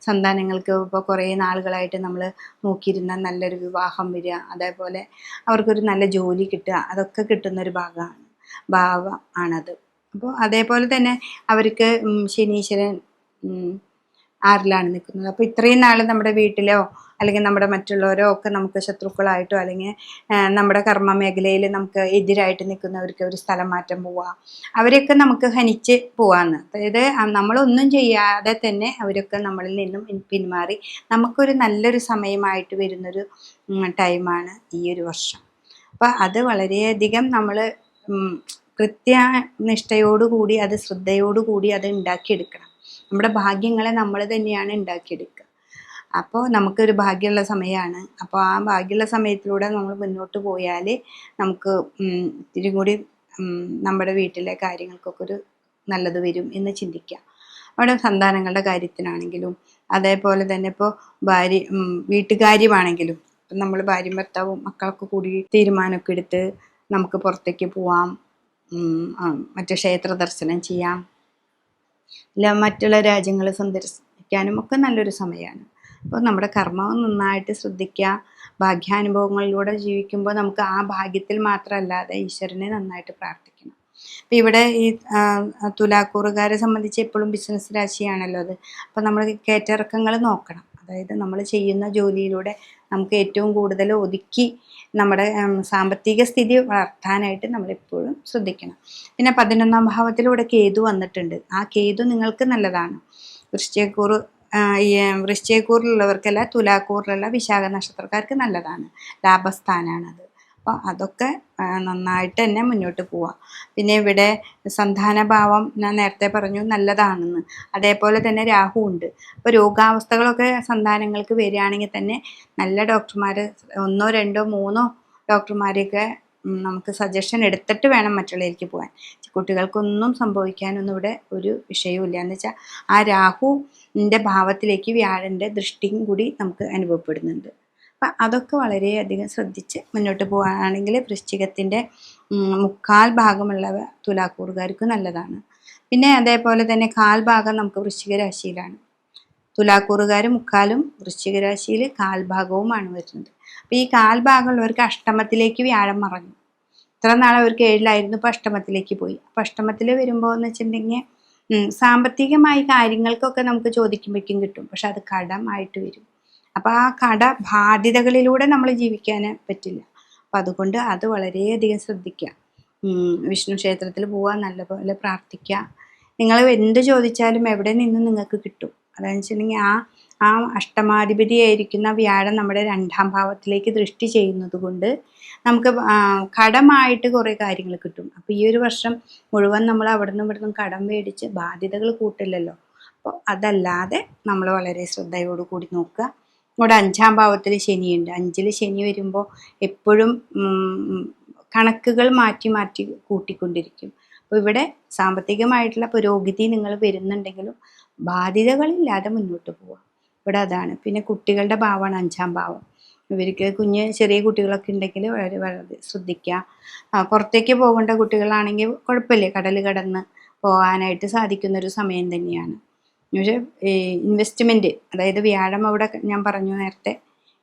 സന്താനങ്ങൾക്ക് ഇപ്പോൾ കുറേ നാളുകളായിട്ട് നമ്മൾ നോക്കിയിരുന്ന നല്ലൊരു വിവാഹം വരിക, അതേപോലെ അവർക്കൊരു നല്ല ജോലി കിട്ടുക, അതൊക്കെ കിട്ടുന്നൊരു ഭാവമാണത്. അപ്പോൾ അതേപോലെ തന്നെ അവർക്ക് ശനീശ്വരൻ 6ലാണ് നിൽക്കുന്നത്. അപ്പോൾ ഇത്രയും നാൾ നമ്മുടെ വീട്ടിലോ അല്ലെങ്കിൽ നമ്മുടെ മറ്റുള്ളവരോ ഒക്കെ നമുക്ക് ശത്രുക്കളായിട്ടോ അല്ലെങ്കിൽ നമ്മുടെ കർമ്മ മേഖലയിൽ നമുക്ക് എതിരായിട്ട് നിൽക്കുന്നവർക്ക് ഒരു സ്ഥലം മാറ്റം പോവുക, അവരെയൊക്കെ നമുക്ക് ഹനിച്ച് പോവാന്ന്. അതായത് നമ്മളൊന്നും ചെയ്യാതെ തന്നെ അവരൊക്കെ നമ്മളിൽ നിന്നും പിന്മാറി നമുക്കൊരു നല്ലൊരു സമയമായിട്ട് വരുന്നൊരു ടൈമാണ് ഈ ഒരു വർഷം. അപ്പം അത് വളരെയധികം നമ്മൾ കൃത്യനിഷ്ഠയോടുകൂടി അത് ശ്രദ്ധയോടുകൂടി അത് ഉണ്ടാക്കിയെടുക്കണം. നമ്മുടെ ഭാഗ്യങ്ങളെ നമ്മൾ തന്നെയാണ് ഉണ്ടാക്കിയെടുക്കുക. അപ്പോൾ നമുക്കൊരു ഭാഗ്യമുള്ള സമയമാണ്. അപ്പോൾ ആ ഭാഗ്യമുള്ള സമയത്തിലൂടെ നമ്മൾ മുന്നോട്ട് പോയാൽ നമുക്ക് ഇത്തിരി കൂടി നമ്മുടെ വീട്ടിലെ കാര്യങ്ങൾക്കൊക്കെ ഒരു നല്ലത് വരും എന്ന് ചിന്തിക്കുക. അവിടെ സന്താനങ്ങളുടെ കാര്യത്തിനാണെങ്കിലും അതേപോലെ തന്നെ ഇപ്പോൾ വീട്ടുകാര്യമാണെങ്കിലും നമ്മൾ ഭാര്യയും ഭർത്താവും മക്കളൊക്കെ കൂടി തീരുമാനമൊക്കെ എടുത്ത് നമുക്ക് പുറത്തേക്ക് പോവാം, മറ്റു ക്ഷേത്ര ദർശനം ചെയ്യാം, അല്ല മറ്റുള്ള രാജ്യങ്ങൾ സന്ദർശിക്കാനും ഒക്കെ നല്ലൊരു സമയമാണ്. അപ്പോൾ നമ്മുടെ കർമ്മം നന്നായിട്ട് ശ്രദ്ധിക്കുക. ഭാഗ്യാനുഭവങ്ങളിലൂടെ ജീവിക്കുമ്പോൾ നമുക്ക് ആ ഭാഗ്യത്തിൽ മാത്രമല്ലാതെ ഈശ്വരനെ നന്നായിട്ട് പ്രാർത്ഥിക്കണം. അപ്പം ഇവിടെ ഈ തുലാക്കൂറുകാരെ സംബന്ധിച്ച് എപ്പോഴും ബിസിനസ് രാശിയാണല്ലോ അത്. അപ്പം നമ്മൾ കയറ്റിറക്കങ്ങൾ നോക്കണം. അതായത് നമ്മൾ ചെയ്യുന്ന ജോലിയിലൂടെ നമുക്ക് ഏറ്റവും കൂടുതൽ ഒതുക്കി നമ്മുടെ സാമ്പത്തിക സ്ഥിതി വളർത്താനായിട്ട് നമ്മളെപ്പോഴും ശ്രദ്ധിക്കണം. പിന്നെ 11ാം ഭാവത്തിലൂടെ കേതു വന്നിട്ടുണ്ട്. ആ കേതു നിങ്ങൾക്ക് നല്ലതാണ്. വൃശ്ചികക്കൂറിലുള്ളവർക്കല്ല, തുലാക്കൂറിലുള്ള വിശാഖ നക്ഷത്രക്കാർക്ക് നല്ലതാണ്. ലാഭസ്ഥാനാണത്. അപ്പോൾ അതൊക്കെ നന്നായിട്ട് തന്നെ മുന്നോട്ട് പോവാം. പിന്നെ ഇവിടെ സന്താനഭാവം ഞാൻ നേരത്തെ പറഞ്ഞു നല്ലതാണെന്ന്. അതേപോലെ തന്നെ രാഹു ഉണ്ട്. അപ്പോൾ രോഗാവസ്ഥകളൊക്കെ സന്താനങ്ങൾക്ക് വരികയാണെങ്കിൽ തന്നെ നല്ല ഡോക്ടർമാർ 1, 2, 3 ഡോക്ടർമാരെയൊക്കെ നമുക്ക് സജഷൻ എടുത്തിട്ട് വേണം മറ്റുള്ളവർക്ക് പോകാൻ. കുട്ടികൾക്കൊന്നും സംഭവിക്കാനൊന്നും ഇവിടെ ഒരു വിഷയവുമില്ല. എന്ന് വെച്ചാൽ ആ രാഹുവിൻ്റെ ഭാവത്തിലേക്ക് വ്യാഴൻ്റെ ദൃഷ്ടിയും കൂടി നമുക്ക് അനുഭവപ്പെടുന്നുണ്ട്. അപ്പം അതൊക്കെ വളരെയധികം ശ്രദ്ധിച്ച് മുന്നോട്ട് പോകുകയാണെങ്കിൽ വൃശ്ചികത്തിൻ്റെ 3/4 ഭാഗമുള്ള തുലാക്കൂറുകാർക്ക് നല്ലതാണ്. പിന്നെ അതേപോലെ തന്നെ 1/4 ഭാഗം നമുക്ക് വൃശ്ചിക രാശിയിലാണ്. തുലാക്കൂറുകാർ 3/4 വൃശ്ചിക രാശിയിൽ 1/4 ഭാഗവുമാണ് വരുന്നത്. അപ്പോൾ ഈ 1/4 ഭാഗമുള്ളവർക്ക് അഷ്ടമത്തിലേക്ക് വ്യാഴം മറഞ്ഞു. ഇത്ര നാളെ അവർക്ക് 7-ലായിരുന്നു, ഇപ്പോൾ അഷ്ടമത്തിലേക്ക് പോയി. അപ്പോൾ അഷ്ടമത്തിൽ വരുമ്പോൾ എന്ന് വെച്ചിട്ടുണ്ടെങ്കിൽ സാമ്പത്തികമായി കാര്യങ്ങൾക്കൊക്കെ നമുക്ക് ചോദിക്കുമ്പോഴേക്കും കിട്ടും, പക്ഷെ അത് കടമായിട്ട് വരും. അപ്പോൾ ആ കട ബാധ്യതകളിലൂടെ നമ്മൾ ജീവിക്കാൻ പറ്റില്ല. അപ്പം അതുകൊണ്ട് അത് വളരെയധികം ശ്രദ്ധിക്കുക. വിഷ്ണു ക്ഷേത്രത്തിൽ പോവുക, നല്ലപോലെ പ്രാർത്ഥിക്കുക. നിങ്ങൾ എന്ത് ചോദിച്ചാലും എവിടെ നിന്നും നിങ്ങൾക്ക് കിട്ടും. അതെന്ന് വെച്ചിട്ടുണ്ടെങ്കിൽ ആ അഷ്ടമാധിപതിയായിരിക്കുന്ന വ്യാഴം നമ്മുടെ 2ാം ഭാവത്തിലേക്ക് ദൃഷ്ടി ചെയ്യുന്നത് കൊണ്ട് നമുക്ക് കടമായിട്ട് കുറേ കാര്യങ്ങൾ കിട്ടും. അപ്പോൾ ഈ ഒരു വർഷം മുഴുവൻ നമ്മൾ അവിടെ നിന്നും ഇവിടെ നിന്നും കടം മേടിച്ച് ബാധ്യതകൾ കൂട്ടില്ലല്ലോ. അപ്പോൾ അതല്ലാതെ നമ്മൾ വളരെ ശ്രദ്ധയോടുകൂടി നോക്കുക. ഇവിടെ 5ാം ഭാവത്തിൽ ശനിയുണ്ട്. 5-ൽ ശനി വരുമ്പോൾ എപ്പോഴും കണക്കുകൾ മാറ്റി മാറ്റി കൂട്ടിക്കൊണ്ടിരിക്കും. അപ്പോൾ ഇവിടെ സാമ്പത്തികമായിട്ടുള്ള പുരോഗതി നിങ്ങൾ വരുന്നുണ്ടെങ്കിലും ബാധ്യതകളില്ലാതെ മുന്നോട്ട് പോവാം. ഇവിടെ അതാണ്. പിന്നെ കുട്ടികളുടെ ഭാവമാണ് 5ാം ഭാവം. ഇവർക്ക് ചെറിയ കുട്ടികളൊക്കെ ഉണ്ടെങ്കിൽ വളരെ വളരെ ശ്രദ്ധിക്കുക. പുറത്തേക്ക് പോകേണ്ട കുട്ടികളാണെങ്കിൽ കുഴപ്പമില്ല, കടൽ കടന്ന് പോകാനായിട്ട് സാധിക്കുന്നൊരു സമയം തന്നെയാണ്. പക്ഷേ ഇൻവെസ്റ്റ്മെൻറ്റ്, അതായത് വ്യാഴം അവിടെ ഞാൻ പറഞ്ഞു നേരത്തെ,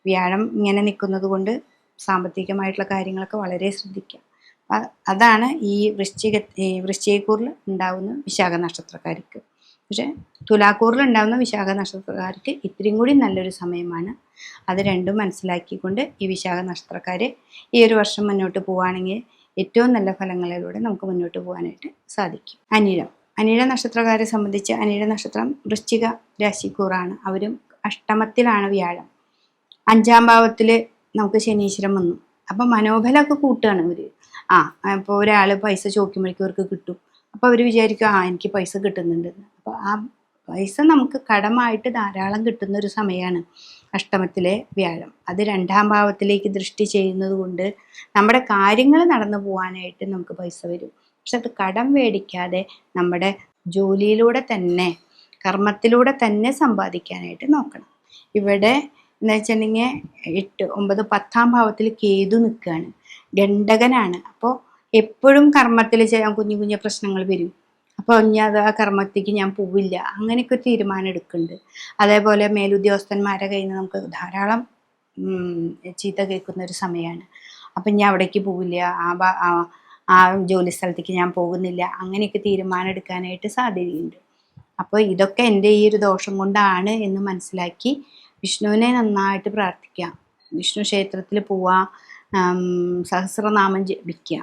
വ്യാഴം ഇങ്ങനെ നിൽക്കുന്നത് കൊണ്ട് സാമ്പത്തികമായിട്ടുള്ള കാര്യങ്ങളൊക്കെ വളരെ ശ്രദ്ധിക്കുക. അതാണ് ഈ വൃശ്ചികക്കൂറിൽ ഉണ്ടാകുന്ന വിശാഖ നക്ഷത്രക്കാർക്ക്. പക്ഷേ തുലാക്കൂറിൽ ഉണ്ടാകുന്ന വിശാഖ നക്ഷത്രക്കാർക്ക് ഇത്രയും കൂടി നല്ലൊരു സമയമാണ്. അത് രണ്ടും മനസ്സിലാക്കിക്കൊണ്ട് ഈ വിശാഖ നക്ഷത്രക്കാർ ഈ ഒരു വർഷം മുന്നോട്ട് പോവുകയാണെങ്കിൽ ഏറ്റവും നല്ല ഫലങ്ങളിലൂടെ നമുക്ക് മുന്നോട്ട് പോകാനായിട്ട് സാധിക്കും. അനിഴ നക്ഷത്രക്കാരെ സംബന്ധിച്ച് അനിഴ നക്ഷത്രം വൃശ്ചിക രാശിക്കൂറാണ്. അവരും അഷ്ടമത്തിലാണ് വ്യാഴം. 5ാം ഭാവത്തിൽ നമുക്ക് ശനീശ്വരം വന്നു. അപ്പം മനോബലമൊക്കെ കൂട്ടുകയാണ് ഇവർ. ഇപ്പോൾ ഒരാൾ പൈസ ചോദിക്കുമ്പോഴേക്കും അവർക്ക് കിട്ടും. അപ്പോൾ അവർ വിചാരിക്കും എനിക്ക് പൈസ കിട്ടുന്നുണ്ടെന്ന്. അപ്പോൾ ആ പൈസ നമുക്ക് കടമായിട്ട് ധാരാളം കിട്ടുന്ന ഒരു സമയമാണ് അഷ്ടമത്തിലെ വ്യാഴം. അത് 2ാം ഭാവത്തിലേക്ക് ദൃഷ്ടി ചെയ്യുന്നത് കൊണ്ട് നമ്മുടെ കാര്യങ്ങൾ നടന്നു പോകാനായിട്ട് നമുക്ക് പൈസ വരും. പക്ഷെ അത് കടം മേടിക്കാതെ നമ്മുടെ ജോലിയിലൂടെ തന്നെ, കർമ്മത്തിലൂടെ തന്നെ സമ്പാദിക്കാനായിട്ട് നോക്കണം. ഇവിടെ എന്ന് വെച്ചിട്ടുണ്ടെങ്കിൽ 8, 9, 10ാം ഭാവത്തിൽ കേതു നിൽക്കുകയാണ്. ഗണ്ഡകനാണ്. അപ്പോൾ എപ്പോഴും കർമ്മത്തിൽ ചെയ്യാൻ കുഞ്ഞു കുഞ്ഞു പ്രശ്നങ്ങൾ വരും. അപ്പോൾ അത് ആ കർമ്മത്തേക്ക് ഞാൻ പോവില്ല, അങ്ങനെയൊക്കെ ഒരു തീരുമാനം എടുക്കുന്നുണ്ട്. അതേപോലെ മേലുദ്യോഗസ്ഥന്മാരെ കയ്യിൽ നിന്ന് നമുക്ക് ധാരാളം ചീത്ത കേൾക്കുന്ന ഒരു സമയമാണ്. അപ്പം ഞാൻ അവിടേക്ക് പോവില്ല, ആ ജോലി സ്ഥലത്തേക്ക് ഞാൻ പോകുന്നില്ല, അങ്ങനെയൊക്കെ തീരുമാനം എടുക്കാനായിട്ട് സാധ്യതയുണ്ട്. അപ്പോൾ ഇതൊക്കെ എൻ്റെ ഈ ഒരു ദോഷം കൊണ്ടാണ് എന്ന് മനസ്സിലാക്കി വിഷ്ണുവിനെ നന്നായിട്ട് പ്രാർത്ഥിക്കുക, വിഷ്ണു ക്ഷേത്രത്തിൽ പോവുക, സഹസ്രനാമം ജപിക്കുക.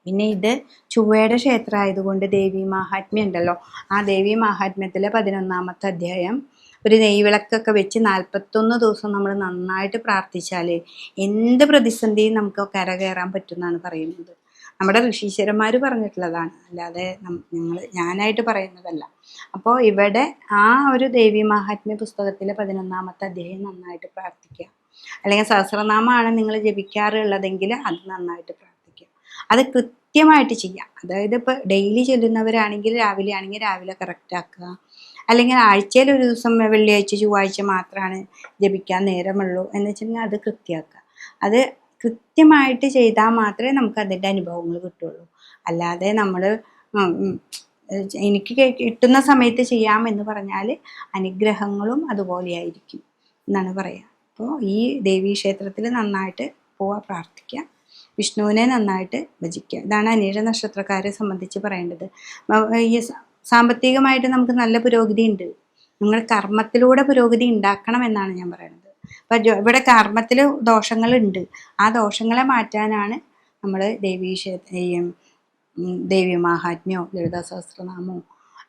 പിന്നെ ഇത് ചൊവ്വയുടെ ക്ഷേത്രം ആയതുകൊണ്ട് ദേവി മാഹാത്മ്യം ഉണ്ടല്ലോ, ആ ദേവി മാഹാത്മ്യത്തിലെ 11ാമത്തെ അധ്യായം ഒരു നെയ്വിളക്കൊക്കെ വെച്ച് 41 ദിവസം നമ്മൾ നന്നായിട്ട് പ്രാർത്ഥിച്ചാൽ എന്ത് പ്രതിസന്ധിയും നമുക്ക് കരകയറാൻ പറ്റുമെന്നാണ് പറയുന്നത്. നമ്മുടെ ഋഷീശ്വരന്മാർ പറഞ്ഞിട്ടുള്ളതാണ്, അല്ലാതെ ഞാനായിട്ട് പറയുന്നതല്ല. അപ്പോൾ ഇവിടെ ആ ഒരു ദേവി മാഹാത്മ്യ പുസ്തകത്തിലെ 11ാമത്തെ അധ്യായം നന്നായിട്ട് പ്രാർത്ഥിക്കുക. അല്ലെങ്കിൽ സഹസ്രനാമമാണ് നിങ്ങൾ ജപിക്കാറുള്ളതെങ്കിൽ അത് നന്നായിട്ട് പ്രാർത്ഥിക്കുക. അത് കൃത്യമായിട്ട് ചെയ്യാം. അതായത് ഇപ്പോൾ ഡെയിലി ചൊല്ലുന്നവരാണെങ്കിൽ രാവിലെ ആണെങ്കിൽ രാവിലെ കറക്റ്റ് ആക്കുക. അല്ലെങ്കിൽ ആഴ്ചയിൽ ഒരു ദിവസം വെള്ളിയാഴ്ച ചൊവ്വാഴ്ച മാത്രമാണ് ജപിക്കാൻ നേരമുള്ളൂ എന്ന് വെച്ചിട്ടുണ്ടെങ്കിൽ അത് കൃത്യമാക്കുക. അത് കൃത്യമായിട്ട് ചെയ്താൽ മാത്രമേ നമുക്ക് അതിൻ്റെ അനുഭവങ്ങൾ കിട്ടുള്ളൂ. അല്ലാതെ നമ്മൾ എനിക്ക് കിട്ടുന്ന സമയത്ത് ചെയ്യാമെന്ന് പറഞ്ഞാൽ അനുഗ്രഹങ്ങളും അതുപോലെയായിരിക്കും എന്നാണ് പറയുക. അപ്പോൾ ഈ ദേവീക്ഷേത്രത്തിൽ നന്നായിട്ട് പോവാൻ പ്രാർത്ഥിക്കുക, വിഷ്ണുവിനെ നന്നായിട്ട് ഭജിക്കുക. ഇതാണ് അനിഴ നക്ഷത്രക്കാരെ സംബന്ധിച്ച് പറയേണ്ടത്. ഈ സാമ്പത്തികമായിട്ട് നമുക്ക് നല്ല പുരോഗതി ഉണ്ട്. നിങ്ങൾ കർമ്മത്തിലൂടെ പുരോഗതി ഉണ്ടാക്കണം എന്നാണ് ഞാൻ പറയുന്നത്. അപ്പം ഇവിടെ കർമ്മത്തിൽ ദോഷങ്ങളുണ്ട്. ആ ദോഷങ്ങളെ മാറ്റാനാണ് നമ്മൾ ദേവി മാഹാത്മ്യമോ ലളിതാ സഹസ്രനാമോ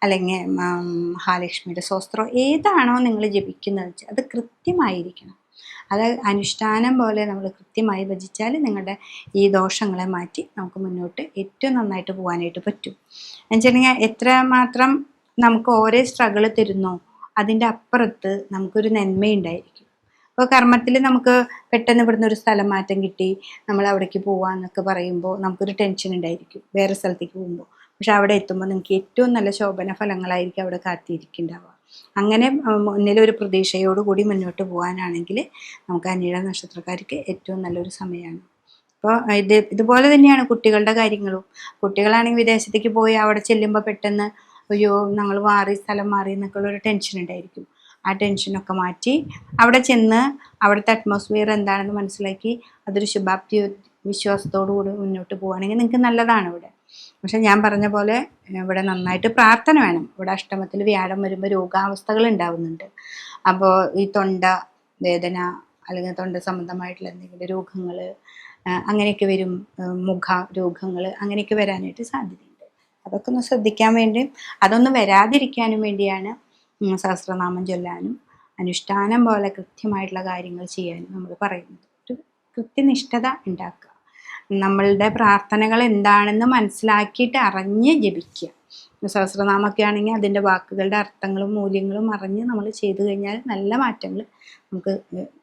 അല്ലെങ്കിൽ മഹാലക്ഷ്മിയുടെ സ്തോത്രം ഏതാണോ നിങ്ങൾ ജപിക്കുന്നത് വെച്ചാൽ അത് കൃത്യമായിരിക്കണം. അത് അനുഷ്ഠാനം പോലെ നമ്മൾ കൃത്യമായി ഭജിച്ചാൽ നിങ്ങളുടെ ഈ ദോഷങ്ങളെ മാറ്റി നമുക്ക് മുന്നോട്ട് ഏറ്റവും നന്നായിട്ട് പോകാനായിട്ട് പറ്റും. എന്നുവെച്ചിട്ടുണ്ടെങ്കിൽ എത്രമാത്രം നമുക്ക് ഓരോ സ്ട്രഗിൾ തരുന്നോ അതിൻ്റെ അപ്പുറത്ത് നമുക്കൊരു നന്മയുണ്ടായിരിക്കും. അപ്പോൾ കർമ്മത്തിൽ നമുക്ക് പെട്ടെന്ന് ഇവിടുന്ന് ഒരു സ്ഥലം മാറ്റം കിട്ടി, നമ്മൾ അവിടേക്ക് പോവാന്നൊക്കെ പറയുമ്പോൾ നമുക്കൊരു ടെൻഷൻ ഉണ്ടായിരിക്കും വേറെ സ്ഥലത്തേക്ക് പോകുമ്പോൾ. പക്ഷെ അവിടെ എത്തുമ്പോൾ നിങ്ങൾക്ക് ഏറ്റവും നല്ല ശോഭന ഫലങ്ങളായിരിക്കും അവിടെ കാത്തിരിക്കുന്നുണ്ടാവുക. അങ്ങനെ മുന്നിലൊരു പ്രതീക്ഷയോടുകൂടി മുന്നോട്ട് പോകാനാണെങ്കിൽ നമുക്ക് അനിഴ നക്ഷത്രക്കാർക്ക് ഏറ്റവും നല്ലൊരു സമയമാണ്. അപ്പോൾ ഇതുപോലെ തന്നെയാണ് കുട്ടികളുടെ കാര്യങ്ങളും. കുട്ടികളാണെങ്കിൽ വിദേശത്തേക്ക് പോയി അവിടെ ചെല്ലുമ്പോൾ പെട്ടെന്ന് അയ്യോ ഞങ്ങൾ സ്ഥലം മാറി എന്നൊക്കെയുള്ളൊരു ടെൻഷൻ ഉണ്ടായിരിക്കും. ആ ടെൻഷനൊക്കെ മാറ്റി അവിടെ ചെന്ന് അവിടുത്തെ അറ്റ്മോസ്ഫിയർ എന്താണെന്ന് മനസ്സിലാക്കി അതൊരു ശുഭാപ്തി വിശ്വാസത്തോടു കൂടി മുന്നോട്ട് പോവുകയാണെങ്കിൽ നിങ്ങൾക്ക് നല്ലതാണ് ഇവിടെ. പക്ഷെ ഞാൻ പറഞ്ഞ പോലെ ഇവിടെ നന്നായിട്ട് പ്രാർത്ഥന വേണം. ഇവിടെ അഷ്ടമത്തിൽ വ്യാഴം വരുമ്പോൾ രോഗാവസ്ഥകൾ ഉണ്ടാവുന്നുണ്ട്. അപ്പോൾ ഈ തൊണ്ട വേദന അല്ലെങ്കിൽ തൊണ്ട സംബന്ധമായിട്ടുള്ള എന്തെങ്കിലും രോഗങ്ങൾ അങ്ങനെയൊക്കെ വരും, മുഖ രോഗങ്ങൾ അങ്ങനെയൊക്കെ വരാനായിട്ട് സാധ്യതയുണ്ട്. അതൊക്കെ ഒന്ന് ശ്രദ്ധിക്കാൻ വേണ്ടിയും അതൊന്നും വരാതിരിക്കാനും വേണ്ടിയാണ് സഹസ്രനാമം ചൊല്ലാനും അനുഷ്ഠാനം പോലെ കൃത്യമായിട്ടുള്ള കാര്യങ്ങൾ ചെയ്യാനും നമ്മൾ പറയുന്നത്. ഒരു കൃത്യനിഷ്ഠത ഉണ്ടാക്കുക, നമ്മളുടെ പ്രാർത്ഥനകൾ എന്താണെന്ന് മനസ്സിലാക്കിയിട്ട് അറിഞ്ഞ് ജപിക്കുക. സഹസ്രനാമൊക്കെ ആണെങ്കിൽ അതിൻ്റെ വാക്കുകളുടെ അർത്ഥങ്ങളും മൂല്യങ്ങളും അറിഞ്ഞ് നമ്മൾ ചെയ്തു കഴിഞ്ഞാൽ നല്ല മാറ്റങ്ങൾ നമുക്ക്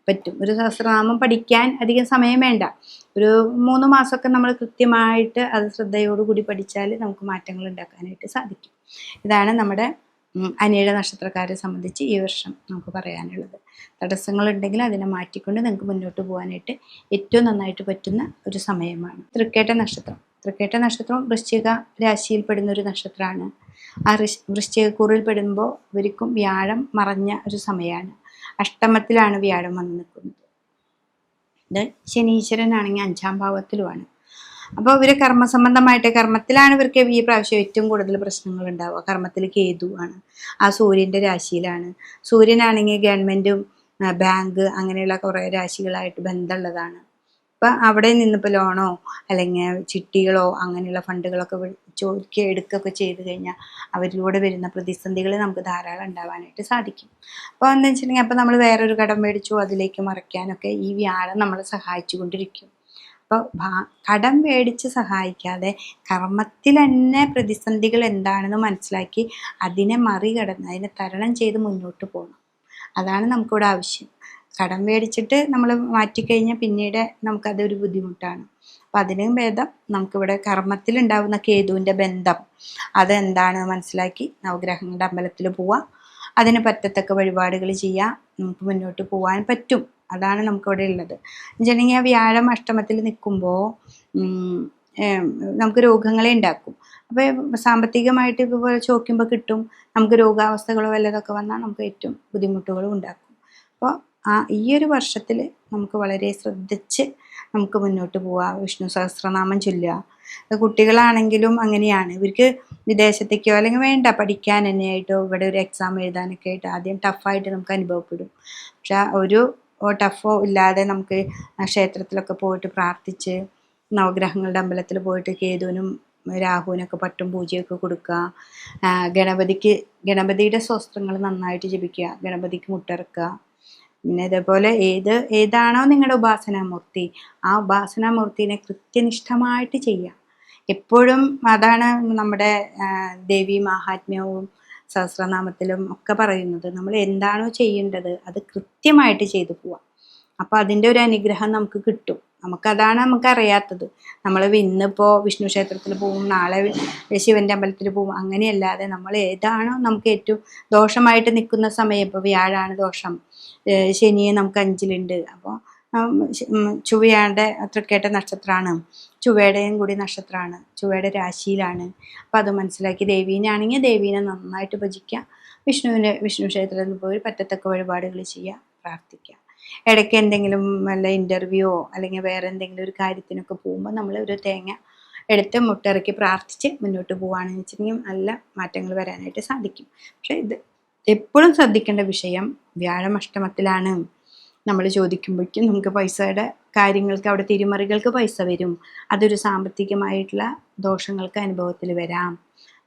പറ്റും. ഒരു സഹസ്രനാമം പഠിക്കാൻ അധികം സമയം വേണ്ട. ഒരു 3 മാസമൊക്കെ നമ്മൾ കൃത്യമായിട്ട് അത് ശ്രദ്ധയോടുകൂടി പഠിച്ചാൽ നമുക്ക് മാറ്റങ്ങൾ ഉണ്ടാക്കാനായിട്ട് സാധിക്കും. ഇതാണ് നമ്മുടെ അനിഴ നക്ഷത്രക്കാരെ സംബന്ധിച്ച് ഈ വർഷം നമുക്ക് പറയാനുള്ളത്. തടസ്സങ്ങളുണ്ടെങ്കിൽ അതിനെ മാറ്റിക്കൊണ്ട് നിങ്ങൾക്ക് മുന്നോട്ട് പോകാനായിട്ട് ഏറ്റവും നന്നായിട്ട് പറ്റുന്ന ഒരു സമയമാണ്. തൃക്കേട്ട നക്ഷത്രം വൃശ്ചിക രാശിയിൽപ്പെടുന്ന ഒരു നക്ഷത്രമാണ്. ആ വൃശ്ചികക്കൂറിൽ പെടുമ്പോൾ ഇവർക്കും വ്യാഴം മറഞ്ഞ ഒരു സമയമാണ്. അഷ്ടമത്തിലാണ് വ്യാഴം വന്ന് നിൽക്കുന്നത്. ഇത് ശനീശ്വരനാണെങ്കിൽ 5ാം ഭാവത്തിലുമാണ്. അപ്പോൾ ഇവർ കർമ്മസംബന്ധമായിട്ട് കർമ്മത്തിലാണ് ഇവർക്ക് ഈ പ്രാവശ്യം ഏറ്റവും കൂടുതൽ പ്രശ്നങ്ങൾ ഉണ്ടാവുക. കർമ്മത്തിൽ കേതു ആണ്, ആ സൂര്യൻ്റെ രാശിയിലാണ്. സൂര്യനാണെങ്കിൽ ഗവൺമെൻറ്റും ബാങ്ക് അങ്ങനെയുള്ള കുറേ രാശികളായിട്ട് ബന്ധമുള്ളതാണ്. അപ്പം അവിടെ നിന്നിപ്പോൾ ലോണോ അല്ലെങ്കിൽ ചിട്ടികളോ അങ്ങനെയുള്ള ഫണ്ടുകളൊക്കെ ചോദിക്കുക എടുക്കുകയൊക്കെ ചെയ്ത് കഴിഞ്ഞാൽ അവരിലൂടെ വരുന്ന പ്രതിസന്ധികൾ നമുക്ക് ധാരാളം ഉണ്ടാവാനായിട്ട് സാധിക്കും. അപ്പോൾ എന്താ വെച്ചിട്ടുണ്ടെങ്കിൽ അപ്പോൾ നമ്മൾ വേറൊരു കടം മേടിച്ചു അതിലേക്ക് മറയ്ക്കാനൊക്കെ ഈ വ്യാഴം നമ്മളെ സഹായിച്ചു കൊണ്ടിരിക്കും. അപ്പോൾ കടം മേടിച്ച് സഹായിക്കാതെ കർമ്മത്തിൽ തന്നെ പ്രതിസന്ധികൾ എന്താണെന്ന് മനസ്സിലാക്കി അതിനെ മറികടന്ന് അതിനെ തരണം ചെയ്ത് മുന്നോട്ട് പോകണം. അതാണ് നമുക്കിവിടെ ആവശ്യം. കടം മേടിച്ചിട്ട് നമ്മൾ മാറ്റിക്കഴിഞ്ഞാൽ പിന്നീട് നമുക്കതൊരു ബുദ്ധിമുട്ടാണ്. അപ്പം അതിനും ഭേദം നമുക്കിവിടെ കർമ്മത്തിലുണ്ടാവുന്ന കേതുവിൻ്റെ ബന്ധം അതെന്താണെന്ന് മനസ്സിലാക്കി നവഗ്രഹങ്ങളുടെ അമ്പലത്തിൽ പോവാം, അതിന് പറ്റത്തക്ക വഴിപാടുകൾ ചെയ്യാം, നമുക്ക് മുന്നോട്ട് പോകാൻ പറ്റും. അതാണ് നമുക്കിവിടെ ഉള്ളത്. എന്നുവെച്ചിട്ടുണ്ടെങ്കിൽ ആ വ്യാഴം അഷ്ടമത്തിൽ നിൽക്കുമ്പോൾ നമുക്ക് രോഗങ്ങളെ ഉണ്ടാക്കും. അപ്പോൾ സാമ്പത്തികമായിട്ട് ഇതുപോലെ ചോദിക്കുമ്പോൾ കിട്ടും, നമുക്ക് രോഗാവസ്ഥകളോ വല്ലതൊക്കെ വന്നാൽ നമുക്ക് ഏറ്റവും ബുദ്ധിമുട്ടുകളും ഉണ്ടാക്കും. അപ്പോൾ ഈ ഒരു വർഷത്തിൽ നമുക്ക് വളരെ ശ്രദ്ധിച്ച് നമുക്ക് മുന്നോട്ട് പോവാം. വിഷ്ണു സഹസ്രനാമം ചൊല്ലുക. കുട്ടികളാണെങ്കിലും അങ്ങനെയാണ്. ഇവർക്ക് വിദേശത്തേക്കോ അല്ലെങ്കിൽ വേണ്ട പഠിക്കാൻ തന്നെയായിട്ടോ ഇവിടെ ഒരു എക്സാം എഴുതാനൊക്കെ ആയിട്ട് ആദ്യം ടഫായിട്ട് നമുക്ക് അനുഭവപ്പെടും. പക്ഷെ ഒരു ടഫോ ഇല്ലാതെ നമുക്ക് ക്ഷേത്രത്തിലൊക്കെ പോയിട്ട് പ്രാർത്ഥിച്ച് നവഗ്രഹങ്ങളുടെ അമ്പലത്തിൽ പോയിട്ട് കേതുവിനും രാഹുവിനൊക്കെ പട്ടും പൂജയൊക്കെ കൊടുക്കുക. ഗണപതിയുടെ സ്വസ്ത്രങ്ങൾ നന്നായിട്ട് ജപിക്കുക. ഗണപതിക്ക് മുട്ടിറക്കുക. പിന്നെ ഇതേപോലെ ഏതാണോ നിങ്ങളുടെ ഉപാസനാമൂർത്തി, ആ ഉപാസനാമൂർത്തിനെ കൃത്യനിഷ്ഠമായിട്ട് ചെയ്യുക. എപ്പോഴും അതാണ് നമ്മുടെ ദേവി മാഹാത്മ്യവും സഹസ്രനാമത്തിലും ഒക്കെ പറയുന്നത്. നമ്മൾ എന്താണോ ചെയ്യേണ്ടത് അത് കൃത്യമായിട്ട് ചെയ്തു പോവാം. അപ്പോൾ അതിൻ്റെ ഒരു അനുഗ്രഹം നമുക്ക് കിട്ടും. നമുക്കറിയാത്തത്. നമ്മൾ ഇന്നിപ്പോൾ വിഷ്ണു ക്ഷേത്രത്തിൽ പോവും, നാളെ ശിവൻ്റെ അമ്പലത്തിൽ പോവും, അങ്ങനെയല്ലാതെ നമ്മൾ ഏതാണോ നമുക്ക് ഏറ്റവും ദോഷമായിട്ട് നിൽക്കുന്ന സമയം, ഇപ്പോൾ വ്യാഴാണ് ദോഷം, ശനിയെ നമുക്ക് 5-ലുണ്ട്. അപ്പോൾ ചൊവ്വയുടെ തൃക്കേട്ട നക്ഷത്രമാണ്, ചൊവ്വയുടെയും കൂടി നക്ഷത്രമാണ്, ചൊവ്വയുടെ രാശിയിലാണ്. അപ്പോൾ അത് മനസ്സിലാക്കി ദേവീനാണെങ്കിൽ ദേവീനെ നന്നായിട്ട് ഭജിക്കുക. വിഷ്ണു ക്ഷേത്രത്തിൽ പോയി പറ്റത്തക്ക വഴിപാടുകൾ ചെയ്യുക, പ്രാർത്ഥിക്കുക. ഇടയ്ക്ക് എന്തെങ്കിലും വല്ല ഇൻ്റർവ്യൂവോ അല്ലെങ്കിൽ വേറെ എന്തെങ്കിലും ഒരു കാര്യത്തിനൊക്കെ പോകുമ്പോൾ നമ്മൾ ഒരു തേങ്ങ എടുത്ത് മുട്ടിറക്കി പ്രാർത്ഥിച്ച് മുന്നോട്ട് പോവുകയാണെന്ന് വെച്ചിട്ടുണ്ടെങ്കിൽ നല്ല മാറ്റങ്ങൾ വരാനായിട്ട് സാധിക്കും. പക്ഷേ ഇത് എപ്പോഴും ശ്രദ്ധിക്കേണ്ട വിഷയം, വ്യാഴം അഷ്ടമത്തിലാണ്. നമ്മൾ ചോദിക്കുമ്പോഴേക്കും നമുക്ക് പൈസയുടെ കാര്യങ്ങൾക്ക് അവിടെ തിരിമറികൾക്ക് പൈസ വരും. അതൊരു സാമ്പത്തികമായിട്ടുള്ള ദോഷങ്ങൾക്ക് അനുഭവത്തിൽ വരാം.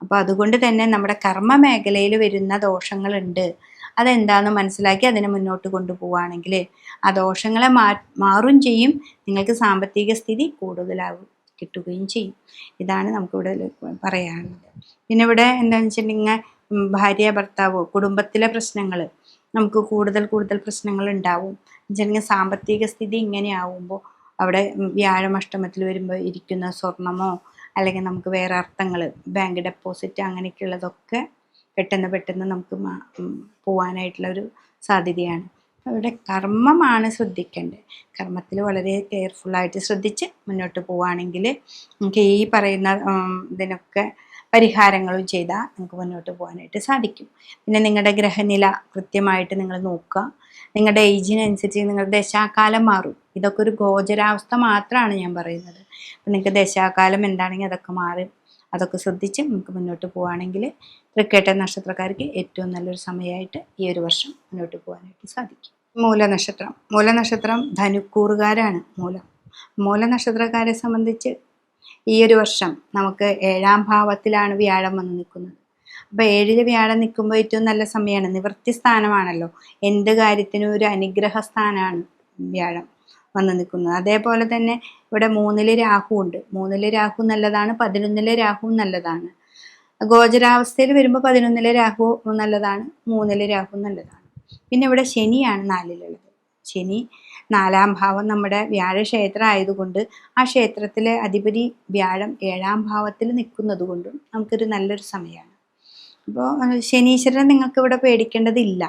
അപ്പോൾ അതുകൊണ്ട് തന്നെ നമ്മുടെ കർമ്മ മേഖലയിൽ വരുന്ന ദോഷങ്ങളുണ്ട്. അതെന്താണെന്ന് മനസ്സിലാക്കി അതിനെ മുന്നോട്ട് കൊണ്ടുപോവുകയാണെങ്കിൽ ആ ദോഷങ്ങളെ മാറും ചെയ്യും. നിങ്ങൾക്ക് സാമ്പത്തിക സ്ഥിതി കിട്ടുകയും ചെയ്യും. ഇതാണ് നമുക്കിവിടെ പറയാനുള്ളത്. പിന്നെ ഇവിടെ എന്താണെന്ന് വെച്ചിട്ടുണ്ടെങ്കിൽ ഭാര്യ ഭർത്താവോ കുടുംബത്തിലെ പ്രശ്നങ്ങൾ നമുക്ക് കൂടുതൽ പ്രശ്നങ്ങൾ ഉണ്ടാവും. വെച്ചിട്ടുണ്ടെങ്കിൽ സാമ്പത്തിക സ്ഥിതി ഇങ്ങനെ ആവുമ്പോൾ അവിടെ വ്യാഴം അഷ്ടമത്തിൽ വരുമ്പോൾ ഇരിക്കുന്ന സ്വർണമോ അല്ലെങ്കിൽ നമുക്ക് വേറെ അർത്ഥങ്ങൾ, ബാങ്ക് ഡെപ്പോസിറ്റ് അങ്ങനെയൊക്കെയുള്ളതൊക്കെ പെട്ടെന്ന് നമുക്ക് പോവാനായിട്ടുള്ള ഒരു സാധ്യതയാണ്. അവിടെ കർമ്മമാണ് ശ്രദ്ധിക്കേണ്ടത്. കർമ്മത്തിൽ വളരെ കെയർഫുള്ളായിട്ട് ശ്രദ്ധിച്ച് മുന്നോട്ട് പോവുകയാണെങ്കിൽ നമുക്ക് ഈ പറയുന്ന ഇതിനൊക്കെ പരിഹാരങ്ങളും ചെയ്താൽ നമുക്ക് മുന്നോട്ട് പോകാനായിട്ട് സാധിക്കും. പിന്നെ നിങ്ങളുടെ ഗ്രഹനില കൃത്യമായിട്ട് നിങ്ങൾ നോക്കുക. നിങ്ങളുടെ ഏജിനനുസരിച്ച് നിങ്ങളുടെ ദശാകാലം മാറും. ഇതൊക്കെ ഒരു ഗോചരാവസ്ഥ മാത്രമാണ് ഞാൻ പറയുന്നത്. അപ്പം നിങ്ങൾക്ക് ദശാകാലം എന്താണെങ്കിൽ അതൊക്കെ മാറും. അതൊക്കെ ശ്രദ്ധിച്ച് നമുക്ക് മുന്നോട്ട് പോവുകയാണെങ്കിൽ തൃക്കേട്ട നക്ഷത്രക്കാർക്ക് ഏറ്റവും നല്ലൊരു സമയമായിട്ട് ഈ ഒരു വർഷം മുന്നോട്ട് പോകാനായിട്ട് സാധിക്കും. മൂലനക്ഷത്രം ധനുക്കൂറുകാരാണ്. മൂലനക്ഷത്രക്കാരെ സംബന്ധിച്ച് ഈ ഒരു വർഷം നമുക്ക് 7-ാം ഭാവത്തിലാണ് വ്യാഴം വന്ന് നിൽക്കുന്നത്. അപ്പോൾ 7-ൽ വ്യാഴം നിൽക്കുമ്പോൾ ഏറ്റവും നല്ല സമയമാണ്. നിവൃത്തി സ്ഥാനമാണല്ലോ, എന്ത് കാര്യത്തിനും ഒരു അനുഗ്രഹ സ്ഥാനമാണ് വ്യാഴം വന്ന് നിൽക്കുന്നത്. അതേപോലെ തന്നെ ഇവിടെ 3-ൽ രാഹു ഉണ്ട്. 3-ൽ രാഹു നല്ലതാണ്, 11-ലെ രാഹു നല്ലതാണ്. ഗോചരാവസ്ഥയിൽ വരുമ്പോൾ 11-ലെ രാഹു നല്ലതാണ്, 3-ലെ രാഹു നല്ലതാണ്. പിന്നെ ഇവിടെ ശനിയാണ് 4-ലുള്ളത്. ശനി 4-ാം ഭാവം നമ്മുടെ വ്യാഴക്ഷേത്രം ആയതുകൊണ്ട് ആ ക്ഷേത്രത്തിലെ അധിപതി വ്യാഴം 7-ാം ഭാവത്തിൽ നിൽക്കുന്നത് കൊണ്ടും നമുക്കൊരു നല്ലൊരു സമയമാണ്. അപ്പോൾ ശനീശ്വരനെ നിങ്ങൾക്ക് ഇവിടെ പേടിക്കേണ്ടതില്ല.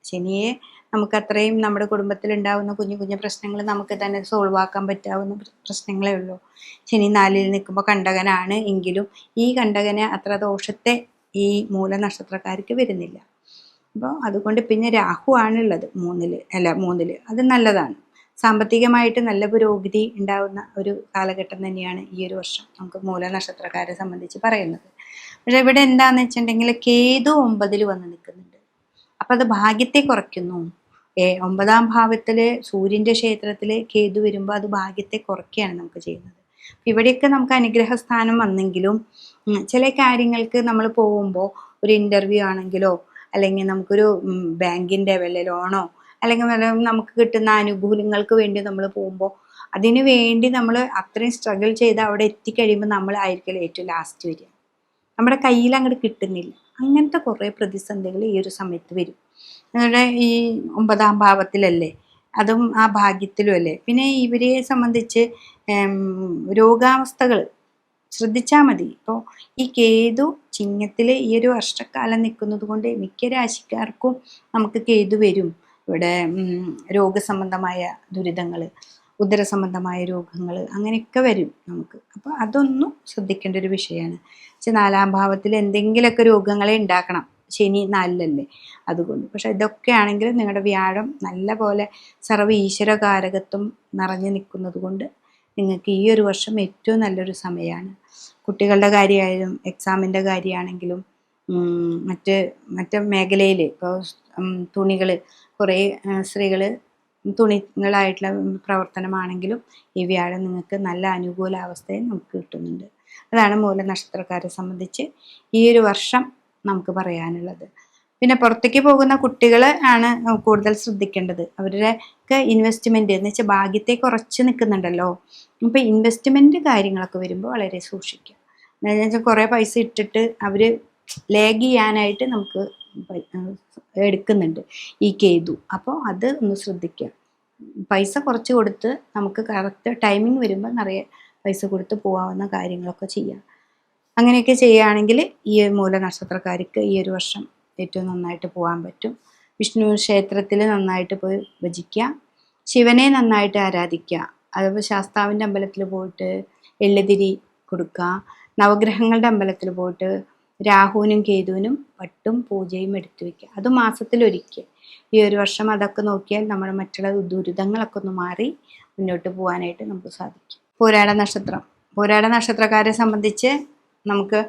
ശനിയെ നമുക്ക് അത്രയും നമ്മുടെ കുടുംബത്തിൽ ഉണ്ടാകുന്ന കുഞ്ഞു പ്രശ്നങ്ങൾ നമുക്ക് തന്നെ സോൾവ് ആക്കാൻ പറ്റാവുന്ന പ്രശ്നങ്ങളേ ഉള്ളൂ. ശനി 4-ൽ നിൽക്കുമ്പോൾ കണ്ടകനാണ് എങ്കിലും ഈ കണ്ടകന് അത്ര ദോഷത്തെ ഈ മൂലനക്ഷത്രക്കാർക്ക് വരുന്നില്ല. അപ്പോൾ അതുകൊണ്ട് പിന്നെ രാഹു ആണുള്ളത് 3-ൽ. അത് നല്ലതാണ്. സാമ്പത്തികമായിട്ട് നല്ല പുരോഗതി ഉണ്ടാകുന്ന ഒരു കാലഘട്ടം തന്നെയാണ് ഈ ഒരു വർഷം നമുക്ക് മൂലനക്ഷത്രക്കാരെ സംബന്ധിച്ച് പറയുന്നത്. പക്ഷെ ഇവിടെ എന്താണെന്ന് വെച്ചിട്ടുണ്ടെങ്കിൽ കേതു 9-ൽ വന്ന് നിൽക്കുന്നുണ്ട്. അപ്പം അത് ഭാഗ്യത്തെ കുറയ്ക്കുന്നു. 9-ാം ഭാവത്തിൽ സൂര്യൻ്റെ ക്ഷേത്രത്തിൽ കേതു വരുമ്പോൾ അത് ഭാഗ്യത്തെ കുറയ്ക്കുകയാണ് നമുക്ക് ചെയ്യുന്നത്. ഇവിടെയൊക്കെ നമുക്ക് അനുഗ്രഹ സ്ഥാനം വന്നെങ്കിലും ചില കാര്യങ്ങൾക്ക് നമ്മൾ പോകുമ്പോൾ ഒരു ഇൻ്റർവ്യൂ ആണെങ്കിലോ അല്ലെങ്കിൽ നമുക്കൊരു ബാങ്കിൻ്റെ വല്ല ലോണോ അല്ലെങ്കിൽ നമുക്ക് കിട്ടുന്ന ആനുകൂല്യങ്ങൾക്ക് വേണ്ടി നമ്മൾ പോകുമ്പോൾ അതിനു വേണ്ടി നമ്മൾ അത്രയും സ്ട്രഗിൾ ചെയ്ത് അവിടെ എത്തിക്കഴിയുമ്പോൾ നമ്മളായിരിക്കും ഏറ്റവും ലാസ്റ്റ് വരിക. നമ്മുടെ കയ്യിൽ അങ്ങോട്ട് കിട്ടുന്നില്ല. അങ്ങനത്തെ കുറേ പ്രതിസന്ധികൾ ഈ ഒരു സമയത്ത് വരും. നമ്മുടെ ഈ 9-ാം ഭാവത്തിലല്ലേ, അതും ആ ഭാഗ്യത്തിലും അല്ലേ. പിന്നെ ഇവരെ സംബന്ധിച്ച് രോഗാവസ്ഥകൾ ശ്രദ്ധിച്ചാൽ മതി. ഇപ്പോൾ ഈ കേതു ചിങ്ങത്തിൽ ഈ ഒരു വർഷക്കാലം നിൽക്കുന്നത് കൊണ്ട് മിക്ക രാശിക്കാർക്കും നമുക്ക് കേതു വരും. ഇവിടെ രോഗസംബന്ധമായ ദുരിതങ്ങൾ, ഉദരസംബന്ധമായ രോഗങ്ങൾ അങ്ങനെയൊക്കെ വരും നമുക്ക്. അപ്പോൾ അതൊന്നും ശ്രദ്ധിക്കേണ്ട ഒരു വിഷയമാണ്. പക്ഷെ 4-ാം ഭാവത്തിൽ എന്തെങ്കിലുമൊക്കെ രോഗങ്ങളെ ഉണ്ടാക്കണം. ശനി 4-ലല്ലേ, അതുകൊണ്ട്. പക്ഷെ ഇതൊക്കെ ആണെങ്കിലും നിങ്ങളുടെ വ്യാഴം നല്ല പോലെ സർവ്വ ഈശ്വരകാരകത്വം നിറഞ്ഞു നിൽക്കുന്നത് കൊണ്ട് നിങ്ങൾക്ക് ഈ ഒരു വർഷം ഏറ്റവും നല്ലൊരു സമയമാണ്. കുട്ടികളുടെ കാര്യമായാലും എക്സാമിൻ്റെ കാര്യമാണെങ്കിലും മറ്റ് മേഖലയിൽ ഇപ്പോൾ തുണികൾ, കുറേ സ്ത്രീകൾ തുണികളായിട്ടുള്ള പ്രവർത്തനമാണെങ്കിലും ഈ വ്യാഴം നിങ്ങൾക്ക് നല്ല അനുകൂലാവസ്ഥയെ നമുക്ക് കിട്ടുന്നുണ്ട്. അതാണ് മൂല നക്ഷത്രക്കാരെ സംബന്ധിച്ച് ഈ ഒരു വർഷം നമുക്ക് പറയാനുള്ളത്. പിന്നെ പുറത്തേക്ക് പോകുന്ന കുട്ടികൾ ആണ് കൂടുതൽ ശ്രദ്ധിക്കേണ്ടത്. അവരുടെയൊക്കെ ഇൻവെസ്റ്റ്മെൻറ്റ് എന്ന് വെച്ചാൽ ഭാഗ്യത്തെ കുറച്ച് നിൽക്കുന്നുണ്ടല്ലോ, അപ്പോൾ ഇൻവെസ്റ്റ്മെൻറ്റ് കാര്യങ്ങളൊക്കെ വരുമ്പോൾ വളരെ സൂക്ഷിക്കുക. എന്ന് വെച്ചാൽ കുറേ പൈസ ഇട്ടിട്ട് അവർ ലാഗ് ചെയ്യാനായിട്ട് നമുക്ക് എടുക്കുന്നുണ്ട് ഈ കേതു. അപ്പോൾ അത് ഒന്ന് ശ്രദ്ധിക്കുക. പൈസ കുറച്ച് കൊടുത്ത് നമുക്ക് കറക്റ്റ് ടൈമിങ് വരുമ്പോൾ നിറയെ പൈസ കൊടുത്ത് പോകാവുന്ന കാര്യങ്ങളൊക്കെ ചെയ്യാം. അങ്ങനെയൊക്കെ ചെയ്യുകയാണെങ്കിൽ ഈ മൂല നക്ഷത്രക്കാർക്ക് ഈ ഒരു വർഷം ഏറ്റവും നന്നായിട്ട് പോകാൻ പറ്റും. വിഷ്ണു ക്ഷേത്രത്തിൽ നന്നായിട്ട് പോയി ഭജിക്കുക, ശിവനെ നന്നായിട്ട് ആരാധിക്കുക. അതുപോലെ ശാസ്താവിൻ്റെ അമ്പലത്തിൽ പോയിട്ട് എള്ളുതിരി കൊടുക്കുക, നവഗ്രഹങ്ങളുടെ അമ്പലത്തിൽ പോയിട്ട് രാഹുവിനും കേതുവിനും പട്ടും പൂജയും എടുത്തു വയ്ക്കുക. അത് മാസത്തിലൊരിക്കൽ. ഈ ഒരു വർഷം അതൊക്കെ നോക്കിയാൽ നമ്മുടെ മറ്റുള്ള ദുരിതങ്ങളൊക്കെ ഒന്ന് മാറി മുന്നോട്ട് പോകാനായിട്ട് നമുക്ക് സാധിക്കും. പോരാട നക്ഷത്രക്കാരെ സംബന്ധിച്ച് നമുക്ക്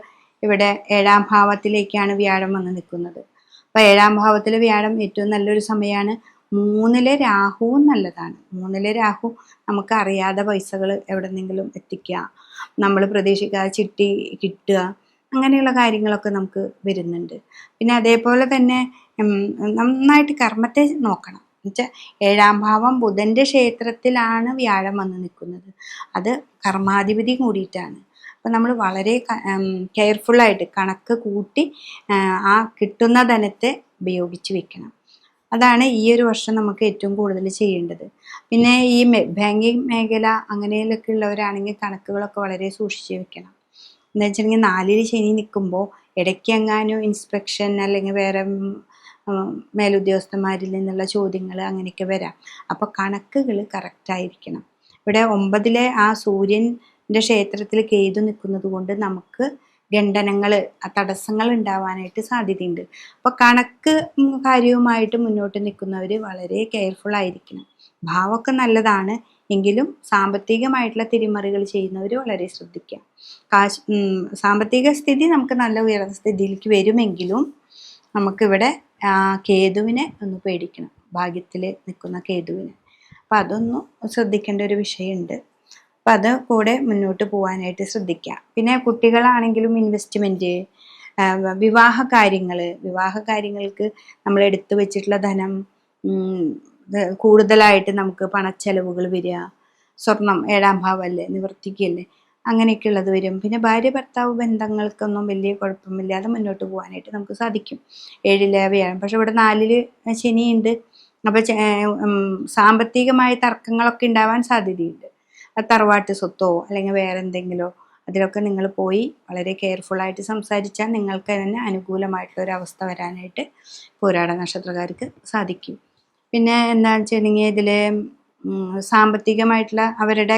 ഇവിടെ 7-ാം ഭാവത്തിലേക്കാണ് വ്യാഴം വന്ന് നിൽക്കുന്നത്. അപ്പോൾ 7-ാം ഭാവത്തിൽ വ്യാഴം ഏറ്റവും നല്ലൊരു സമയമാണ്. 3-ലെ രാഹുവും നല്ലതാണ്. 3-ലെ രാഹു നമുക്ക് അറിയാതെ പൈസകൾ എവിടെന്നെങ്കിലും എത്തിക്കുക, നമ്മൾ പ്രതീക്ഷിക്കാതെ ചിട്ടി കിട്ടുക, അങ്ങനെയുള്ള കാര്യങ്ങളൊക്കെ നമുക്ക് വരുന്നുണ്ട്. പിന്നെ അതേപോലെ തന്നെ നന്നായിട്ട് കർമ്മത്തെ നോക്കണം. എന്നുവെച്ചാൽ 7-ാം ഭാവം ബുധൻ്റെ ക്ഷേത്രത്തിലാണ് വ്യാഴം വന്ന് നിൽക്കുന്നത്. അത് കർമാധിപതി കൂടിയിട്ടാണ്. അപ്പം നമ്മൾ വളരെ കെയർഫുള്ളായിട്ട് കണക്ക് കൂട്ടി ആ കിട്ടുന്ന ധനത്തെ ഉപയോഗിച്ച് വെക്കണം. അതാണ് ഈ ഒരു വർഷം നമുക്ക് ഏറ്റവും കൂടുതൽ ചെയ്യേണ്ടത്. പിന്നെ ഈ ബാങ്കിങ് മേഖല അങ്ങനെയൊക്കെ ഉള്ളവരാണെങ്കിൽ കണക്കുകളൊക്കെ വളരെ സൂക്ഷിച്ച് വെക്കണം. എന്ന് വെച്ചിട്ടുണ്ടെങ്കിൽ 4-ൽ ശനി നിൽക്കുമ്പോൾ ഇടയ്ക്ക് എങ്ങാനും ഇൻസ്പെക്ഷൻ അല്ലെങ്കിൽ വേറെ മേലുദ്യോഗസ്ഥന്മാരിൽ നിന്നുള്ള ചോദ്യങ്ങൾ അങ്ങനെയൊക്കെ വരാം. അപ്പോൾ കണക്കുകൾ കറക്റ്റായിരിക്കണം. ഇവിടെ 9-ലെ ആ സൂര്യൻ്റെ ക്ഷേത്രത്തിൽ കേതു നിൽക്കുന്നത് കൊണ്ട് നമുക്ക് ഖണ്ഡനങ്ങൾ, തടസ്സങ്ങൾ ഉണ്ടാവാനായിട്ട് സാധ്യതയുണ്ട്. അപ്പോൾ കണക്ക് കാര്യവുമായിട്ട് മുന്നോട്ട് നിൽക്കുന്നവർ വളരെ കെയർഫുൾ ആയിരിക്കണം. ഭാവമൊക്കെ നല്ലതാണ് എങ്കിലും സാമ്പത്തികമായിട്ടുള്ള തിരിമറികൾ ചെയ്യുന്നവർ വളരെ ശ്രദ്ധിക്കുക. സാമ്പത്തിക സ്ഥിതി നമുക്ക് നല്ല ഉയർന്ന സ്ഥിതിയിലേക്ക് വരുമെങ്കിലും നമുക്കിവിടെ കേതുവിനെ ഒന്ന് പേടിക്കണം, ഭാഗ്യത്തിൽ നിൽക്കുന്ന കേതുവിനെ. അപ്പം അതൊന്നും ശ്രദ്ധിക്കേണ്ട ഒരു വിഷയമുണ്ട്. അപ്പം അത് കൂടെ മുന്നോട്ട് പോകാനായിട്ട് ശ്രദ്ധിക്കുക. പിന്നെ കുട്ടികളാണെങ്കിലും ഇൻവെസ്റ്റ്മെൻറ്റ്, വിവാഹ കാര്യങ്ങൾക്ക് നമ്മൾ എടുത്തു വെച്ചിട്ടുള്ള ധനം കൂടുതലായിട്ട് നമുക്ക് പണച്ചെലവുകൾ വരിക. സ്വർണം 7-ാം ഭാവമല്ലേ, നിവർത്തിക്കല്ലേ, അങ്ങനെയൊക്കെ ഉള്ളത് വരും. പിന്നെ ഭാര്യ ഭർത്താവ് ബന്ധങ്ങൾക്കൊന്നും വലിയ കുഴപ്പമില്ലാതെ മുന്നോട്ട് പോകാനായിട്ട് നമുക്ക് സാധിക്കും 7-ലെ വ്യാഴം. പക്ഷെ ഇവിടെ 4-ൽ ശനിയുണ്ട്. അപ്പോൾ സാമ്പത്തികമായ തർക്കങ്ങളൊക്കെ ഉണ്ടാവാൻ സാധ്യതയുണ്ട്. തറവാട്ട് സ്വത്തോ അല്ലെങ്കിൽ വേറെ എന്തെങ്കിലോ അതിലൊക്കെ നിങ്ങൾ പോയി വളരെ കെയർഫുള്ളായിട്ട് സംസാരിച്ചാൽ നിങ്ങൾക്ക് തന്നെ അനുകൂലമായിട്ടുള്ളൊരവസ്ഥ വരാനായിട്ട് പോരാട നക്ഷത്രക്കാർക്ക് സാധിക്കും. പിന്നെ എന്താണെന്ന് വെച്ചിട്ടുണ്ടെങ്കിൽ ഇതിൽ സാമ്പത്തികമായിട്ടുള്ള അവരുടെ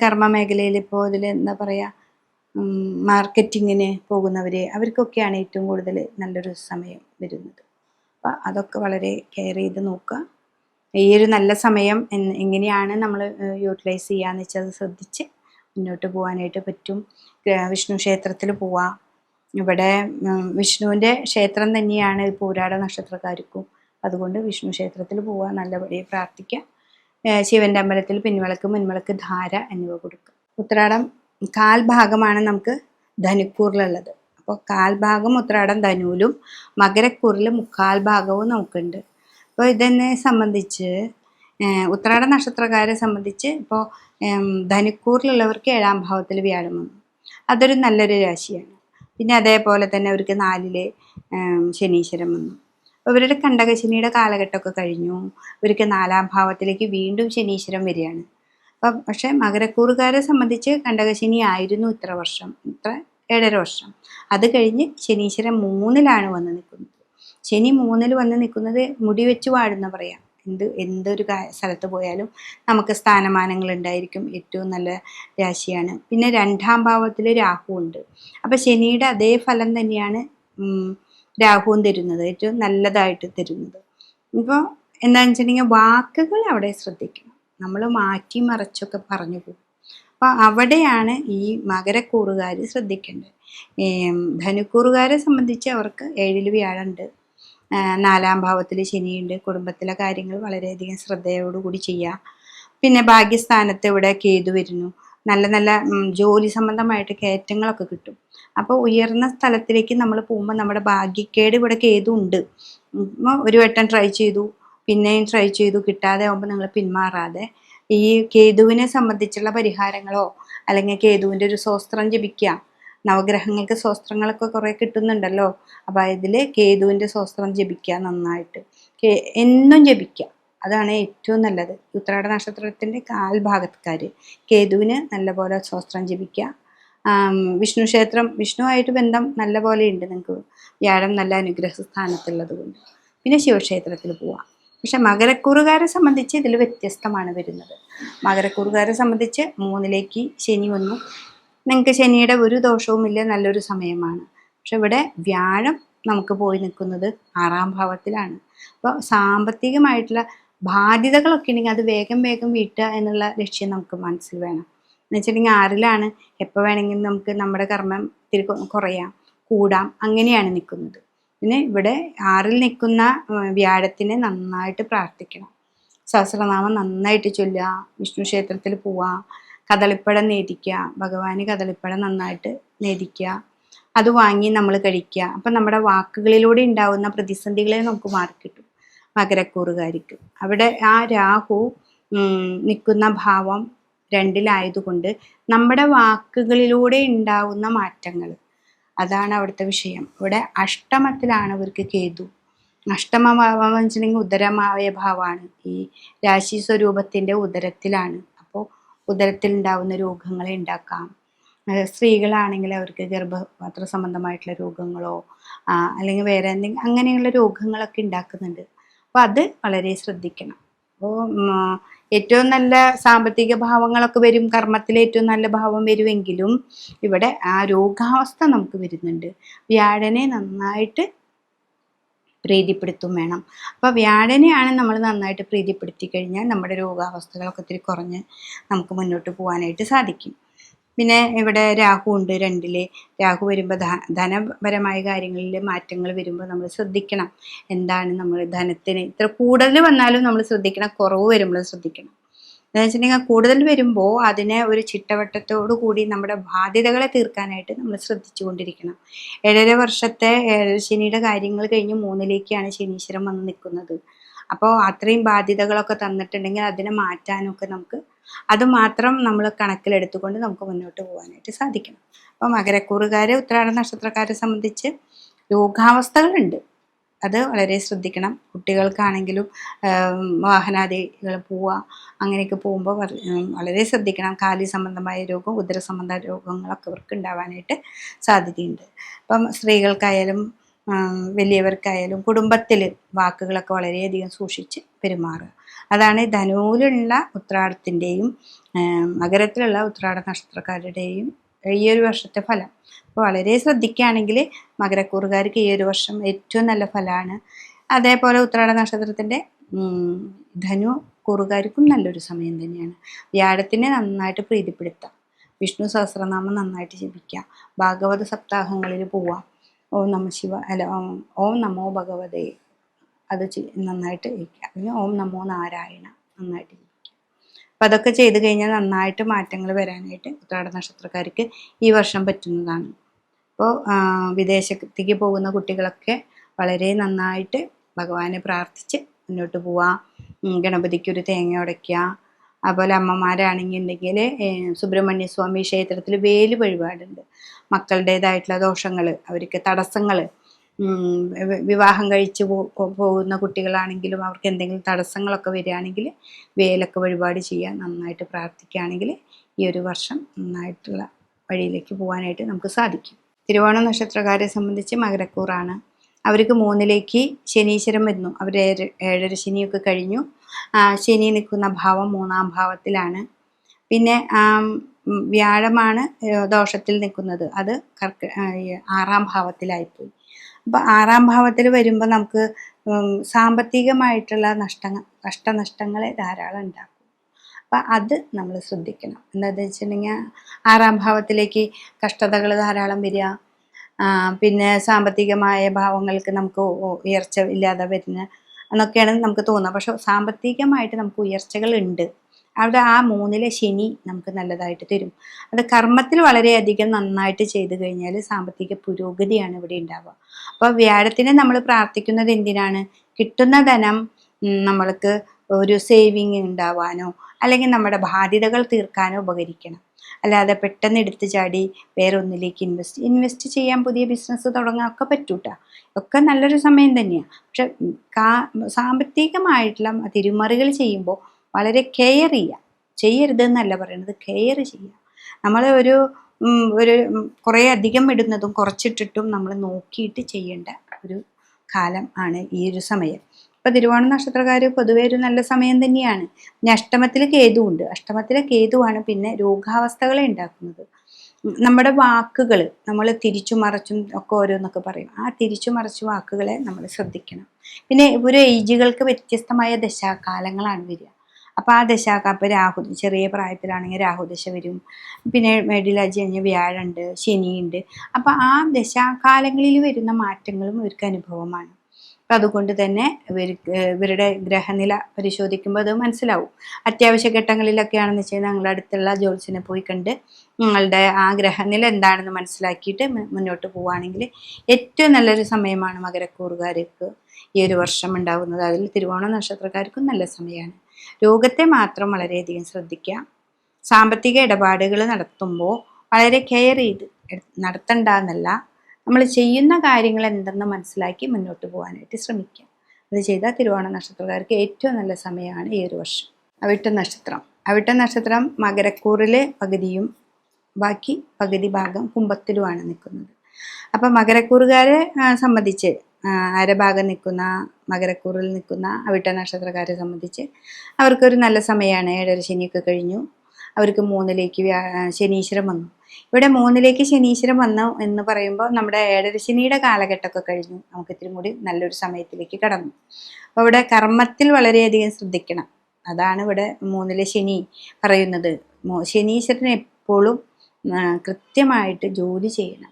കർമ്മ മേഖലയിൽ ഇപ്പോൾ ഇതിൽ എന്താ പറയുക, മാർക്കറ്റിങ്ങിന് പോകുന്നവർ, അവർക്കൊക്കെയാണ് ഏറ്റവും കൂടുതൽ നല്ലൊരു സമയം വരുന്നത്. അപ്പം അതൊക്കെ വളരെ കെയർ ചെയ്ത് നോക്കുക. ഈ ഒരു നല്ല സമയം എങ്ങനെയാണ് നമ്മൾ യൂട്ടിലൈസ് ചെയ്യാന്ന് വെച്ചാൽ അത് ശ്രദ്ധിച്ച് മുന്നോട്ട് പോകാനായിട്ട് പറ്റും. വിഷ്ണു ക്ഷേത്രത്തിൽ പോവാം. ഇവിടെ വിഷ്ണുവിൻ്റെ ക്ഷേത്രം തന്നെയാണ് പോരാട നക്ഷത്രക്കാർക്കും. അതുകൊണ്ട് വിഷ്ണു ക്ഷേത്രത്തിൽ പോവുക, നല്ലപടി പ്രാർത്ഥിക്കുക. ശിവൻ്റെ അമ്പലത്തിൽ പിൻവിളക്ക്, മുൻവിളക്ക്, ധാര എന്നിവ കൊടുക്കുക. ഉത്രാടം കാൽഭാഗമാണ് നമുക്ക് ധനുക്കൂറിലുള്ളത്. അപ്പോൾ കാൽഭാഗം ഉത്രാടം ധനുവിലും മകരക്കൂറിൽ 3/4 ഭാഗവും നമുക്കുണ്ട്. അപ്പോൾ ഇതെന്നെ സംബന്ധിച്ച് ഉത്രാട നക്ഷത്രക്കാരെ സംബന്ധിച്ച് ഇപ്പോൾ ധനുക്കൂറിലുള്ളവർക്ക് 7-ാം ഭാവത്തിൽ വ്യാഴം വന്നു. അതൊരു നല്ലൊരു രാശിയാണ്. പിന്നെ അതേപോലെ തന്നെ അവർക്ക് 4-ൽ ശനീശ്വരം വന്നു. ഇവരുടെ കണ്ടകശനിയുടെ കാലഘട്ടമൊക്കെ കഴിഞ്ഞു. ഇവർക്ക് 4-ാം ഭാവത്തിലേക്ക് വീണ്ടും ശനീശ്വരം വരികയാണ്. അപ്പം പക്ഷേ മകരക്കൂറുകാരെ സംബന്ധിച്ച് കണ്ടകശനി ആയിരുന്നു ഇത്ര 7.5 വർഷം. അത് കഴിഞ്ഞ് ശനീശ്വരൻ 3-ലാണ് വന്ന് നിൽക്കുന്നത്. ശനി 3-ൽ വന്ന് നിൽക്കുന്നത് മുടി വെച്ച് വാഴുന്ന പറയാം. എന്തൊരു സ്ഥലത്ത് പോയാലും നമുക്ക് സ്ഥാനമാനങ്ങൾ ഉണ്ടായിരിക്കും. ഏറ്റവും നല്ല രാശിയാണ്. പിന്നെ 2-ാം ഭാവത്തിൽ രാഹു ഉണ്ട്. അപ്പം ശനിയുടെ അതേ ഫലം തന്നെയാണ് രാഹുവും തരുന്നത്, ഏറ്റവും നല്ലതായിട്ട് തരുന്നത്. ഇപ്പോൾ എന്താണെന്ന് വെച്ചിട്ടുണ്ടെങ്കിൽ വാക്കുകൾ അവിടെ ശ്രദ്ധിക്കണം. നമ്മൾ മാറ്റി മറിച്ചൊക്കെ പറഞ്ഞു പോകും. അപ്പോൾ അവിടെയാണ് ഈ മകരക്കൂറുകാർ ശ്രദ്ധിക്കേണ്ടത്. ധനുക്കൂറുകാരെ സംബന്ധിച്ച് അവർക്ക് 7 വ്യാഴമുണ്ട്, 4 ഭാവത്തിൽ ശനിയുണ്ട്. കുടുംബത്തിലെ കാര്യങ്ങൾ വളരെയധികം ശ്രദ്ധയോടുകൂടി ചെയ്യുക. പിന്നെ ഭാഗ്യസ്ഥാനത്ത് ഇവിടെ കേതു വരുന്നു. നല്ല നല്ല ജോലി സംബന്ധമായിട്ട് കയറ്റങ്ങളൊക്കെ കിട്ടും. അപ്പോൾ ഉയർന്ന സ്ഥലത്തിലേക്ക് നമ്മൾ പോകുമ്പോൾ നമ്മുടെ ഭാഗ്യക്കേട് ഇവിടെ കേതു ഉണ്ട്. ഒരു വട്ടം ട്രൈ ചെയ്തു, പിന്നെയും ട്രൈ ചെയ്തു, കിട്ടാതെ ആകുമ്പോൾ നിങ്ങൾ പിന്മാറാതെ ഈ കേതുവിനെ സംബന്ധിച്ചുള്ള പരിഹാരങ്ങളോ അല്ലെങ്കിൽ കേതുവിൻ്റെ ഒരു സ്വസ്ത്രം ജപിക്കുക. നവഗ്രഹങ്ങൾക്ക് സ്വസ്ത്രങ്ങളൊക്കെ കുറേ കിട്ടുന്നുണ്ടല്ലോ. അപ്പോൾ ഇതിൽ കേതുവിൻ്റെ സ്വസ്ത്രം ജപിക്കുക, നന്നായിട്ട് എന്നും ജപിക്കുക. അതാണ് ഏറ്റവും നല്ലത്. ഉത്രാട നക്ഷത്രത്തിൻ്റെ കാൽഭാഗക്കാർ കേതുവിന് നല്ലപോലെ സ്വസ്ത്രം ജപിക്കുക. വിഷ്ണു ക്ഷേത്രം, വിഷ്ണുവായിട്ട് ബന്ധം നല്ല പോലെ ഉണ്ട് നിങ്ങൾക്ക്, വ്യാഴം നല്ല അനുഗ്രഹ സ്ഥാനത്തുള്ളത് കൊണ്ട്. പിന്നെ ശിവക്ഷേത്രത്തിൽ പോവാം. പക്ഷെ മകരക്കൂറുകാരെ സംബന്ധിച്ച് ഇതിൽ വ്യത്യസ്തമാണ് വരുന്നത്. മകരക്കൂറുകാരെ സംബന്ധിച്ച് 3ലേക്ക് ശനി വന്നു. നിങ്ങൾക്ക് ശനിയുടെ ഒരു ദോഷവുമില്ല, നല്ലൊരു സമയമാണ്. പക്ഷെ ഇവിടെ വ്യാഴം നമുക്ക് പോയി നിൽക്കുന്നത് 6ാം ഭാവത്തിലാണ്. അപ്പോൾ സാമ്പത്തികമായിട്ടുള്ള ബാധ്യതകളൊക്കെ ഉണ്ടെങ്കിൽ അത് വേഗം വേഗം വീട്ടുക എന്നുള്ള ലക്ഷ്യം നമുക്ക് മനസ്സിൽ വേണം. എന്ന് വെച്ചിട്ടുണ്ടെങ്കിൽ 6ലാണ്, എപ്പോൾ വേണമെങ്കിലും നമുക്ക് നമ്മുടെ കർമ്മം ഇത്തിരി കുറയാം, കൂടാം, അങ്ങനെയാണ് നിൽക്കുന്നത്. പിന്നെ ഇവിടെ 6ൽ നിൽക്കുന്ന വ്യാഴത്തിനെ നന്നായിട്ട് പ്രാർത്ഥിക്കണം. സഹസ്രനാമം നന്നായിട്ട് ചൊല്ലുക, വിഷ്ണു ക്ഷേത്രത്തിൽ പോവുക, കദളിപ്പഴം നേദിക്കുക, ഭഗവാന് കദളിപ്പഴം നന്നായിട്ട് നേദിക്കുക, അത് വാങ്ങി നമ്മൾ കഴിക്കുക. അപ്പം നമ്മുടെ വാക്കുകളിലൂടെ ഉണ്ടാവുന്ന പ്രതിസന്ധികളെ നമുക്ക് മാറിക്കിട്ടും. മകരക്കൂറുകാർക്ക് അവിടെ ആ രാഹു നിൽക്കുന്ന ഭാവം 2ലായതുകൊണ്ട് നമ്മുടെ വാക്കുകളിലൂടെ ഉണ്ടാവുന്ന മാറ്റങ്ങൾ, അതാണ് അവിടുത്തെ വിഷയം. ഇവിടെ അഷ്ടമത്തിലാണ് ഇവർക്ക് കേതു. അഷ്ടമഭാവം എന്ന് വെച്ചിട്ടുണ്ടെങ്കിൽ ഉദരമായ ഭാവമാണ്. ഈ രാശി സ്വരൂപത്തിൻ്റെ ഉദരത്തിലാണ്. അപ്പോൾ ഉദരത്തിൽ ഉണ്ടാവുന്ന രോഗങ്ങളെ ഉണ്ടാക്കാം. സ്ത്രീകളാണെങ്കിൽ അവർക്ക് ഗർഭപാത്ര സംബന്ധമായിട്ടുള്ള രോഗങ്ങളോ അല്ലെങ്കിൽ വേറെ എന്തെങ്കിലും അങ്ങനെയുള്ള രോഗങ്ങളൊക്കെ ഉണ്ടാക്കുന്നുണ്ട്. അപ്പോൾ അത് വളരെ ശ്രദ്ധിക്കണം. അപ്പോൾ ഏറ്റവും നല്ല സാമ്പത്തിക ഭാവങ്ങളൊക്കെ വരും, കർമ്മത്തിൽ ഏറ്റവും നല്ല ഭാവം വരുമെങ്കിലും ഇവിടെ ആ രോഗാവസ്ഥ നമുക്ക് വരുന്നുണ്ട്. വ്യാഴനെ നന്നായിട്ട് പ്രീതിപ്പെടുത്തും വേണം. അപ്പോൾ വ്യാഴനെയാണ് നമ്മൾ നന്നായിട്ട് പ്രീതിപ്പെടുത്തി കഴിഞ്ഞാൽ നമ്മുടെ രോഗാവസ്ഥകളൊക്കെ ഇത്തിരി കുറഞ്ഞ് നമുക്ക് മുന്നോട്ട് പോകാനായിട്ട് സാധിക്കും. പിന്നെ ഇവിടെ രാഹു ഉണ്ട് 2ൽ. രാഹു വരുമ്പോൾ ധനപരമായ കാര്യങ്ങളിൽ മാറ്റങ്ങൾ വരുമ്പോൾ നമ്മൾ ശ്രദ്ധിക്കണം. എന്താണ് നമ്മൾ ധനത്തിന് ഇത്ര കൂടുതൽ വന്നാലും നമ്മൾ ശ്രദ്ധിക്കണം, കുറവ് വരുമ്പോഴും ശ്രദ്ധിക്കണം. എന്ന് വെച്ചിട്ടുണ്ടെങ്കിൽ കൂടുതൽ വരുമ്പോൾ അതിനെ ഒരു ചിട്ടവട്ടത്തോടു കൂടി നമ്മുടെ ബാധ്യതകളെ തീർക്കാനായിട്ട് നമ്മൾ ശ്രദ്ധിച്ചു കൊണ്ടിരിക്കണം. 7.5 വർഷത്തെ ശനിയുടെ കാര്യങ്ങൾ കഴിഞ്ഞ് 3ലേക്കാണ് ശനീശ്വരൻ വന്ന് നിൽക്കുന്നത്. അപ്പോൾ അത്രയും ബാധ്യതകളൊക്കെ തന്നിട്ടുണ്ടെങ്കിൽ അതിനെ മാറ്റാനൊക്കെ നമുക്ക് അത് മാത്രം നമ്മൾ കണക്കിലെടുത്തുകൊണ്ട് നമുക്ക് മുന്നോട്ട് പോകാനായിട്ട് സാധിക്കണം. അപ്പോൾ മകരക്കൂറുകാരെ, ഉത്രാട നക്ഷത്രക്കാരെ സംബന്ധിച്ച് രോഗാവസ്ഥകളുണ്ട്, അത് വളരെ ശ്രദ്ധിക്കണം. കുട്ടികൾക്കാണെങ്കിലും വാഹനാദികൾ പോവുക അങ്ങനെയൊക്കെ പോകുമ്പോൾ വളരെ ശ്രദ്ധിക്കണം. കാലി സംബന്ധമായ രോഗം, ഉദര സംബന്ധ രോഗങ്ങളൊക്കെ അവർക്ക് ഉണ്ടാവാനായിട്ട് സാധ്യതയുണ്ട്. അപ്പം സ്ത്രീകൾക്കായാലും വലിയവർക്കായാലും കുടുംബത്തിൽ വാക്കുകളൊക്കെ വളരെയധികം സൂക്ഷിച്ച് പെരുമാറുക. അതാണ് ധനുവിലുള്ള ഉത്രാടത്തിൻ്റെയും മകരത്തിലുള്ള ഉത്രാട നക്ഷത്രക്കാരുടെയും ഈ ഒരു വർഷത്തെ ഫലം. അപ്പോൾ വളരെ ശ്രദ്ധിക്കുകയാണെങ്കിൽ മകരക്കൂറുകാർക്ക് ഈ ഒരു വർഷം ഏറ്റവും നല്ല ഫലമാണ്. അതേപോലെ ഉത്രാട നക്ഷത്രത്തിൻ്റെ ധനു കൂറുകാർക്കും നല്ലൊരു സമയം തന്നെയാണ്. വ്യാഴത്തിനെ നന്നായിട്ട് പ്രീതിപ്പെടുത്താം, വിഷ്ണു സഹസ്രനാമം നന്നായിട്ട് ജപിക്കാം, ഭാഗവത സപ്താഹങ്ങളിൽ പോവാം, ഓം നമ ശിവ ഓം നമോ ഭഗവതേ അത് നന്നായിട്ട് ഇരിക്കുക, അല്ലെങ്കിൽ ഓം നമോ നാരായണ നന്നായിട്ട് ഇരിക്കുക. അപ്പം അതൊക്കെ ചെയ്ത് കഴിഞ്ഞാൽ നന്നായിട്ട് മാറ്റങ്ങൾ വരാനായിട്ട് ഉത്രാട നക്ഷത്രക്കാർക്ക് ഈ വർഷം പറ്റുന്നതാണ്. അപ്പോൾ വിദേശത്തേക്ക് പോകുന്ന കുട്ടികളൊക്കെ വളരെ നന്നായിട്ട് ഭഗവാനെ പ്രാർത്ഥിച്ച് മുന്നോട്ട് പോവുക. ഗണപതിക്കൊരു തേങ്ങ ഉടയ്ക്കുക. അതുപോലെ അമ്മമാരാണെന്നുണ്ടെങ്കിൽ സുബ്രഹ്മണ്യ സ്വാമി ക്ഷേത്രത്തിൽ വേല് വഴിപാടുണ്ട്. മക്കളുടേതായിട്ടുള്ള ദോഷങ്ങൾ, അവർക്ക് തടസ്സങ്ങൾ, വിവാഹം കഴിച്ച് പോകുന്ന കുട്ടികളാണെങ്കിലും അവർക്ക് എന്തെങ്കിലും തടസ്സങ്ങളൊക്കെ വരികയാണെങ്കിൽ വേലൊക്കെ വഴിപാട് ചെയ്യുക, നന്നായിട്ട് പ്രാർത്ഥിക്കുകയാണെങ്കിൽ ഈ ഒരു വർഷം നന്നായിട്ടുള്ള വഴിയിലേക്ക് പോകാനായിട്ട് നമുക്ക് സാധിക്കും. തിരുവോണ നക്ഷത്രക്കാരെ സംബന്ധിച്ച് മകരക്കൂറാണ്. അവർക്ക് 3ലേക്ക് ശനീശ്വരൻ വരുന്നു. അവർ 7.5 ശനിയൊക്കെ കഴിഞ്ഞു. ശനി നിൽക്കുന്ന ഭാവം 3ാം ഭാവത്തിലാണ്. പിന്നെ വ്യാഴമാണ് ദോഷത്തിൽ നിൽക്കുന്നത്, അത് 6ാം ഭാവത്തിലായിപ്പോയി. അപ്പോൾ 6-ാം ഭാവത്തിൽ വരുമ്പോൾ നമുക്ക് സാമ്പത്തികമായിട്ടുള്ള കഷ്ടനഷ്ടങ്ങളെ ധാരാളം ഉണ്ടാക്കും. അപ്പം അത് നമ്മൾ ശ്രദ്ധിക്കണം. എന്താണെന്ന് വെച്ചിട്ടുണ്ടെങ്കിൽ 6-ാം ഭാവത്തിലേക്ക് കഷ്ടതകൾ ധാരാളം വരിക, പിന്നെ സാമ്പത്തികമായ ഭാവങ്ങൾക്ക് നമുക്ക് ഉയർച്ച ഇല്ലാതെ വരുന്ന എന്നൊക്കെയാണ് നമുക്ക് തോന്നുക. പക്ഷെ സാമ്പത്തികമായിട്ട് നമുക്ക് ഉയർച്ചകളുണ്ട്. അവിടെ ആ 3-ലെ ശനി നമുക്ക് നല്ലതായിട്ട് തരും. അത് കർമ്മത്തിൽ വളരെയധികം നന്നായിട്ട് ചെയ്തു കഴിഞ്ഞാൽ സാമ്പത്തിക പുരോഗതിയാണ് ഇവിടെ ഉണ്ടാവുക. അപ്പോൾ വ്യാഴത്തിനെ നമ്മൾ പ്രാർത്ഥിക്കുന്നത് എന്തിനാണ്? കിട്ടുന്ന ധനം നമ്മൾക്ക് ഒരു സേവിങ് ഉണ്ടാവാനോ അല്ലെങ്കിൽ നമ്മുടെ ബാധ്യതകൾ തീർക്കാനോ ഉപകരിക്കണം. അല്ലാതെ പെട്ടെന്ന് എടുത്തു ചാടി വേറെ ഒന്നിലേക്ക് ഇൻവെസ്റ്റ് ചെയ്യാൻ, പുതിയ ബിസിനസ് തുടങ്ങാൻ ഒക്കെ പറ്റൂട്ടാ. ഒക്കെ നല്ലൊരു സമയം തന്നെയാണ്. പക്ഷെ സാമ്പത്തികമായിട്ടുള്ള തിരിമറികൾ ചെയ്യുമ്പോൾ വളരെ കെയർ ചെയ്യുക. ചെയ്യരുതെന്നല്ല പറയുന്നത്, കെയർ ചെയ്യുക. നമ്മൾ ഒരു കുറേ അധികം ഇടുന്നതും കുറച്ചിട്ടിട്ടും നമ്മൾ നോക്കിയിട്ട് ചെയ്യേണ്ട ഒരു കാലം ആണ് ഈ ഒരു സമയം. ഇപ്പം തിരുവോണ നക്ഷത്രക്കാർ പൊതുവെ ഒരു നല്ല സമയം തന്നെയാണ്. പിന്നെ അഷ്ടമത്തിൽ കേതുവുണ്ട്. അഷ്ടമത്തിലെ കേതുവാണ് പിന്നെ രോഗാവസ്ഥകളെ ഉണ്ടാക്കുന്നത്. നമ്മുടെ വാക്കുകൾ നമ്മൾ തിരിച്ചു മറച്ചും ഒക്കെ ഓരോന്നൊക്കെ പറയും. ആ തിരിച്ചു മറച്ചു വാക്കുകളെ നമ്മൾ ശ്രദ്ധിക്കണം. പിന്നെ ഒരു ഏജുകൾക്ക് വ്യത്യസ്തമായ ദശാകാലങ്ങളാണ് വരിക. അപ്പോൾ ആ ദശാകാലം രാഹു ചെറിയ പ്രായത്തിലാണെങ്കിൽ രാഹുദശ വരും. പിന്നെ മേഡിലാജി കഴിഞ്ഞ് വ്യാഴമുണ്ട്, ശനിയുണ്ട്. അപ്പോൾ ആ ദശാകാലങ്ങളിൽ വരുന്ന മാറ്റങ്ങളും ഇവർക്ക് അനുഭവമാണ്. അപ്പം അതുകൊണ്ട് തന്നെ ഇവരുടെ ഗ്രഹനില പരിശോധിക്കുമ്പോൾ അത് മനസ്സിലാവും. അത്യാവശ്യ ഘട്ടങ്ങളിലൊക്കെ ആണെന്ന് വെച്ചാൽ ഞങ്ങളുടെ അടുത്തുള്ള ജ്യോത്സ്യനെ പോയി കണ്ട് നിങ്ങളുടെ ആ ഗ്രഹനില എന്താണെന്ന് മനസ്സിലാക്കിയിട്ട് മുന്നോട്ട് പോവുകയാണെങ്കിൽ ഏറ്റവും നല്ലൊരു സമയമാണ് മകരക്കൂറുകാർക്ക് ഈ ഒരു വർഷം ഉണ്ടാകുന്നത്. അതിൽ തിരുവോണ നക്ഷത്രക്കാർക്കും നല്ല സമയമാണ്. രോഗത്തെ മാത്രം വളരെയധികം ശ്രദ്ധിക്കുക. സാമ്പത്തിക ഇടപാടുകൾ നടത്തുമ്പോൾ വളരെ കെയർ ചെയ്ത് നടത്തണ്ടെന്നല്ല, നമ്മൾ ചെയ്യുന്ന കാര്യങ്ങൾ എന്തെന്ന് മനസ്സിലാക്കി മുന്നോട്ട് പോകാനായിട്ട് ശ്രമിക്കുക. അത് ചെയ്താൽ തിരുവോണ നക്ഷത്രക്കാർക്ക് ഏറ്റവും നല്ല സമയമാണ് ഈ ഒരു വർഷം. അവിട്ട നക്ഷത്രം മകരക്കൂറിലെ പകുതിയും ബാക്കി പകുതി ഭാഗം കുംഭത്തിലുമാണ് നിൽക്കുന്നത്. അപ്പം മകരക്കൂറുകാരെ സംബന്ധിച്ച് അരഭാഗം നിൽക്കുന്ന മകരക്കൂറിൽ നിൽക്കുന്ന അവിട്ട നക്ഷത്രക്കാരെ സംബന്ധിച്ച് അവർക്കൊരു നല്ല സമയമാണ്. 7.5 ശനിയൊക്കെ കഴിഞ്ഞു. അവർക്ക് 3-ലേക്ക് ശനീശ്വരം വന്നു. ഇവിടെ 3-ലേക്ക് ശനീശ്വരം വന്നു എന്ന് പറയുമ്പോൾ നമ്മുടെ 7.5 ശനിയുടെ കാലഘട്ടമൊക്കെ കഴിഞ്ഞു. നമുക്ക് ഇത്തിരി കൂടി നല്ലൊരു സമയത്തിലേക്ക് കടന്നു. അപ്പോൾ ഇവിടെ കർമ്മത്തിൽ വളരെയധികം ശ്രദ്ധിക്കണം. അതാണ് ഇവിടെ 3-ലെ ശനി പറയുന്നത്. ശനീശ്വരൻ എപ്പോഴും കൃത്യമായിട്ട് ജോലി ചെയ്യണം,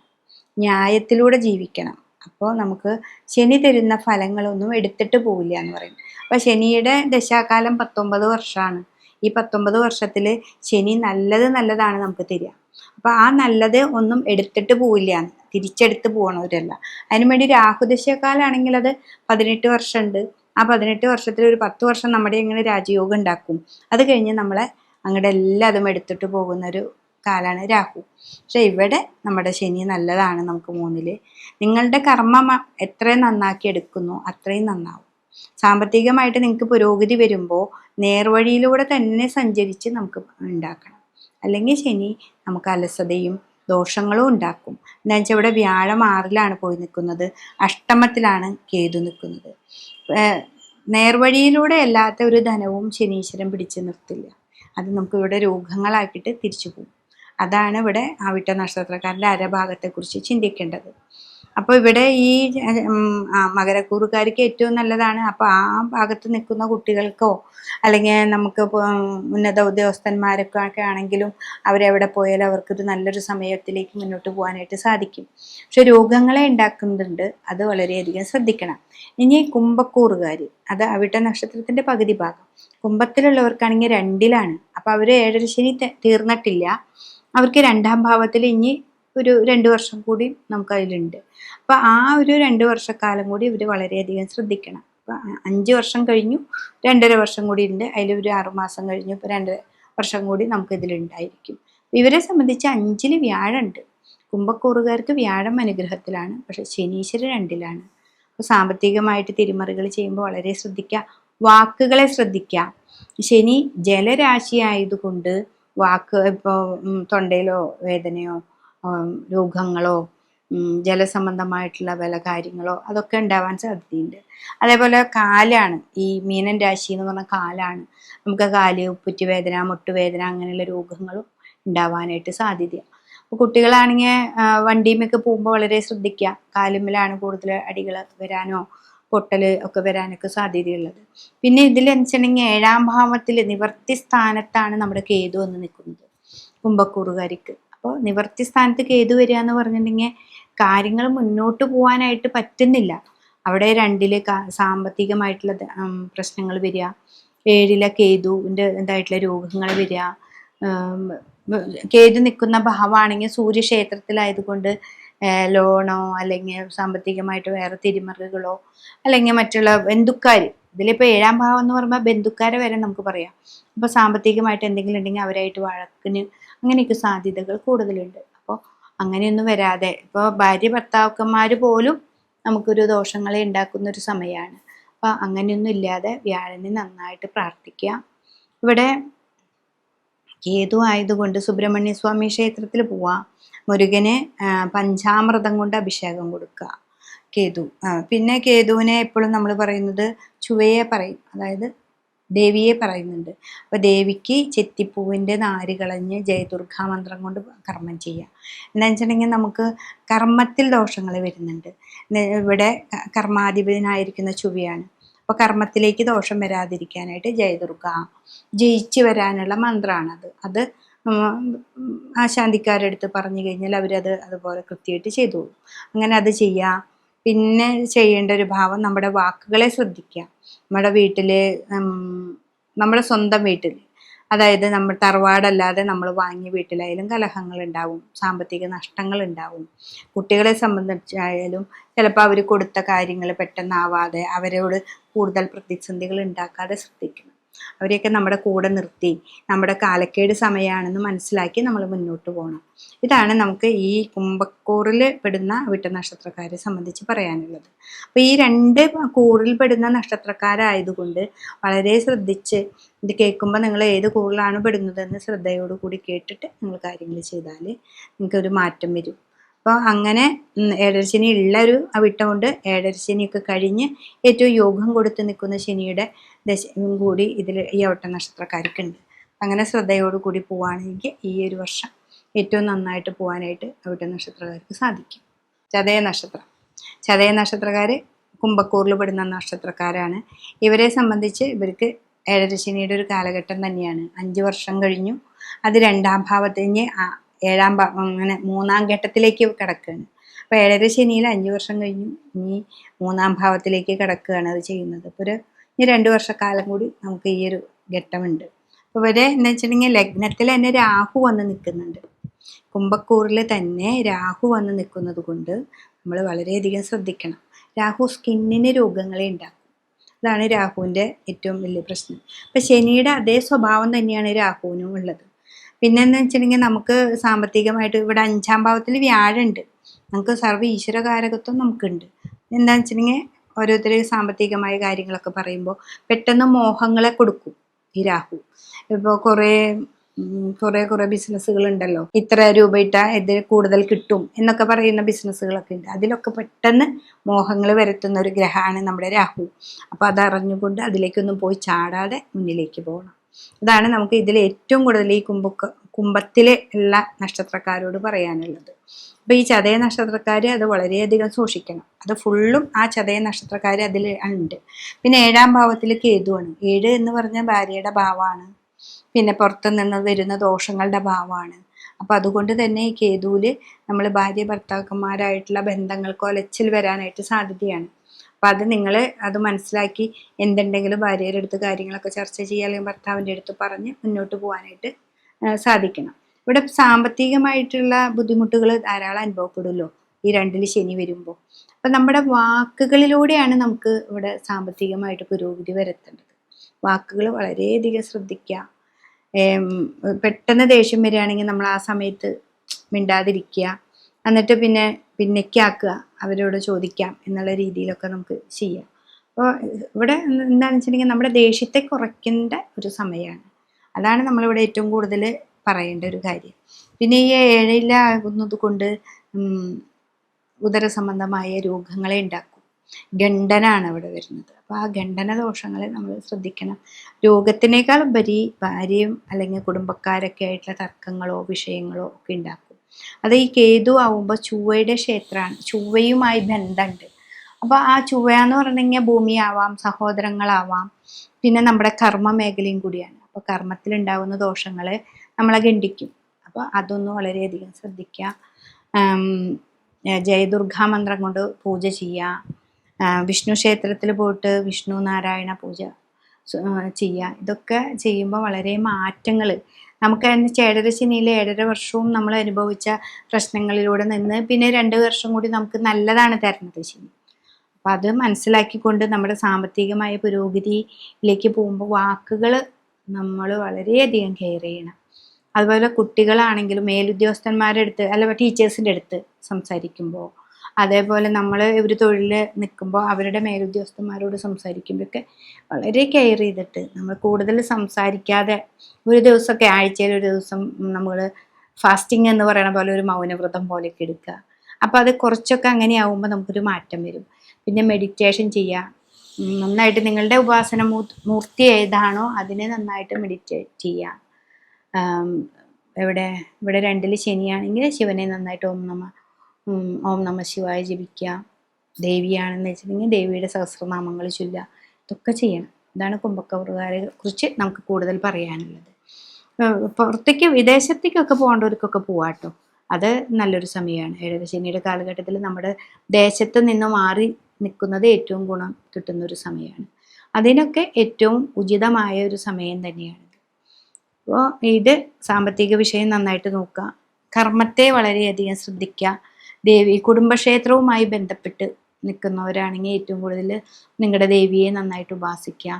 ന്യായത്തിലൂടെ ജീവിക്കണം. അപ്പോൾ നമുക്ക് ശനി തരുന്ന ഫലങ്ങളൊന്നും എടുത്തിട്ട് പോവില്ല എന്ന് പറയും. അപ്പോൾ ശനിയുടെ ദശാകാലം 19 വർഷമാണ്. ഈ 19 വർഷത്തിൽ ശനി നല്ലതാണ് നമുക്ക് തരിക. അപ്പോൾ ആ നല്ലത് ഒന്നും എടുത്തിട്ട് പോവില്ല, തിരിച്ചെടുത്ത് പോകണവരല്ല. അതിനുവേണ്ടി രാഹുദശക്കാലാണെങ്കിൽ അത് 18 വർഷമുണ്ട്. ആ 18 വർഷത്തിൽ ഒരു 10 വർഷം നമ്മുടെ ഇങ്ങനെ രാജയോഗം ഉണ്ടാക്കും. അത് കഴിഞ്ഞ് നമ്മളെ അങ്ങോട്ട് എല്ലാതും എടുത്തിട്ട് പോകുന്നൊരു കാലാണ് രാഹു. പക്ഷെ ഇവിടെ നമ്മുടെ ശനി നല്ലതാണ് നമുക്ക് 3-ല്. നിങ്ങളുടെ കർമ്മം എത്രയും നന്നാക്കി എടുക്കുന്നു അത്രയും നന്നാവും. സാമ്പത്തികമായിട്ട് നിങ്ങൾക്ക് പുരോഗതി വരുമ്പോൾ നേർവഴിയിലൂടെ തന്നെ സഞ്ചരിച്ച് നമുക്ക് ഉണ്ടാക്കണം. അല്ലെങ്കിൽ ശനി നമുക്ക് അലസതയും ദോഷങ്ങളും ഉണ്ടാക്കും. എന്താ വെച്ചാൽ ഇവിടെ വ്യാഴം 6-ലാണ് പോയി നിൽക്കുന്നത്, അഷ്ടമത്തിലാണ് കേതു നിൽക്കുന്നത്. നേർവഴിയിലൂടെ അല്ലാത്ത ഒരു ധനവും ശനീശ്വരൻ പിടിച്ചു നിർത്തില്ല. അത് നമുക്ക് ഇവിടെ രോഗങ്ങളാക്കിയിട്ട് തിരിച്ചു പോകും. അതാണ് ഇവിടെ അവിട്ട നക്ഷത്രക്കാരുടെ അരഭാഗത്തെക്കുറിച്ച് ചിന്തിക്കേണ്ടത്. അപ്പോൾ ഇവിടെ ഈ മകരക്കൂറുകാർക്ക് ഏറ്റവും നല്ലതാണ്. അപ്പോൾ ആ ഭാഗത്ത് നിൽക്കുന്ന കുട്ടികൾക്കോ അല്ലെങ്കിൽ നമുക്ക് ഉന്നത ഉദ്യോഗസ്ഥന്മാരൊക്കെ ആണെങ്കിലും അവരെവിടെ പോയാലും അവർക്കിത് നല്ലൊരു സമയത്തിലേക്ക് മുന്നോട്ട് പോകാനായിട്ട് സാധിക്കും. പക്ഷെ രോഗങ്ങളെ ഉണ്ടാക്കുന്നുണ്ട്, അത് വളരെയധികം ശ്രദ്ധിക്കണം. ഇനി കുംഭക്കൂറുകാർ, അത് അവിട്ട നക്ഷത്രത്തിൻ്റെ പകുതി ഭാഗം. കുംഭത്തിലുള്ളവർക്കാണെങ്കിൽ 2-ലാണ്. അപ്പോൾ അവർ 7.5 ശനി തീർന്നിട്ടില്ല. അവർക്ക് 2-ാം ഭാവത്തിൽ ഇനി ഒരു 2 വർഷം കൂടി നമുക്കതിലുണ്ട്. അപ്പോൾ ആ ഒരു 2 വർഷക്കാലം കൂടി ഇവർ വളരെയധികം ശ്രദ്ധിക്കണം. അപ്പോൾ 5 വർഷം കഴിഞ്ഞു, 2.5 വർഷം കൂടി ഉണ്ട്. അതിലൊരു 6 മാസം കഴിഞ്ഞു, ഇപ്പോൾ 2 വർഷം കൂടി നമുക്കിതിലുണ്ടായിരിക്കും. ഇവരെ സംബന്ധിച്ച് 5-ല് വ്യാഴമുണ്ട്. കുംഭക്കൂറുകാർക്ക് വ്യാഴം അനുഗ്രഹത്തിലാണ്, പക്ഷെ ശനീശ്വരൻ 2-ലാണ്. അപ്പോൾ സാമ്പത്തികമായിട്ട് തിരിമറികൾ ചെയ്യുമ്പോൾ വളരെ ശ്രദ്ധിക്കുക. വാക്കുകളെ ശ്രദ്ധിക്കുക. ശനി ജലരാശി ആയതുകൊണ്ട് വാക്ക് ഇപ്പോൾ തൊണ്ടയിലോ വേദനയോ രോഗങ്ങളോ ജലസംബന്ധമായിട്ടുള്ള പല കാര്യങ്ങളോ അതൊക്കെ ഉണ്ടാവാൻ സാധ്യതയുണ്ട്. അതേപോലെ കാലാണ്, ഈ മീനൻ രാശി എന്ന് പറഞ്ഞ കാലാണ്. നമുക്ക് കാല്, ഉപ്പുറ്റി വേദന, മുട്ടുവേദന അങ്ങനെയുള്ള രോഗങ്ങളും ഉണ്ടാവാനായിട്ട് സാധ്യതയാണ്. അപ്പോൾ കുട്ടികളാണെങ്കിൽ വണ്ടിയുമൊക്കെ പോകുമ്പോൾ വളരെ ശ്രദ്ധിക്കുക. കാലുമ്മലാണ് കൂടുതൽ അടികൾ വരാനോ പൊട്ടൽ ഒക്കെ വരാനൊക്കെ സാധ്യതയുള്ളത്. പിന്നെ ഇതിൽ വെച്ചിട്ടുണ്ടെങ്കിൽ 7ാം ഭാവത്തിൽ നിവർത്തി സ്ഥാനത്താണ് നമ്മുടെ കേതു വന്ന് നിൽക്കുന്നത് കുംഭക്കൂറുകാരിക്ക്. അപ്പോൾ നിവർത്തി സ്ഥാനത്ത് കേതു വരിക എന്ന് പറഞ്ഞിട്ടുണ്ടെങ്കിൽ കാര്യങ്ങൾ മുന്നോട്ട് പോകാനായിട്ട് പറ്റുന്നില്ല. അവിടെ 2ല് സാമ്പത്തികമായിട്ടുള്ള പ്രശ്നങ്ങൾ വരിക, 7ലെ കേതുവിൻ്റെ ഇതായിട്ടുള്ള രോഗങ്ങൾ വരിക. കേതു നിൽക്കുന്ന ഭാവമാണെങ്കിൽ സൂര്യക്ഷേത്രത്തിലായതുകൊണ്ട് ലോണോ അല്ലെങ്കിൽ സാമ്പത്തികമായിട്ട് വേറെ തിരിമറികളോ അല്ലെങ്കിൽ മറ്റുള്ള ബന്ധുക്കാർ, ഇതിലിപ്പോൾ 7ാം ഭാവം എന്ന് പറയുമ്പോൾ ബന്ധുക്കാരെ വരെ നമുക്ക് പറയാം. അപ്പോൾ സാമ്പത്തികമായിട്ട് എന്തെങ്കിലും ഉണ്ടെങ്കിൽ അവരായിട്ട് വഴക്കിന് അങ്ങനെയൊക്കെ സാധ്യതകൾ കൂടുതലുണ്ട്. അപ്പോൾ അങ്ങനെയൊന്നും വരാതെ ഇപ്പോൾ ഭാര്യ ഭർത്താക്കന്മാർ പോലും നമുക്കൊരു ദോഷങ്ങളെ ഉണ്ടാക്കുന്ന ഒരു സമയമാണ്. അപ്പോൾ അങ്ങനെയൊന്നും ഇല്ലാതെ വ്യാഴനെ നന്നായിട്ട് പ്രാർത്ഥിക്കുക. ഇവിടെ കേതു ആയതുകൊണ്ട് സുബ്രഹ്മണ്യ സ്വാമി ക്ഷേത്രത്തിൽ പോവാം, മുരുകന് പഞ്ചാമൃതം കൊണ്ട് അഭിഷേകം കൊടുക്കുക. കേതു പിന്നെ കേതുവിനെ എപ്പോഴും നമ്മൾ പറയുന്നത് ചുവയെ പറയും, അതായത് ദേവിയെ പറയുന്നുണ്ട്. അപ്പോൾ ദേവിക്ക് ചെത്തിപ്പൂവിൻ്റെ നാര് കളഞ്ഞ് ജയദുർഗാ മന്ത്രം കൊണ്ട് കർമ്മം ചെയ്യുക. എന്താണെന്ന് വെച്ചിട്ടുണ്ടെങ്കിൽ നമുക്ക് കർമ്മത്തിൽ ദോഷങ്ങൾ വരുന്നുണ്ട്. ഇവിടെ കർമാധിപനായിരിക്കുന്ന ചുവയാണ്. അപ്പോൾ കർമ്മത്തിലേക്ക് ദോഷം വരാതിരിക്കാനായിട്ട് ജയദുർഗ ജയിച്ചു വരാനുള്ള മന്ത്രമാണത്. അത് ആശാന്തിക്കാരെടുത്ത് പറഞ്ഞു കഴിഞ്ഞാൽ അവരത് അതുപോലെ കൃത്യമായിട്ട് ചെയ്തു. അങ്ങനെ അത് ചെയ്യുക. പിന്നെ ചെയ്യേണ്ട ഒരു ഭാവം നമ്മുടെ വാക്കുകളെ ശ്രദ്ധിക്കുക. നമ്മുടെ വീട്ടിൽ, നമ്മുടെ സ്വന്തം വീട്ടിൽ, അതായത് നമ്മൾ തറവാടല്ലാതെ നമ്മൾ വാങ്ങിയ വീട്ടിലായാലും കലഹങ്ങൾ ഉണ്ടാവും, സാമ്പത്തിക നഷ്ടങ്ങൾ ഉണ്ടാവും. കുട്ടികളെ സംബന്ധിച്ചായാലും ചിലപ്പോൾ അവർ കൊടുത്ത കാര്യങ്ങൾ പെട്ടെന്നാവാതെ അവരോട് കൂടുതൽ പ്രതിസന്ധികൾ ഉണ്ടാക്കാതെ ശ്രദ്ധിക്കണം. അവരെയൊക്കെ നമ്മുടെ കൂടെ നിർത്തി നമ്മുടെ കാലക്കേട് സമയമാണെന്ന് മനസ്സിലാക്കി നമ്മൾ മുന്നോട്ട് പോകണം. ഇതാണ് നമുക്ക് ഈ കുംഭക്കൂറിൽ പെടുന്ന വിട്ട നക്ഷത്രക്കാരെ സംബന്ധിച്ച് പറയാനുള്ളത്. അപ്പോൾ ഈ 2 കൂറിൽ പെടുന്ന നക്ഷത്രക്കാരായതുകൊണ്ട് വളരെ ശ്രദ്ധിച്ച് ഇത് കേൾക്കുമ്പോൾ നിങ്ങൾ ഏത് കൂറിലാണ് പെടുന്നതെന്ന് ശ്രദ്ധയോടുകൂടി കേട്ടിട്ട് നിങ്ങൾ കാര്യങ്ങൾ ചെയ്താൽ നിങ്ങൾക്കൊരു മാറ്റം വരും. അപ്പോൾ അങ്ങനെ 7ര ശനി ഉള്ളൊരു വിട്ടം കൊണ്ട് 7ര ശനിയൊക്കെ കഴിഞ്ഞ് ഏറ്റവും യോഗം കൊടുത്ത് നിൽക്കുന്ന ശനിയുടെ ദശയും കൂടി ഇതിൽ ഈ ഒട്ട നക്ഷത്രക്കാർക്കുണ്ട്. അങ്ങനെ ശ്രദ്ധയോടുകൂടി പോവുകയാണെങ്കിൽ ഈ ഒരു വർഷം ഏറ്റവും നന്നായിട്ട് പോകാനായിട്ട് അവിട്ട നക്ഷത്രക്കാർക്ക് സാധിക്കും. ചതയ നക്ഷത്രം, ചതയ നക്ഷത്രക്കാർ കുംഭക്കൂറിൽ പെടുന്ന നക്ഷത്രക്കാരാണ്. ഇവരെ സംബന്ധിച്ച് ഇവർക്ക് 7ര ശനിയുടെ ഒരു കാലഘട്ടം തന്നെയാണ്. 5 വർഷം കഴിഞ്ഞു, അത് 2ാം ഭാവത്തിന് 7ാം ഭാവം അങ്ങനെ 3ാം ഘട്ടത്തിലേക്ക് കിടക്കുകയാണ്. അപ്പോൾ 7ര ശനിയിൽ 5 വർഷം കഴിഞ്ഞു, ഇനി 3ാം ഭാവത്തിലേക്ക് കിടക്കുകയാണ് അത് ചെയ്യുന്നത്. അപ്പോൾ ഇനി 2 വർഷക്കാലം കൂടി നമുക്ക് ഈ ഒരു ഘട്ടമുണ്ട്. അപ്പോൾ ഇവരെ എന്ന് വെച്ചിട്ടുണ്ടെങ്കിൽ ലഗ്നത്തിൽ തന്നെ രാഹു വന്ന് നിൽക്കുന്നുണ്ട്. കുംഭക്കൂറിൽ തന്നെ രാഹു വന്ന് നിൽക്കുന്നത് കൊണ്ട് നമ്മൾ വളരെയധികം ശ്രദ്ധിക്കണം. രാഹു സ്കിന്നിന് രോഗങ്ങളെ ഉണ്ടാക്കും. അതാണ് രാഹുവിൻ്റെ ഏറ്റവും വലിയ പ്രശ്നം. അപ്പം ശനിയുടെ അതേ സ്വഭാവം തന്നെയാണ് രാഹുവിനും ഉള്ളത്. പിന്നെന്ന് വെച്ചിട്ടുണ്ടെങ്കിൽ നമുക്ക് സാമ്പത്തികമായിട്ട് ഇവിടെ 5ാം ഭാവത്തിൽ വ്യാഴമുണ്ട്. നമുക്ക് സർവ്വ ഈശ്വരകാരകത്വം നമുക്കുണ്ട്. എന്താണെന്ന് വെച്ചിട്ടുണ്ടെങ്കിൽ ഓരോരുത്തർ സാമ്പത്തികമായ കാര്യങ്ങളൊക്കെ പറയുമ്പോൾ പെട്ടെന്ന് മോഹങ്ങളെ കൊടുക്കും ഈ രാഹു. ഇപ്പോൾ കുറേ ബിസിനസ്സുകളുണ്ടല്ലോ, ഇത്ര രൂപ ഇട്ടാൽ ഇത് കൂടുതൽ കിട്ടും എന്നൊക്കെ പറയുന്ന ബിസിനസ്സുകളൊക്കെ ഉണ്ട്. അതിലൊക്കെ പെട്ടെന്ന് മോഹങ്ങൾ വരുത്തുന്ന ഒരു ഗ്രഹമാണ് നമ്മുടെ രാഹു. അപ്പോൾ അതറിഞ്ഞുകൊണ്ട് അതിലേക്കൊന്നും പോയി ചാടാതെ മുന്നിലേക്ക് പോകണം. അതാണ് നമുക്ക് ഇതിൽ ഏറ്റവും കൂടുതൽ ഈ കുംഭത്തിലെ ഉള്ള നക്ഷത്രക്കാരോട് പറയാനുള്ളത്. അപ്പോൾ ഈ ചതയ നക്ഷത്രക്കാർ അത് വളരെയധികം സൂക്ഷിക്കണം. അത് ഫുള്ളും ആ ചതയ നക്ഷത്രക്കാർ അതിൽ ഉണ്ട്. പിന്നെ 7ാം ഭാവത്തിൽ കേതുവാണ്. 7 എന്ന് പറഞ്ഞാൽ ഭാര്യയുടെ ഭാവമാണ്, പിന്നെ പുറത്തു നിന്ന് വരുന്ന ദോഷങ്ങളുടെ ഭാവമാണ്. അപ്പോൾ അതുകൊണ്ട് തന്നെ ഈ കേതുവിൽ നമ്മൾ ഭാര്യ ഭർത്താക്കന്മാരായിട്ടുള്ള ബന്ധങ്ങൾക്ക് ഒലച്ചിൽ വരാനായിട്ട് സാധ്യതയാണ്. അപ്പം അത് നിങ്ങൾ അത് മനസ്സിലാക്കി എന്തുണ്ടെങ്കിലും ഭാര്യയുടെ അടുത്ത് കാര്യങ്ങളൊക്കെ ചർച്ച ചെയ്യുക, അല്ലെങ്കിൽ ഭർത്താവിൻ്റെ അടുത്ത് പറഞ്ഞ് മുന്നോട്ട് പോകാനായിട്ട് സാധിക്കണം. ഇവിടെ സാമ്പത്തികമായിട്ടുള്ള ബുദ്ധിമുട്ടുകൾ ധാരാളം അനുഭവപ്പെടുമല്ലോ ഈ 2ൽ ശനി വരുമ്പോൾ. അപ്പം നമ്മുടെ വാക്കുകളിലൂടെയാണ് നമുക്ക് ഇവിടെ സാമ്പത്തികമായിട്ട് പുരോഗതി വരുത്തേണ്ടത്. വാക്കുകൾ വളരെയധികം ശ്രദ്ധിക്കുക. പെട്ടെന്ന് ദേഷ്യം വരികയാണെങ്കിൽ നമ്മൾ ആ സമയത്ത് മിണ്ടാതിരിക്കുക, എന്നിട്ട് പിന്നേക്കാക്കുക, അവരോട് ചോദിക്കാം എന്നുള്ള രീതിയിലൊക്കെ നമുക്ക് ചെയ്യാം. അപ്പോൾ ഇവിടെ എന്താണെന്ന് വെച്ചിട്ടുണ്ടെങ്കിൽ നമ്മുടെ ദേഷ്യത്തെ കുറയ്ക്കേണ്ട ഒരു സമയമാണ്. അതാണ് നമ്മളിവിടെ ഏറ്റവും കൂടുതൽ പറയേണ്ട ഒരു കാര്യം. പിന്നെ ഈ 7ലാകുന്നത് കൊണ്ട് ഉദര സംബന്ധമായ രോഗങ്ങളെ ഉണ്ടാക്കും. ഗണ്ഡനാണ് അവിടെ വരുന്നത്. അപ്പോൾ ആ ഗണ്ഡന ദോഷങ്ങളെ നമ്മൾ ശ്രദ്ധിക്കണം. രോഗത്തിനേക്കാൾ ഉപരി ഭാര്യയും അല്ലെങ്കിൽ കുടുംബക്കാരൊക്കെ ആയിട്ടുള്ള തർക്കങ്ങളോ വിഷയങ്ങളോ ഒക്കെ ഉണ്ടാക്കും. അത് ഈ കേതു ആവുമ്പോൾ ചൊവ്വയുടെ ക്ഷേത്രമാണ്, ചൊവ്വയുമായി ബന്ധമുണ്ട്. അപ്പോൾ ആ ചൊവ്വ എന്ന് പറഞ്ഞെങ്കിൽ ഭൂമിയാവാം, സഹോദരങ്ങളാവാം, പിന്നെ നമ്മുടെ കർമ്മ മേഖലയും കൂടിയാണ്. അപ്പോൾ കർമ്മത്തിലുണ്ടാകുന്ന ദോഷങ്ങൾ നമ്മളെ ഖണ്ഡിക്കും. അപ്പോൾ അതൊന്ന് വളരെയധികം ശ്രദ്ധിക്കുക. ജയദുർഗാ മന്ത്രം കൊണ്ട് പൂജ ചെയ്യുക, വിഷ്ണു ക്ഷേത്രത്തിൽ പോയിട്ട് വിഷ്ണു നാരായണ പൂജ ചെയ്യുക. ഇതൊക്കെ ചെയ്യുമ്പോൾ വളരെ മാറ്റങ്ങൾ നമുക്ക് ചേടര ശനിയിലെ 7.5 വർഷവും നമ്മൾ അനുഭവിച്ച പ്രശ്നങ്ങളിലൂടെ നിന്ന് പിന്നെ 2 വർഷം കൂടി നമുക്ക് നല്ലതാണ് തരുന്നത് ശനി. അപ്പം അത് മനസ്സിലാക്കിക്കൊണ്ട് നമ്മുടെ സാമ്പത്തികമായ പുരോഗതിയിലേക്ക് പോകുമ്പോൾ വാക്കുകൾ നമ്മൾ വളരെയധികം കെയർ ചെയ്യണം. അതുപോലെ കുട്ടികളാണെങ്കിലും മേലുദ്യോഗസ്ഥന്മാരുടെ അടുത്ത് അല്ല ടീച്ചേഴ്സിൻ്റെ അടുത്ത് സംസാരിക്കുമ്പോൾ, അതേപോലെ നമ്മൾ ഒരു തൊഴിൽ നിൽക്കുമ്പോൾ അവരുടെ മേലുദ്യോഗസ്ഥന്മാരോട് സംസാരിക്കുമ്പോഴൊക്കെ വളരെ കെയർ ചെയ്തിട്ട് നമ്മൾ കൂടുതൽ സംസാരിക്കാതെ ഒരു ദിവസമൊക്കെ ആഴ്ചയിൽ ഒരു ദിവസം നമ്മൾ ഫാസ്റ്റിംഗ് എന്ന് പറയുന്ന പോലെ ഒരു മൗനവ്രതം പോലെയൊക്കെ എടുക്കുക. അപ്പോൾ അത് കുറച്ചൊക്കെ അങ്ങനെയാവുമ്പോൾ നമുക്കൊരു മാറ്റം വരും. പിന്നെ മെഡിറ്റേഷൻ ചെയ്യുക, നന്നായിട്ട് നിങ്ങളുടെ ഉപാസന മൂർത്തി ഏതാണോ അതിനെ നന്നായിട്ട് മെഡിറ്റേറ്റ് ചെയ്യുക. ഇവിടെ 2-ൽ ശനിയാണെങ്കിൽ ശിവനെ നന്നായിട്ട് ഓം നമ ശിവായ ജപിക്കുക. ദേവിയാണെന്ന് വെച്ചിട്ടുണ്ടെങ്കിൽ ദേവിയുടെ സഹസ്രനാമങ്ങൾ ചൊല്ലുക. ഇതൊക്കെ ചെയ്യണം. ഇതാണ് കുംഭക്കവറുകാരെ കുറിച്ച് നമുക്ക് കൂടുതൽ പറയാനുള്ളത്. പുറത്തേക്ക് വിദേശത്തേക്കൊക്കെ പോകേണ്ടവർക്കൊക്കെ പോവാട്ടോ, അത് നല്ലൊരു സമയമാണ്. 7 ശനിയുടെ കാലഘട്ടത്തിൽ നമ്മുടെ ദേശത്ത് നിന്ന് മാറി നിൽക്കുന്നത് ഏറ്റവും ഗുണം കിട്ടുന്നൊരു സമയമാണ്. അതിനൊക്കെ ഏറ്റവും ഉചിതമായ ഒരു സമയം തന്നെയാണ്. അപ്പോൾ ഇത് സാമ്പത്തിക വിഷയം നന്നായിട്ട് നോക്കുക, കർമ്മത്തെ വളരെയധികം ശ്രദ്ധിക്കുക. കുടുംബക്ഷേത്രവുമായി ബന്ധപ്പെട്ട് നിൽക്കുന്നവരാണെങ്കിൽ ഏറ്റവും കൂടുതൽ നിങ്ങളുടെ ദേവിയെ നന്നായിട്ട് ഉപാസിക്കുക.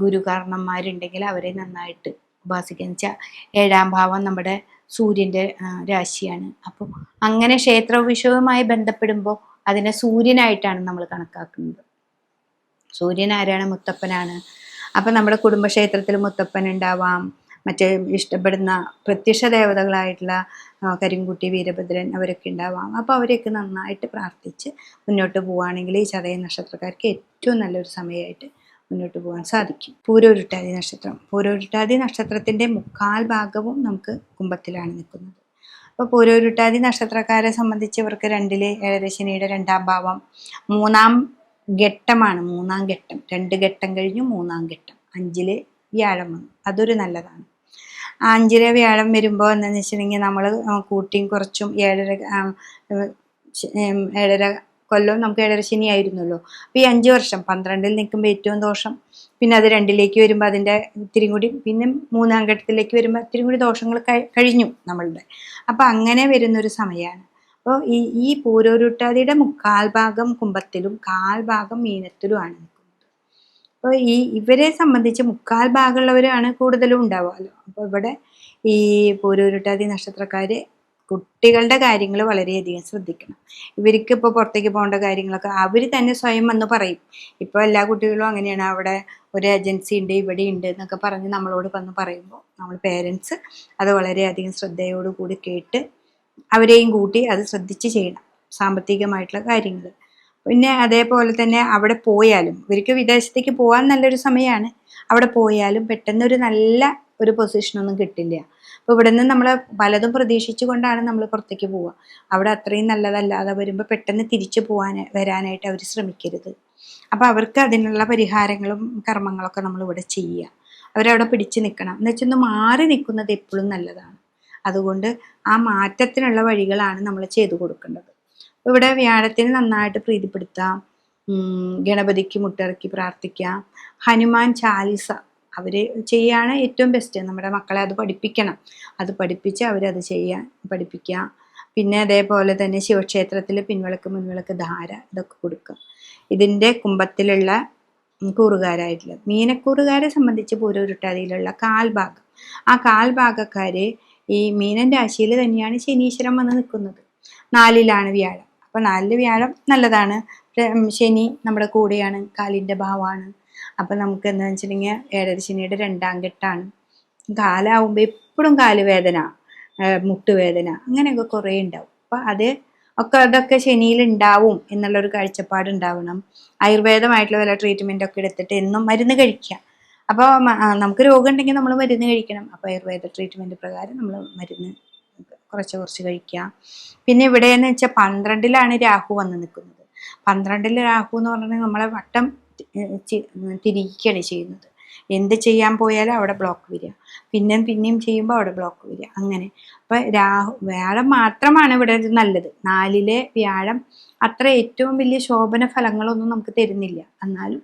ഗുരുകാരണന്മാരുണ്ടെങ്കിൽ അവരെ നന്നായിട്ട് ഉപാസിക്കുക. എന്ന് വെച്ചാൽ 7-ാം ഭാവം നമ്മുടെ സൂര്യൻ്റെ രാശിയാണ്. അപ്പോൾ അങ്ങനെ ക്ഷേത്ര വിഷയവുമായി ബന്ധപ്പെടുമ്പോൾ അതിനെ സൂര്യനായിട്ടാണ് നമ്മൾ കണക്കാക്കുന്നത്. സൂര്യൻ ആരാണ്? മുത്തപ്പനാണ്. അപ്പം നമ്മുടെ കുടുംബക്ഷേത്രത്തിൽ മുത്തപ്പൻ ഉണ്ടാവാം, മറ്റേ ഇഷ്ടപ്പെടുന്ന പ്രത്യക്ഷ ദേവതകളായിട്ടുള്ള കരിങ്കുട്ടി, വീരഭദ്രൻ അവരൊക്കെ ഉണ്ടാവാം. അപ്പോൾ അവരെയൊക്കെ നന്നായിട്ട് പ്രാർത്ഥിച്ച് മുന്നോട്ട് പോവുകയാണെങ്കിൽ ഈ ചതയ നക്ഷത്രക്കാർക്ക് ഏറ്റവും നല്ലൊരു സമയമായിട്ട് മുന്നോട്ട് പോകാൻ സാധിക്കും. പൂരോരുട്ടാതി നക്ഷത്രം. പൂരോരുട്ടാതി നക്ഷത്രത്തിൻ്റെ 1/4 ഭാഗവും നമുക്ക് കുംഭത്തിലാണ് നിൽക്കുന്നത്. അപ്പോൾ പൂരോരുട്ടാതി നക്ഷത്രക്കാരെ സംബന്ധിച്ച് ഇവർക്ക് 2-ലെ 7 ശനിയുടെ 2-ാം ഭാവം 3-ാം ഘട്ടമാണ്. 3-ാം ഘട്ടം, 2 ഘട്ടം കഴിഞ്ഞു 3-ാം ഘട്ടം. 5-ല് വ്യാഴം വന്നു, അതൊരു നല്ലതാണ്. 5-ലെ വ്യാഴം വരുമ്പോൾ എന്താണെന്ന് വെച്ചിട്ടുണ്ടെങ്കിൽ നമ്മൾ കൂട്ടിയും കുറച്ചും 7.5 കൊല്ലം നമുക്ക് 7 ശനി ആയിരുന്നല്ലോ. അപ്പോൾ ഈ 5 വർഷം 12-ൽ നിൽക്കുമ്പോൾ ഏറ്റവും ദോഷം, പിന്നെ അത് 2-ലേക്ക് വരുമ്പോൾ അതിൻ്റെ ഇത്തിരി കൂടി, പിന്നെ 3-ാം ഘട്ടത്തിലേക്ക് വരുമ്പോൾ ഇത്തിരി കൂടി ദോഷങ്ങൾ കഴിഞ്ഞു നമ്മളുടെ. അപ്പോൾ അങ്ങനെ വരുന്നൊരു സമയമാണ്. അപ്പോൾ ഈ പൂരോരുട്ടാതിയുടെ 1/4 ഭാഗം കുംഭത്തിലും 1/4 ഭാഗം മീനത്തിലുമാണ് നിൽക്കുന്നത്. അപ്പോൾ ഇവരെ സംബന്ധിച്ച് 1/4 ഭാഗമുള്ളവരാണ് കൂടുതലും ഉണ്ടാവുമല്ലോ. അപ്പോൾ ഇവിടെ ഈ പൂരോരുട്ടാതി നക്ഷത്രക്കാർ കുട്ടികളുടെ കാര്യങ്ങൾ വളരെയധികം ശ്രദ്ധിക്കണം. ഇവർക്ക് ഇപ്പോൾ പുറത്തേക്ക് പോകേണ്ട കാര്യങ്ങളൊക്കെ അവർ തന്നെ സ്വയം വന്ന് പറയും. ഇപ്പോൾ എല്ലാ കുട്ടികളും അങ്ങനെയാണ്. അവിടെ ഒരു ഏജൻസി ഉണ്ട്, ഇവിടെ ഉണ്ട് എന്നൊക്കെ പറഞ്ഞ് നമ്മളോട് വന്ന് പറയുമ്പോൾ നമ്മൾ പേരൻസ് അത് വളരെയധികം ശ്രദ്ധയോടുകൂടി കേട്ട് അവരെയും കൂട്ടി അത് ശ്രദ്ധിച്ച് ചെയ്യണം, സാമ്പത്തികമായിട്ടുള്ള കാര്യങ്ങൾ. പിന്നെ അതേപോലെ തന്നെ അവിടെ പോയാലും ഇവർക്ക് വിദേശത്തേക്ക് പോകാൻ നല്ലൊരു സമയമാണ്. അവിടെ പോയാലും പെട്ടെന്നൊരു നല്ല ഒരു പൊസിഷനൊന്നും കിട്ടില്ല. അപ്പോൾ ഇവിടെ നിന്ന് നമ്മൾ പലതും പ്രതീക്ഷിച്ചു കൊണ്ടാണ് നമ്മൾ പുറത്തേക്ക് പോവുക. അവിടെ അത്രയും നല്ലതല്ലാതെ വരുമ്പോൾ പെട്ടെന്ന് തിരിച്ചു വരാനായിട്ട് അവർ ശ്രമിക്കരുത്. അപ്പോൾ അവർക്ക് അതിനുള്ള പരിഹാരങ്ങളും കർമ്മങ്ങളൊക്കെ നമ്മൾ ഇവിടെ ചെയ്യുക. അവരവിടെ പിടിച്ചു നിൽക്കണം. എന്ന് വെച്ചാൽ ഒന്ന് മാറി നിൽക്കുന്നത് എപ്പോഴും നല്ലതാണ്. അതുകൊണ്ട് ആ മാറ്റത്തിനുള്ള വഴികളാണ് നമ്മൾ ചെയ്തു കൊടുക്കേണ്ടത്. ഇവിടെ വ്യാഴത്തിന് നന്നായിട്ട് പ്രീതിപ്പെടുത്താം, ഗണപതിക്ക് മുട്ടിറക്കി പ്രാർത്ഥിക്കാം, ഹനുമാൻ ചാലിസ അവർ ചെയ്യാണ് ഏറ്റവും ബെസ്റ്റ്. നമ്മുടെ മക്കളെ അത് പഠിപ്പിക്കണം, അത് പഠിപ്പിച്ച് അവരത് ചെയ്യാൻ പഠിപ്പിക്കുക. പിന്നെ അതേപോലെ തന്നെ ശിവക്ഷേത്രത്തിൽ പിൻവിളക്ക് മുൻവിളക്ക് ധാര ഇതൊക്കെ കൊടുക്കുക. ഇതിൻ്റെ കുംഭത്തിലുള്ള കൂറുകാരായിട്ടുള്ള മീനക്കൂറുകാരെ സംബന്ധിച്ച് പൂരോരുട്ടാതിയിലുള്ള 1/4 ഭാഗം, ആ 1/4 ഭാഗക്കാർ ഈ മീനൻ രാശിയിൽ തന്നെയാണ് ശനീശ്വരൻ വന്ന് നിൽക്കുന്നത്. 4-ലാണ് വ്യാഴം. അപ്പോൾ 4-ല് വ്യാഴം നല്ലതാണ്. ശനി നമ്മുടെ കൂടെയാണ്, കാലിൻ്റെ ഭാവമാണ്. അപ്പം നമുക്ക് എന്താണെന്ന് വെച്ചിട്ടുണ്ടെങ്കിൽ 7 ശനിയുടെ 2-ാം ഘട്ടമാണ്. കാലാവുമ്പോൾ എപ്പോഴും കാലുവേദന, മുട്ടുവേദന അങ്ങനെയൊക്കെ കുറേ ഉണ്ടാവും. അപ്പം അതൊക്കെ ശനിയിലുണ്ടാവും എന്നുള്ളൊരു കാഴ്ചപ്പാട് ഉണ്ടാവണം. ആയുർവേദമായിട്ടുള്ള വല്ല ട്രീറ്റ്മെൻറ്റൊക്കെ എടുത്തിട്ട് എന്നും മരുന്ന് കഴിക്കുക. അപ്പോൾ നമുക്ക് രോഗം ഉണ്ടെങ്കിൽ നമ്മൾ മരുന്ന് കഴിക്കണം. അപ്പോൾ ആയുർവേദ ട്രീറ്റ്മെൻറ്റ് പ്രകാരം നമ്മൾ മരുന്ന് കുറച്ച് കുറച്ച് കഴിക്കുക. പിന്നെ ഇവിടെയെന്ന് വെച്ചാൽ 12-ലാണ് രാഹു വന്ന് നിൽക്കുന്നത്. 12-ൽ രാഹു എന്ന് പറഞ്ഞാൽ നമ്മളെ വട്ടം തിരിക്കുകയാണ് ചെയ്യുന്നത്. എന്ത് ചെയ്യാൻ പോയാലും അവിടെ ബ്ലോക്ക് വരിക, പിന്നെയും ചെയ്യുമ്പോൾ അവിടെ ബ്ലോക്ക് വരിക, അങ്ങനെ. അപ്പം വ്യാഴം മാത്രമാണ് ഇവിടെ നല്ലത്. 4-ലെ വ്യാഴം അത്ര ഏറ്റവും വലിയ ശോഭന ഫലങ്ങളൊന്നും നമുക്ക് തരുന്നില്ല. എന്നാലും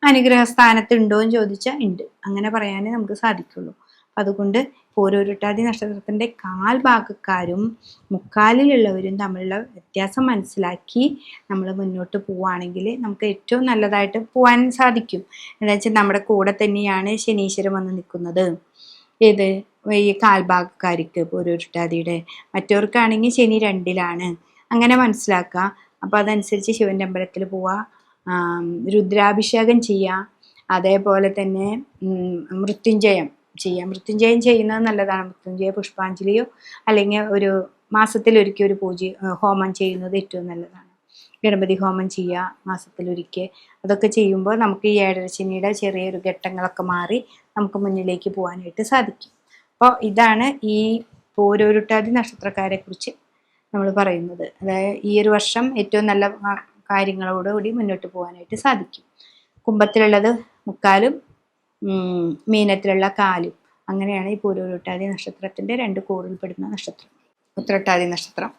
അനുഗ്രഹ സ്ഥാനത്ത് ഉണ്ടോ എന്ന് ചോദിച്ചാൽ ഉണ്ട്, അങ്ങനെ പറയാനേ നമുക്ക് സാധിക്കുള്ളൂ. അപ്പം അതുകൊണ്ട് പൂരോരുട്ടാതി നക്ഷത്രത്തിൻ്റെ കാൽഭാഗക്കാരും മുക്കാലിലുള്ളവരും തമ്മിലുള്ള വ്യത്യാസം മനസ്സിലാക്കി നമ്മൾ മുന്നോട്ട് പോവുകയാണെങ്കിൽ നമുക്ക് ഏറ്റവും നല്ലതായിട്ട് പോകാൻ സാധിക്കും. എന്താ വെച്ചാൽ നമ്മുടെ കൂടെ തന്നെയാണ് ശനീശ്വരൻ വന്ന് നിൽക്കുന്നത്. ഏത് ഈ കാൽഭാഗക്കാർക്ക് പൂരോരുട്ടാതിയുടെ, മറ്റവർക്കാണെങ്കിൽ ശനി 2-ലാണ്, അങ്ങനെ മനസ്സിലാക്കുക. അപ്പോൾ അതനുസരിച്ച് ശിവൻ്റെ അമ്പലത്തിൽ പോവുക, രുദ്രാഭിഷേകം ചെയ്യുക, അതേപോലെ തന്നെ മൃത്യുഞ്ജയം ചെയ്യാം. മൃത്യുഞ്ജയം ചെയ്യുന്നത് നല്ലതാണ്. മൃത്യുഞ്ജയ പുഷ്പാഞ്ജലിയോ അല്ലെങ്കിൽ ഒരു മാസത്തിലൊരിക്കൽ ഒരു ഹോമം ചെയ്യുന്നത് ഏറ്റവും നല്ലതാണ്. ഗണപതി ഹോമം ചെയ്യുക മാസത്തിലൊരിക്കൽ. അതൊക്കെ ചെയ്യുമ്പോൾ നമുക്ക് ഈ ഏഴരശനിയുടെ ചെറിയൊരു ഘട്ടങ്ങളൊക്കെ മാറി നമുക്ക് മുന്നിലേക്ക് പോകാനായിട്ട് സാധിക്കും. അപ്പോൾ ഇതാണ് ഈ പൂരോരുട്ടാതി നക്ഷത്രക്കാരെ കുറിച്ച് നമ്മൾ പറയുന്നത്. അതായത് ഈ ഒരു വർഷം ഏറ്റവും നല്ല കാര്യങ്ങളോടുകൂടി മുന്നോട്ട് പോകാനായിട്ട് സാധിക്കും. കുംഭത്തിലുള്ളത് മുക്കാലും മീനത്തിലുള്ള കാലും, അങ്ങനെയാണ് ഈ പൂരോരുട്ടാതി നക്ഷത്രത്തിൻ്റെ 2 കൂറിൽപ്പെടുന്ന നക്ഷത്രം. ഉത്രട്ടാതി നക്ഷത്രം.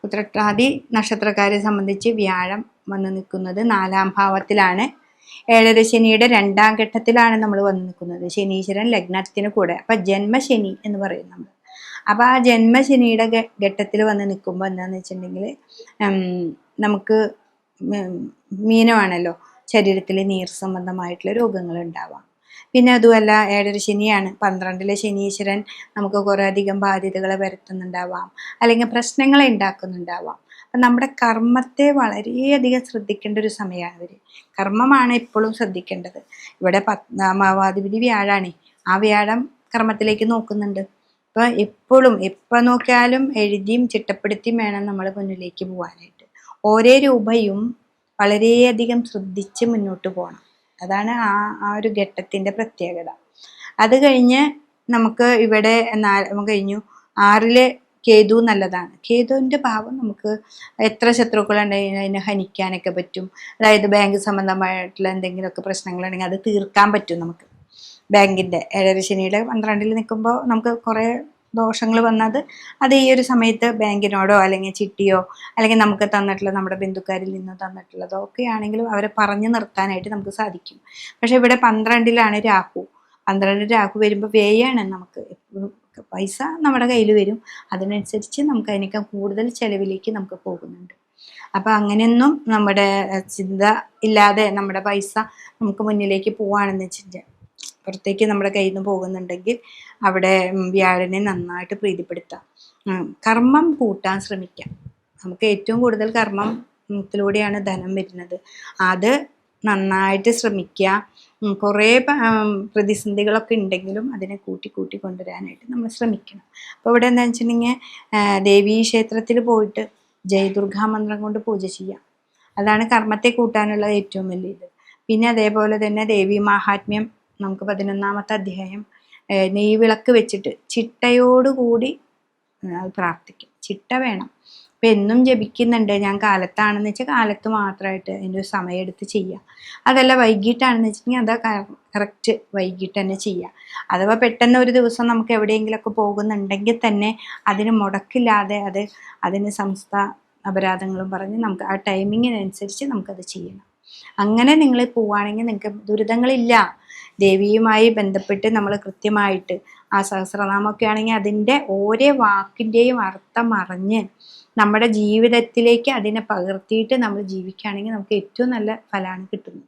ഉത്രട്ടാതി നക്ഷത്രക്കാരെ സംബന്ധിച്ച് വ്യാഴം വന്ന് നിൽക്കുന്നത് 4-ാം ഭാവത്തിലാണ്. ഏഴരശനിയുടെ 2-ാം ഘട്ടത്തിലാണ് നമ്മൾ വന്ന് നിൽക്കുന്നത്. ശനീശ്വരൻ ലഗ്നത്തിന് കൂടെ, അപ്പം ജന്മശനി എന്ന് പറയും നമ്മൾ. അപ്പം ആ ജന്മശനിയുടെ ഘട്ടത്തിൽ വന്ന് നിൽക്കുമ്പോൾ എന്താണെന്ന് വെച്ചിട്ടുണ്ടെങ്കിൽ നമുക്ക് മീനമാണല്ലോ, ശരീരത്തിൽ നീർ സംബന്ധമായിട്ടുള്ള രോഗങ്ങൾ ഉണ്ടാവാം. പിന്നെ അതുമല്ല ഏഴരശനിയാണ്. 12-ലെ ശനീശ്വരൻ നമുക്ക് കുറേ അധികം ബാധ്യതകളെ വരുത്തുന്നുണ്ടാവാം, അല്ലെങ്കിൽ പ്രശ്നങ്ങളെ ഉണ്ടാക്കുന്നുണ്ടാവാം. അപ്പം നമ്മുടെ കർമ്മത്തെ വളരെയധികം ശ്രദ്ധിക്കേണ്ട ഒരു സമയമാണ് ഇവർ. കർമ്മമാണ് എപ്പോഴും ശ്രദ്ധിക്കേണ്ടത്. ഇവിടെ 10-ാം വ്യാഴാണ്. ആ വ്യാഴം കർമ്മത്തിലേക്ക് നോക്കുന്നുണ്ട്. അപ്പോൾ എപ്പോഴും എപ്പോൾ നോക്കിയാലും എഴുതിയും ചിട്ടപ്പെടുത്തിയും വേണം നമ്മൾ മുന്നിലേക്ക് പോകാനായിട്ട്. ഓരോ രൂപയും വളരെയധികം ശ്രദ്ധിച്ച് മുന്നോട്ട് പോകണം. അതാണ് ആ ഒരു ഘട്ടത്തിൻ്റെ പ്രത്യേകത. അത് കഴിഞ്ഞ് നമുക്ക് ഇവിടെ കഴിഞ്ഞു 6-ലെ കേതു നല്ലതാണ്. കേതുവിൻ്റെ ഭാവം നമുക്ക് എത്ര ശത്രുക്കളുണ്ടെങ്കിൽ അതിനെ ഹനിക്കാനൊക്കെ പറ്റും. അതായത് ബാങ്ക് സംബന്ധമായിട്ടുള്ള എന്തെങ്കിലുമൊക്കെ പ്രശ്നങ്ങളുണ്ടെങ്കിൽ അത് തീർക്കാൻ പറ്റും നമുക്ക്. ബാങ്കിൻ്റെ ഏഴരശനിയുടെ 12-ൽ നിൽക്കുമ്പോൾ നമുക്ക് കുറേ ദോഷങ്ങൾ വന്നത് അത് ഈ ഒരു സമയത്ത് ബാങ്കിനോടോ അല്ലെങ്കിൽ ചിട്ടിയോ അല്ലെങ്കിൽ നമുക്ക് തന്നിട്ടുള്ള നമ്മുടെ ബന്ധുക്കാരിൽ നിന്ന് തന്നിട്ടുള്ളതോ ഒക്കെ ആണെങ്കിലും അവരെ പറഞ്ഞു നിർത്താനായിട്ട് നമുക്ക് സാധിക്കും. പക്ഷെ ഇവിടെ 12-ലാണ് രാഹു. 12 രാഹു വരുമ്പോൾ വ്യയാണ്. നമുക്ക് പൈസ നമ്മുടെ കയ്യിൽ വരും, അതിനനുസരിച്ച് നമുക്ക് അതിനേക്കാൾ കൂടുതൽ ചെലവിലേക്ക് നമുക്ക് പോകുന്നുണ്ട്. അപ്പം അങ്ങനെയൊന്നും നമ്മുടെ ചിന്ത ഇല്ലാതെ നമ്മുടെ പൈസ നമുക്ക് മുന്നിലേക്ക് പോവുകയാണെന്ന് വെച്ചിട്ട് പുറത്തേക്ക് നമ്മുടെ കയ്യിൽ നിന്ന് പോകുന്നുണ്ടെങ്കിൽ അവിടെ വ്യാഴനെ നന്നായിട്ട് പ്രീതിപ്പെടുത്താം. കർമ്മം കൂട്ടാൻ ശ്രമിക്കാം. നമുക്ക് ഏറ്റവും കൂടുതൽ കർമ്മത്തിലൂടെയാണ് ധനം വരുന്നത്. അത് നന്നായിട്ട് ശ്രമിക്കുക. കുറേ പ്രതിസന്ധികളൊക്കെ ഉണ്ടെങ്കിലും അതിനെ കൂട്ടി കൊണ്ടുവരാനായിട്ട് നമ്മൾ ശ്രമിക്കണം. അപ്പോൾ ഇവിടെ എന്താണെന്ന് വെച്ചിട്ടുണ്ടെങ്കിൽ ദേവീ ക്ഷേത്രത്തിൽ പോയിട്ട് ജയദുർഗാ മന്ത്രം കൊണ്ട് പൂജ ചെയ്യാം. അതാണ് കർമ്മത്തെ കൂട്ടാനുള്ള ഏറ്റവും വലിയ ഇത്. പിന്നെ അതേപോലെ തന്നെ ദേവീ മാഹാത്മ്യം നമുക്ക് 11-ാമത്തെ അധ്യായം നെയ്വിളക്ക് വെച്ചിട്ട് ചിട്ടയോടുകൂടി പ്രാർത്ഥിക്കും. ചിട്ട വേണം. അപ്പം എന്നും ജപിക്കുന്നുണ്ട് ഞാൻ കാലത്താണെന്ന് വെച്ചാൽ കാലത്ത് മാത്രമായിട്ട് അതിൻ്റെ ഒരു സമയം എടുത്ത് ചെയ്യുക. അതല്ല വൈകിട്ടാണെന്ന് വെച്ചിട്ടുണ്ടെങ്കിൽ അതാ കറക്റ്റ് വൈകിട്ട് തന്നെ ചെയ്യുക. അഥവാ പെട്ടെന്ന് ഒരു ദിവസം നമുക്ക് എവിടെയെങ്കിലുമൊക്കെ പോകുന്നുണ്ടെങ്കിൽ തന്നെ അതിന് മുടക്കില്ലാതെ അതിന് സംസ്ഥ അപരാധങ്ങളും പറഞ്ഞ് നമുക്ക് ആ ടൈമിങ്ങിനനുസരിച്ച് നമുക്കത് ചെയ്യണം. അങ്ങനെ നിങ്ങൾ പോവുകയാണെങ്കിൽ നിങ്ങൾക്ക് ദുരിതങ്ങളില്ല. ദേവിയുമായി ബന്ധപ്പെട്ട് നമ്മൾ കൃത്യമായിട്ട് ആ സഹസ്രനാമമൊക്കെ ആണെങ്കിൽ അതിൻ്റെ ഓരോ വാക്കിൻ്റെയും അർത്ഥം അറിഞ്ഞ് നമ്മുടെ ജീവിതത്തിലേക്ക് അതിനെ പകർത്തിയിട്ട് നമ്മൾ ജീവിക്കുകയാണെങ്കിൽ നമുക്ക് ഏറ്റവും നല്ല ഫലമാണ് കിട്ടുന്നത്.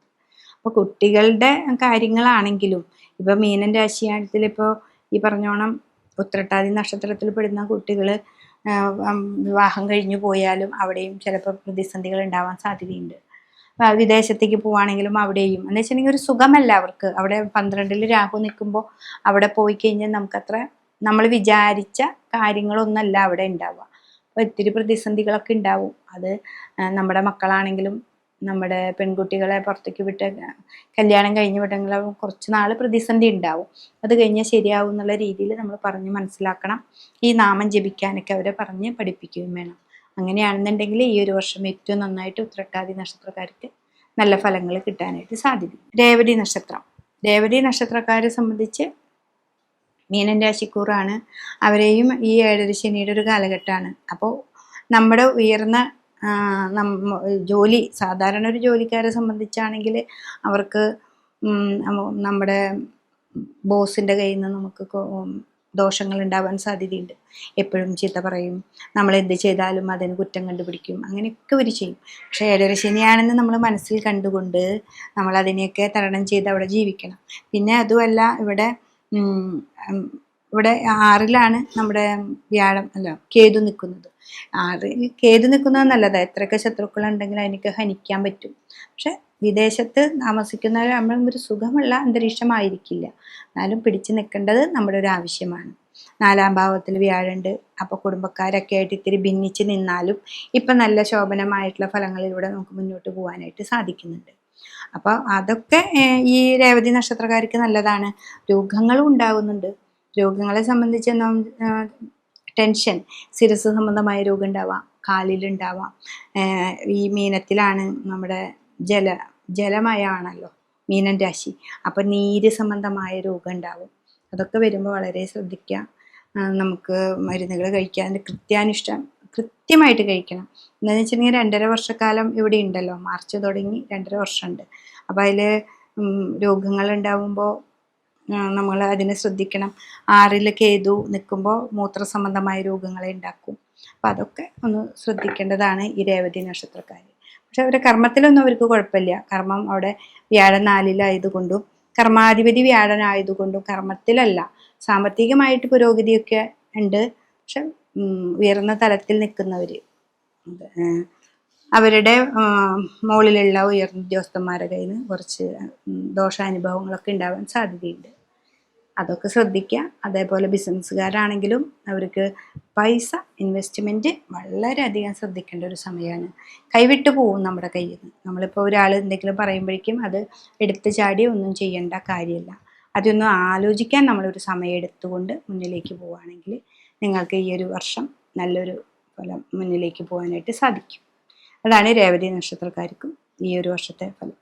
അപ്പോൾ കുട്ടികളുടെ കാര്യങ്ങളാണെങ്കിലും ഇപ്പോൾ മീനൻ രാശിയാണത്തിൽ ഇപ്പോൾ ഈ പറഞ്ഞോണം ഉത്രട്ടാതി നക്ഷത്രത്തിൽ പെടുന്ന കുട്ടികൾ വിവാഹം കഴിഞ്ഞു പോയാലും അവിടെയും ചിലപ്പോൾ പ്രതിസന്ധികൾ ഉണ്ടാവാൻ സാധ്യതയുണ്ട്. വിദേശത്തേക്ക് പോവുകയാണെങ്കിലും അവിടെയും എന്ന് വെച്ചിട്ടുണ്ടെങ്കിൽ ഒരു സുഖമല്ല അവർക്ക്. അവിടെ 12-ൽ രാഹു നിൽക്കുമ്പോൾ അവിടെ പോയി കഴിഞ്ഞാൽ നമുക്കത്ര നമ്മൾ വിചാരിച്ച കാര്യങ്ങളൊന്നല്ല അവിടെ ഉണ്ടാവുക. അപ്പോൾ ഒത്തിരി പ്രതിസന്ധികളൊക്കെ ഉണ്ടാവും. അത് നമ്മുടെ മക്കളാണെങ്കിലും നമ്മുടെ പെൺകുട്ടികളെ പുറത്തേക്ക് വിട്ട് കല്യാണം കഴിഞ്ഞ് വിട്ടെങ്കിൽ കുറച്ച് നാൾ പ്രതിസന്ധി ഉണ്ടാവും. അത് കഴിഞ്ഞാൽ ശരിയാവും എന്നുള്ള രീതിയിൽ നമ്മൾ പറഞ്ഞ് മനസ്സിലാക്കണം. ഈ നാമം ജപിക്കാനൊക്കെ അവരെ പറഞ്ഞ് പഠിപ്പിക്കുകയും വേണം. അങ്ങനെയാണെന്നുണ്ടെങ്കിൽ ഈ ഒരു വർഷം ഏറ്റവും നന്നായിട്ട് ഉത്രട്ടാതി നക്ഷത്രക്കാർക്ക് നല്ല ഫലങ്ങൾ കിട്ടാനായിട്ട് സാധിക്കും. രേവതി നക്ഷത്രം. രേവതി നക്ഷത്രക്കാരെ സംബന്ധിച്ച് മീനൻ രാശിക്കൂറാണ്. അവരെയും ഈ ഏഴര ശനിയുടെ ഒരു കാലഘട്ടമാണ്. അപ്പോൾ നമ്മുടെ ഉയർന്ന ജോലി, സാധാരണ ഒരു ജോലിക്കാരെ സംബന്ധിച്ചാണെങ്കിൽ അവർക്ക് നമ്മുടെ ബോസിൻ്റെ കയ്യിൽ നിന്ന് നമുക്ക് ദോഷങ്ങൾ ഉണ്ടാവാൻ സാധ്യതയുണ്ട്. എപ്പോഴും ചീത്ത പറയും, നമ്മൾ എന്ത് ചെയ്താലും അതിന് കുറ്റം കണ്ടുപിടിക്കും, അങ്ങനെയൊക്കെ അവർ ചെയ്യും. പക്ഷേ ഏഴര ശനിയാണെന്ന് നമ്മൾ മനസ്സിൽ കണ്ടുകൊണ്ട് നമ്മൾ അതിനെയൊക്കെ തരണം ചെയ്ത് അവിടെ ജീവിക്കണം. പിന്നെ അതുമല്ല, ഇവിടെ 6ലാണ് നമ്മുടെ വ്യാഴം കേതു നിൽക്കുന്നത്. കേതു നിൽക്കുന്നത് നല്ലതാണ്. എത്രയൊക്കെ ശത്രുക്കളുണ്ടെങ്കിലും അതിനൊക്കെ ഹനിക്കാൻ പറ്റും. പക്ഷെ വിദേശത്ത് താമസിക്കുന്നവർ ഒരു സുഖമുള്ള അന്തരീക്ഷമായിരിക്കില്ല. എന്നാലും പിടിച്ചു നിൽക്കേണ്ടത് നമ്മുടെ ഒരു ആവശ്യമാണ്. 4ാം ഭാവത്തിൽ വ്യാഴമുണ്ട്. അപ്പോൾ കുടുംബക്കാരൊക്കെ ആയിട്ട് ഇത്തിരി ഭിന്നിച്ച് നിന്നാലും ഇപ്പം നല്ല ശോഭനമായിട്ടുള്ള ഫലങ്ങളിലൂടെ നമുക്ക് മുന്നോട്ട് പോകാനായിട്ട് സാധിക്കുന്നുണ്ട്. അപ്പോൾ അതൊക്കെ ഈ രേവതി നക്ഷത്രക്കാർക്ക് നല്ലതാണ്. രോഗങ്ങളും ഉണ്ടാകുന്നുണ്ട്. രോഗങ്ങളെ സംബന്ധിച്ച് ടെൻഷൻ, ശിരസ് സംബന്ധമായ രോഗം ഉണ്ടാവാം, കാലിലുണ്ടാവാം. ഈ മീനത്തിലാണ് നമ്മുടെ ജലമയമാണല്ലോ മീനൻ രാശി. അപ്പം നീര് സംബന്ധമായ രോഗം ഉണ്ടാവും. അതൊക്കെ വരുമ്പോൾ വളരെ ശ്രദ്ധിക്കുക. നമുക്ക് മരുന്നുകൾ കഴിക്കാൻ കൃത്യമായിട്ട് കഴിക്കണം. എന്താണെന്ന് വെച്ചിട്ടുണ്ടെങ്കിൽ 2.5 വർഷക്കാലം ഇവിടെ ഉണ്ടല്ലോ. മാർച്ച് തുടങ്ങി 2.5 വർഷമുണ്ട്. അപ്പോൾ അതിൽ രോഗങ്ങൾ ഉണ്ടാവുമ്പോൾ നമ്മൾ അതിനെ ശ്രദ്ധിക്കണം. 6ൽ കേതു നിൽക്കുമ്പോൾ മൂത്ര സംബന്ധമായ രോഗങ്ങളെ ഉണ്ടാക്കും. അപ്പം അതൊക്കെ ഒന്ന് ശ്രദ്ധിക്കേണ്ടതാണ് ഈ രേവതി നക്ഷത്രക്കാർ. പക്ഷെ അവരുടെ കർമ്മത്തിലൊന്നും അവർക്ക് കുഴപ്പമില്ല. കർമ്മം അവിടെ വ്യാഴം 4-ലായതുകൊണ്ടും കർമാധിപതി വ്യാഴനായതുകൊണ്ടും കർമ്മത്തിലല്ല, സാമ്പത്തികമായിട്ട് പുരോഗതിയൊക്കെ ഉണ്ട്. പക്ഷെ ഉയർന്ന തലത്തിൽ നിൽക്കുന്നവർ, അവരുടെ മുകളിലുള്ള ഉയർന്ന ഉദ്യോഗസ്ഥന്മാരുടെ കയ്യിൽ നിന്ന് കുറച്ച് ദോഷാനുഭവങ്ങളൊക്കെ ഉണ്ടാവാൻ സാധ്യതയുണ്ട്. അതൊക്കെ ശ്രദ്ധിക്കുക. അതേപോലെ ബിസിനസ്സുകാരാണെങ്കിലും അവർക്ക് പൈസ ഇൻവെസ്റ്റ്മെൻറ്റ് വളരെയധികം ശ്രദ്ധിക്കേണ്ട ഒരു സമയമാണ്. കൈവിട്ട് പോവും നമ്മുടെ കയ്യിൽ നിന്ന്. നമ്മളിപ്പോൾ ഒരാൾ എന്തെങ്കിലും പറയുമ്പോഴേക്കും അത് എടുത്ത് ചാടി ഒന്നും ചെയ്യേണ്ട കാര്യമില്ല. അതൊന്നും ആലോചിക്കാൻ നമ്മളൊരു സമയം എടുത്തുകൊണ്ട് മുന്നിലേക്ക് പോവുകയാണെങ്കിൽ നിങ്ങൾക്ക് ഈ ഒരു വർഷം നല്ലൊരു ഫലം മുന്നിലേക്ക് പോകാനായിട്ട് സാധിക്കും. അതാണ് രേവതി നക്ഷത്രക്കാർക്കും ഈ ഒരു വർഷത്തെ ഫലം.